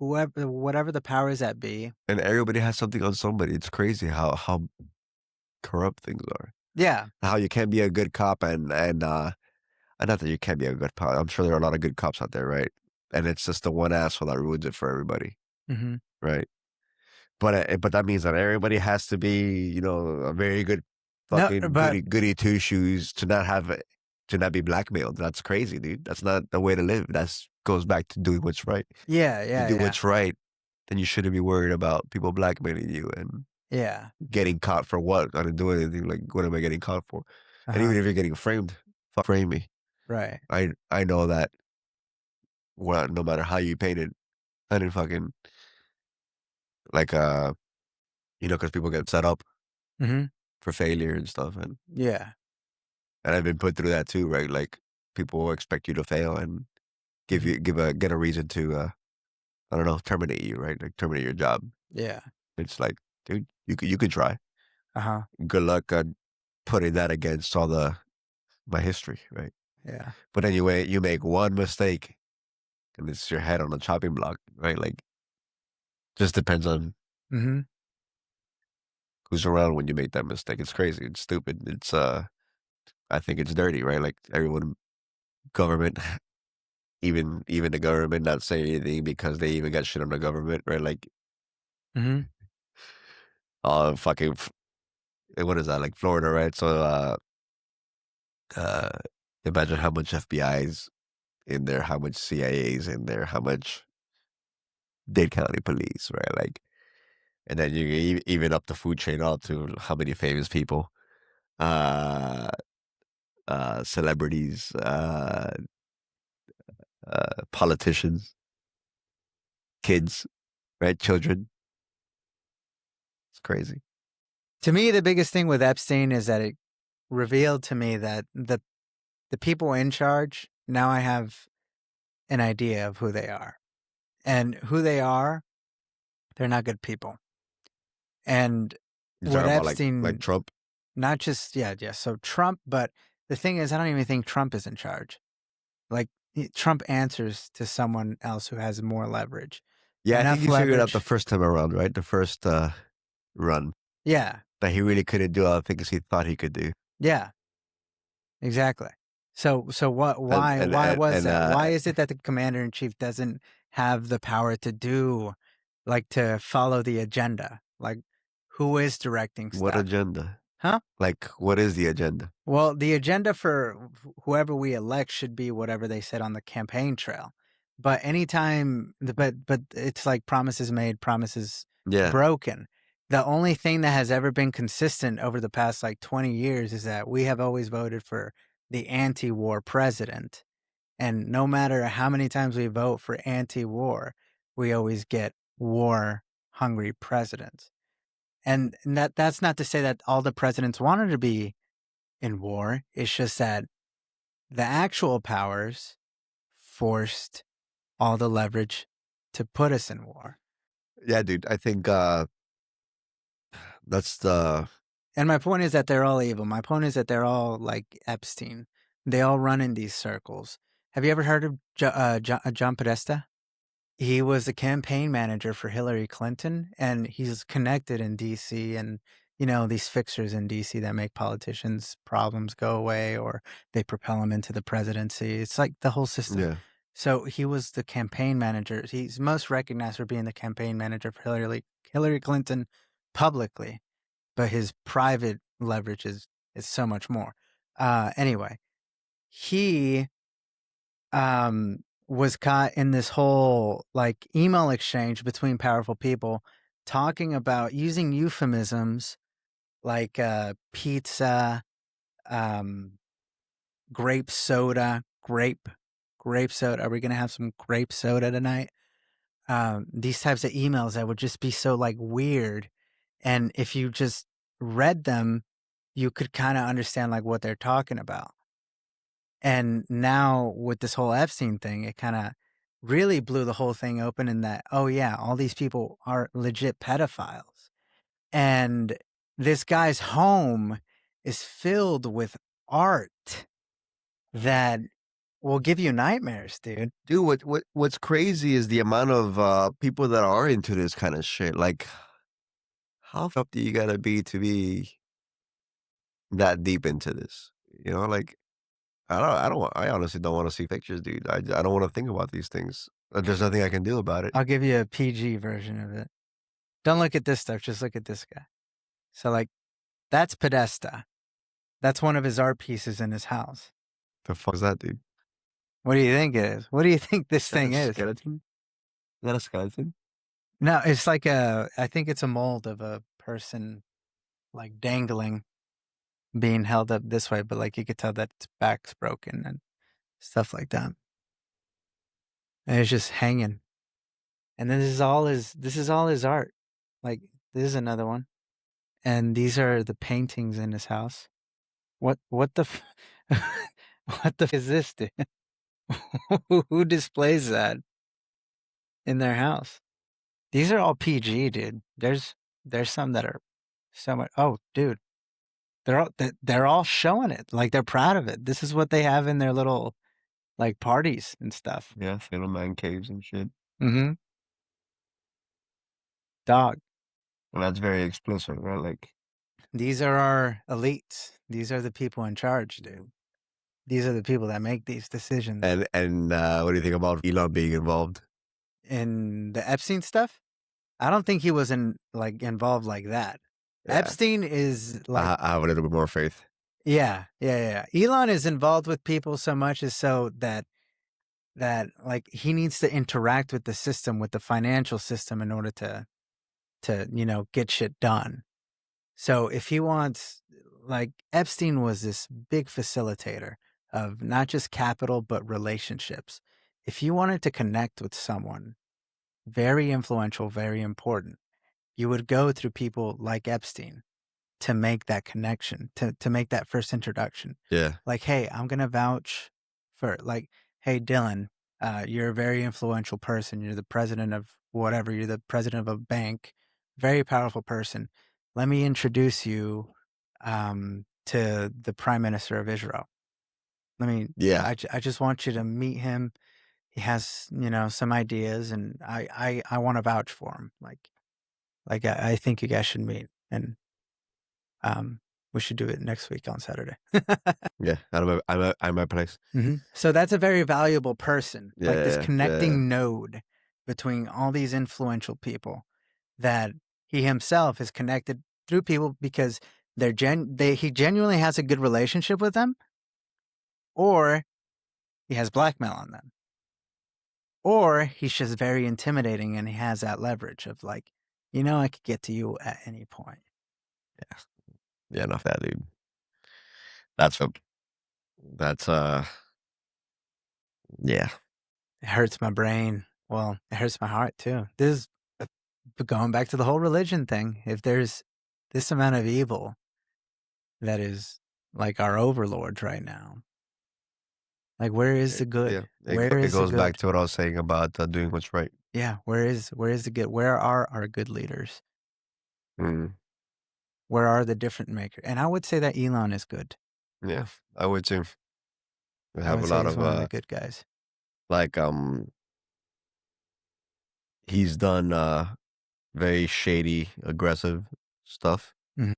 whatever the powers that be. And everybody has something on somebody. It's crazy how corrupt things are. Yeah. How you can be a good cop and not that you can be a good cop. I'm sure there are a lot of good cops out there, right? And it's just the one asshole that ruins it for everybody, Hmm. right? But that means that everybody has to be, a very good No, fucking but goody two shoes to not have it, to not be blackmailed. That's crazy, dude. That's not the way to live. That's goes back to doing what's right. yeah, If you yeah, do yeah, what's right, then you shouldn't be worried about people blackmailing you and yeah. getting caught for what? I didn't do anything. Like, what am I getting caught for? Uh And even huh. if you're getting framed, fuck frame me. Right. I know that well, no matter how you paint it, I didn't fucking like because people get set up Hmm. for failure and stuff, Yeah. and I've been put through that too, right? Like people will expect you to fail and Hmm. get a reason to I don't know, terminate you, right? Like terminate your job. Yeah. It's like, dude, you could try. Uh huh. Good luck on putting that against all my history, right? Yeah. But anyway, you make one mistake and it's your head on the chopping block, right? Like just depends on Hmm. who's around when you make that mistake. It's crazy. It's stupid. It's I think it's dirty, right? Like everyone government even the government not saying anything because they even got shit on the government, right? Like Hmm. fucking what is that? Like Florida, right? So uh imagine how much FBI's in there, how much CIA's in there, how much Dade County Police, right? Like and then you even up the food chain all to how many famous people, uh celebrities, politicians, kids, right? Children. It's crazy. To me, the biggest thing with Epstein is that it revealed to me that the people in charge, now I have an idea of who they are. And who they are, they're not good people. And You're what talking about like Epstein, Trump. not just, yeah, yeah, so Trump, but the thing is, I don't even think Trump is in charge. Like, Trump answers to someone else who has more leverage. Yeah, I think Enough he figured out the leverage. first time around, right? The first run Yeah, that he really couldn't do all the things he thought he could do. yeah, exactly. So what? And Why? and Why and, was and that? Why is it that the commander in chief doesn't have the power to do, like, to follow the agenda? Like, who is directing what stuff? agenda? Huh? Like, what is the agenda? Well, the agenda for whoever we elect should be whatever they said on the campaign trail. But anytime, but it's like promises made, promises Yeah, broken. The only thing that has ever been consistent over the past like 20 years is that we have always voted for the anti-war president. And no matter how many times we vote for anti-war, we always get war-hungry presidents. And that's not to say that all the presidents wanted to be in war. It's just that the actual powers forced all the leverage to put us in war. yeah, dude. I think that's the And my point is that they're all evil. My point is that they're all like Epstein. They all run in these circles. Have you ever heard of John Podesta? He was the campaign manager for Hillary Clinton, and he's connected in DC, and these fixers in DC that make politicians' problems go away, or they propel them into the presidency. It's like the whole system. Yeah. So he was the campaign manager. He's most recognized for being the campaign manager for Hillary Clinton publicly, but his private leverage is so much more. Anyway, he was caught in this whole like email exchange between powerful people talking about using euphemisms like pizza, um, grape soda, grape soda. Are we gonna have some grape soda tonight? These types of emails that would just be so like weird, and if you just read them, you could kind of understand like what they're talking about. And now with this whole Epstein thing, it kind of really blew the whole thing open in that, oh yeah, all these people are legit pedophiles. And this guy's home is filled with art that will give you nightmares, dude. Dude, what's crazy is the amount of people that are into this kind of shit. Like, how fucked do you gotta be to be that deep into this? You know, like I honestly don't want to see pictures, dude. I don't want to think about these things. There's nothing I can do about it. I'll give you a PG version of it. Don't look at this stuff, just look at this guy. So, like, that's Podesta. That's one of his art pieces in his house. The fuck is that, dude? What do you think it is? What do you think this Is that a thing is? skeleton? Is that a skeleton? No, it's like I think it's a mold of a person like dangling, being held up this way, but like you could tell that its back's broken and stuff like that. And it's just hanging. And then this is all his art. Like this is another one. And these are the paintings in his house. What the what the is this, dude? Who displays that in their house? These are all PG, dude. There's some that are so much. Oh, dude, they're all showing it. Like they're proud of it. This is what they have in their little like parties and stuff. Yeah, little man caves and shit. Mm-hmm. Dog. And that's very explicit, right? Like, These are our elites. These are the people in charge, dude. These are the people that make these decisions. and what do you think about Elon being involved? In the Epstein stuff, I don't think he was involved like that. Yeah, Epstein is like, I have a little bit more faith. yeah. Elon is involved with people so much as so that like he needs to interact with the system, with the financial system in order to get shit done. So if he wants, like Epstein was this big facilitator of not just capital but relationships. If you wanted to connect with someone very influential, very important, you would go through people like Epstein to make that connection, to make that first introduction. Yeah, Like, hey, I'm gonna vouch for like, hey Dylan, you're a very influential person. You're the president of whatever, you're the president of a bank, very powerful person. Let me introduce you to the Prime Minister of Israel. yeah, I just want you to meet him. He has, some ideas and I want to vouch for him. Like I think you guys should meet. And we should do it next week on Saturday. yeah. I'm at my place. So that's a very valuable person, like this Yeah. connecting node between all these influential people that he himself is connected through people because he genuinely has a good relationship with them, or he has blackmail on them, or he's just very intimidating and he has that leverage of like, I could get to you at any point. Yeah, enough that, dude. That's a that's yeah. It hurts my brain. Well, it hurts my heart too. But going back to the whole religion thing, if there's this amount of evil that is like our overlords right now, like where is the Yeah. good? It Where is the goes back good? to what I was saying about doing what's right. Yeah, where is the good? Where are our good leaders? Mm, Where are the different makers? And I would say that Elon is good. yeah, I would too. We I have would a say lot he's of one of the good guys. like he's done very shady, aggressive stuff. Mhm.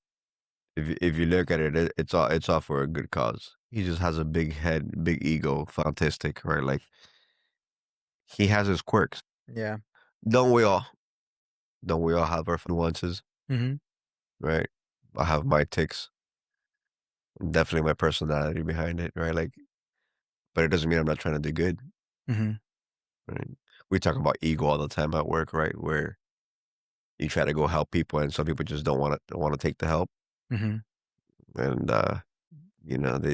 if you look at it, it's all for a good cause. He just has a big head, big ego, autistic, right? Like he has his quirks. Yeah. Don't we all? Don't we all have our nuances, Mhm. right? I have my ticks, and definitely my personality behind it, right? Like, but it doesn't mean I'm not trying to do good, Mhm. right? We talk about ego all the time at work, right? Where you try to go help people, and some people just don't want to take the help, Mhm. and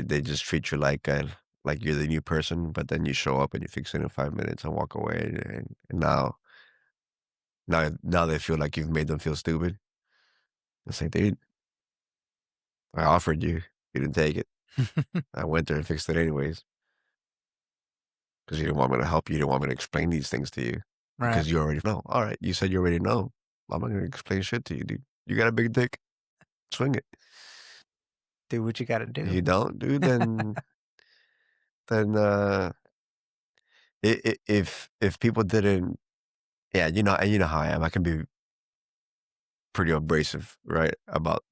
they just treat you like you're the new person, but then you show up and you fix it in 5 minutes and walk away, and now they feel like you've made them feel stupid. It's like, dude, I offered you, you didn't take it. I went there and fixed it anyways because you didn't want me to help you. You didn't want me to explain these things to you Right. because you already know. All right, you said you already know. I'm not gonna explain shit to you, dude. You got a big dick, swing it. Do what you gotta If do. you don't, dude, then if people didn't, yeah, and you know how I am. I can be pretty abrasive, right, about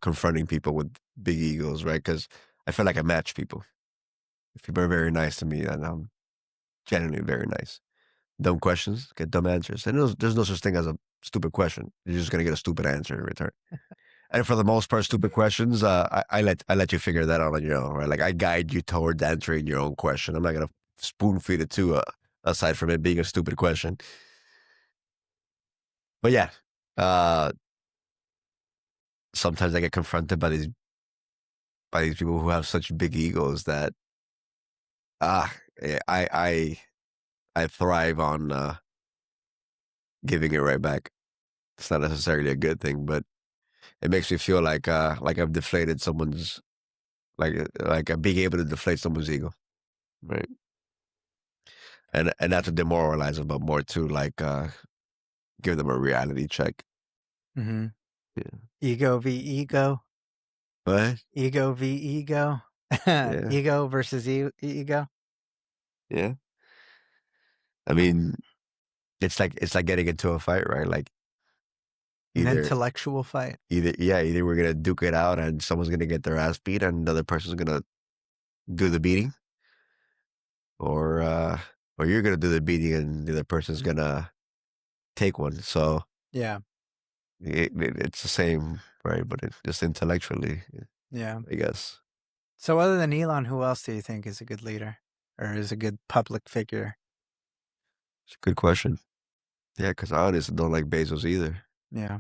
confronting people with big egos, right? Because I feel like I match people. If people are very nice to me, then I'm genuinely very nice. Dumb questions get dumb answers, and there's no such thing as a stupid question. You're just gonna get a stupid answer in return. And for the most part, stupid questions, I let you figure that out on your own, right? Like I guide you towards answering your own question. I'm not gonna spoon feed it to you, aside from it being a stupid question. But yeah, uh, sometimes I get confronted by these people who have such big egos that ah, I thrive on giving it right back. It's not necessarily a good thing, but it makes me feel like I've deflated someone's like being able to deflate someone's ego, right? And not to demoralize them, but more to give them a reality check. Mhm. Yeah. Ego v ego. But Ego v ego. yeah, Ego versus ego. yeah. I mean, it's like getting into a fight, right? Like An either intellectual fight. either we're gonna duke it out and someone's gonna get their ass beat and the other person's gonna do the beating, or uh, or you're gonna do the beating and the other person's gonna take one. So Yeah. it's the same, right? But it's just intellectually, Yeah. I guess. So other than Elon, who else do you think is a good leader or is a good public figure? It's a good question. Yeah, because I honestly don't like Bezos either. Yeah.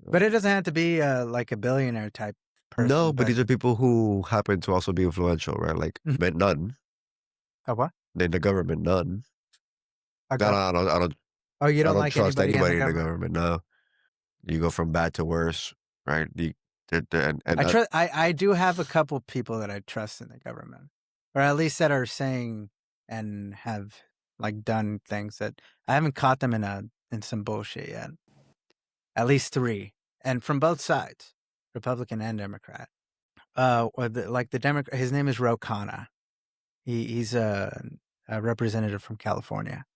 But it doesn't have to be like a billionaire type No, person, but but these are people who happen to also be influential, right? Like, Mhm. but none A what? in the government, none. A No, go- Oh, you I don't don't like trust anybody in the anybody in the government? government. No, you go from bad to worse, right? And I do have a couple people that I trust in the government, or at least that are saying and have like done things that I haven't caught them in some bullshit yet. At least three, and from both sides, Republican and Democrat. Like the Democrat, his name is Ro Khanna. He's a representative from California.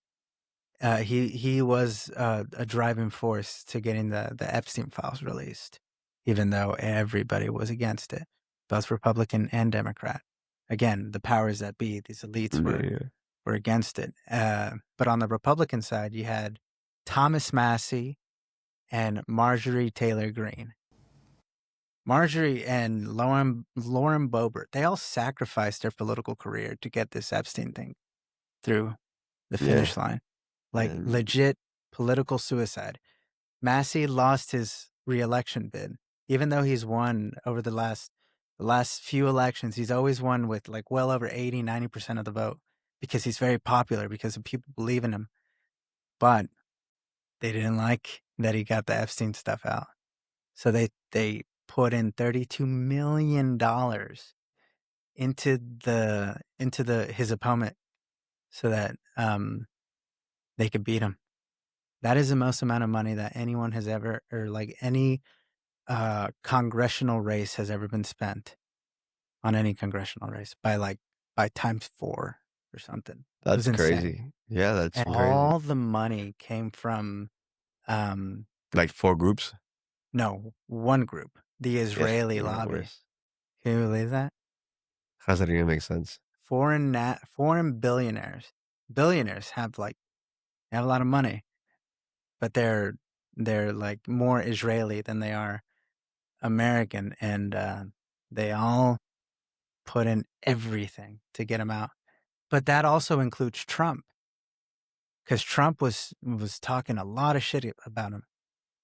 He was a driving force to getting the Epstein files released, even though everybody was against it, both Republican and Democrat. Again, the powers that be, these elites yeah, were against it. But on the Republican side, you had Thomas Massey and Marjorie Taylor Greene. Marjorie and Lauren Boebert, they all sacrificed their political career to get this Epstein thing through the yeah, finish line. Like and legit political suicide. Massey lost his reelection bid, even though he's won over the last few elections. He's always won with like well over 80-90% of the vote because he's very popular because of people believe in him. But they didn't like that he got the Epstein stuff out. So they put in $32 million into the his opponent so that they could beat him. That is the most amount of money that anyone has ever, or like any congressional race has ever been spent on any congressional race by times four or something. It was that's insane. crazy. Yeah, that's And crazy. all the money came from um, Like four groups. No, one group, the Yeah, Israeli yeah, of lobby. course. Can you believe that? How does that even make sense? Foreign billionaires have a lot of money, but they're like more Israeli than they are American, and they all put in everything to get him out. But that also includes Trump, because Trump was talking a lot of shit about him,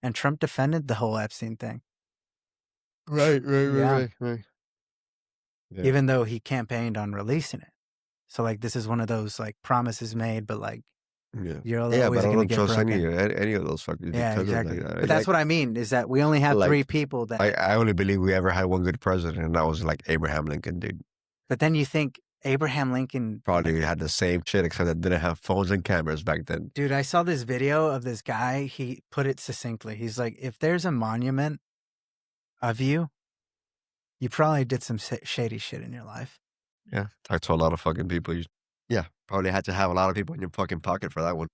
and Trump defended the whole Epstein thing. Yeah, Right. Yeah, even though he campaigned on releasing it. So like this is one of those like promises made, but like yeah. you're Yeah, but always I gonna don't get trust broken. any of those fuckers Yeah, because of like exactly. But that. that's what I mean is that we only have Like, three people I that. I only believe we ever had one good president, and that was like Abraham Lincoln, dude. But then you think Abraham Lincoln, like, Probably had the same shit, except that didn't have phones and cameras back then. dude, I saw this video of this guy. He put it succinctly. He's like, if there's a monument of you, you probably did some shady shit in your life. Yeah, talked to a lot of fucking people. Yeah, probably had to have a lot of people in your fucking pocket for that one.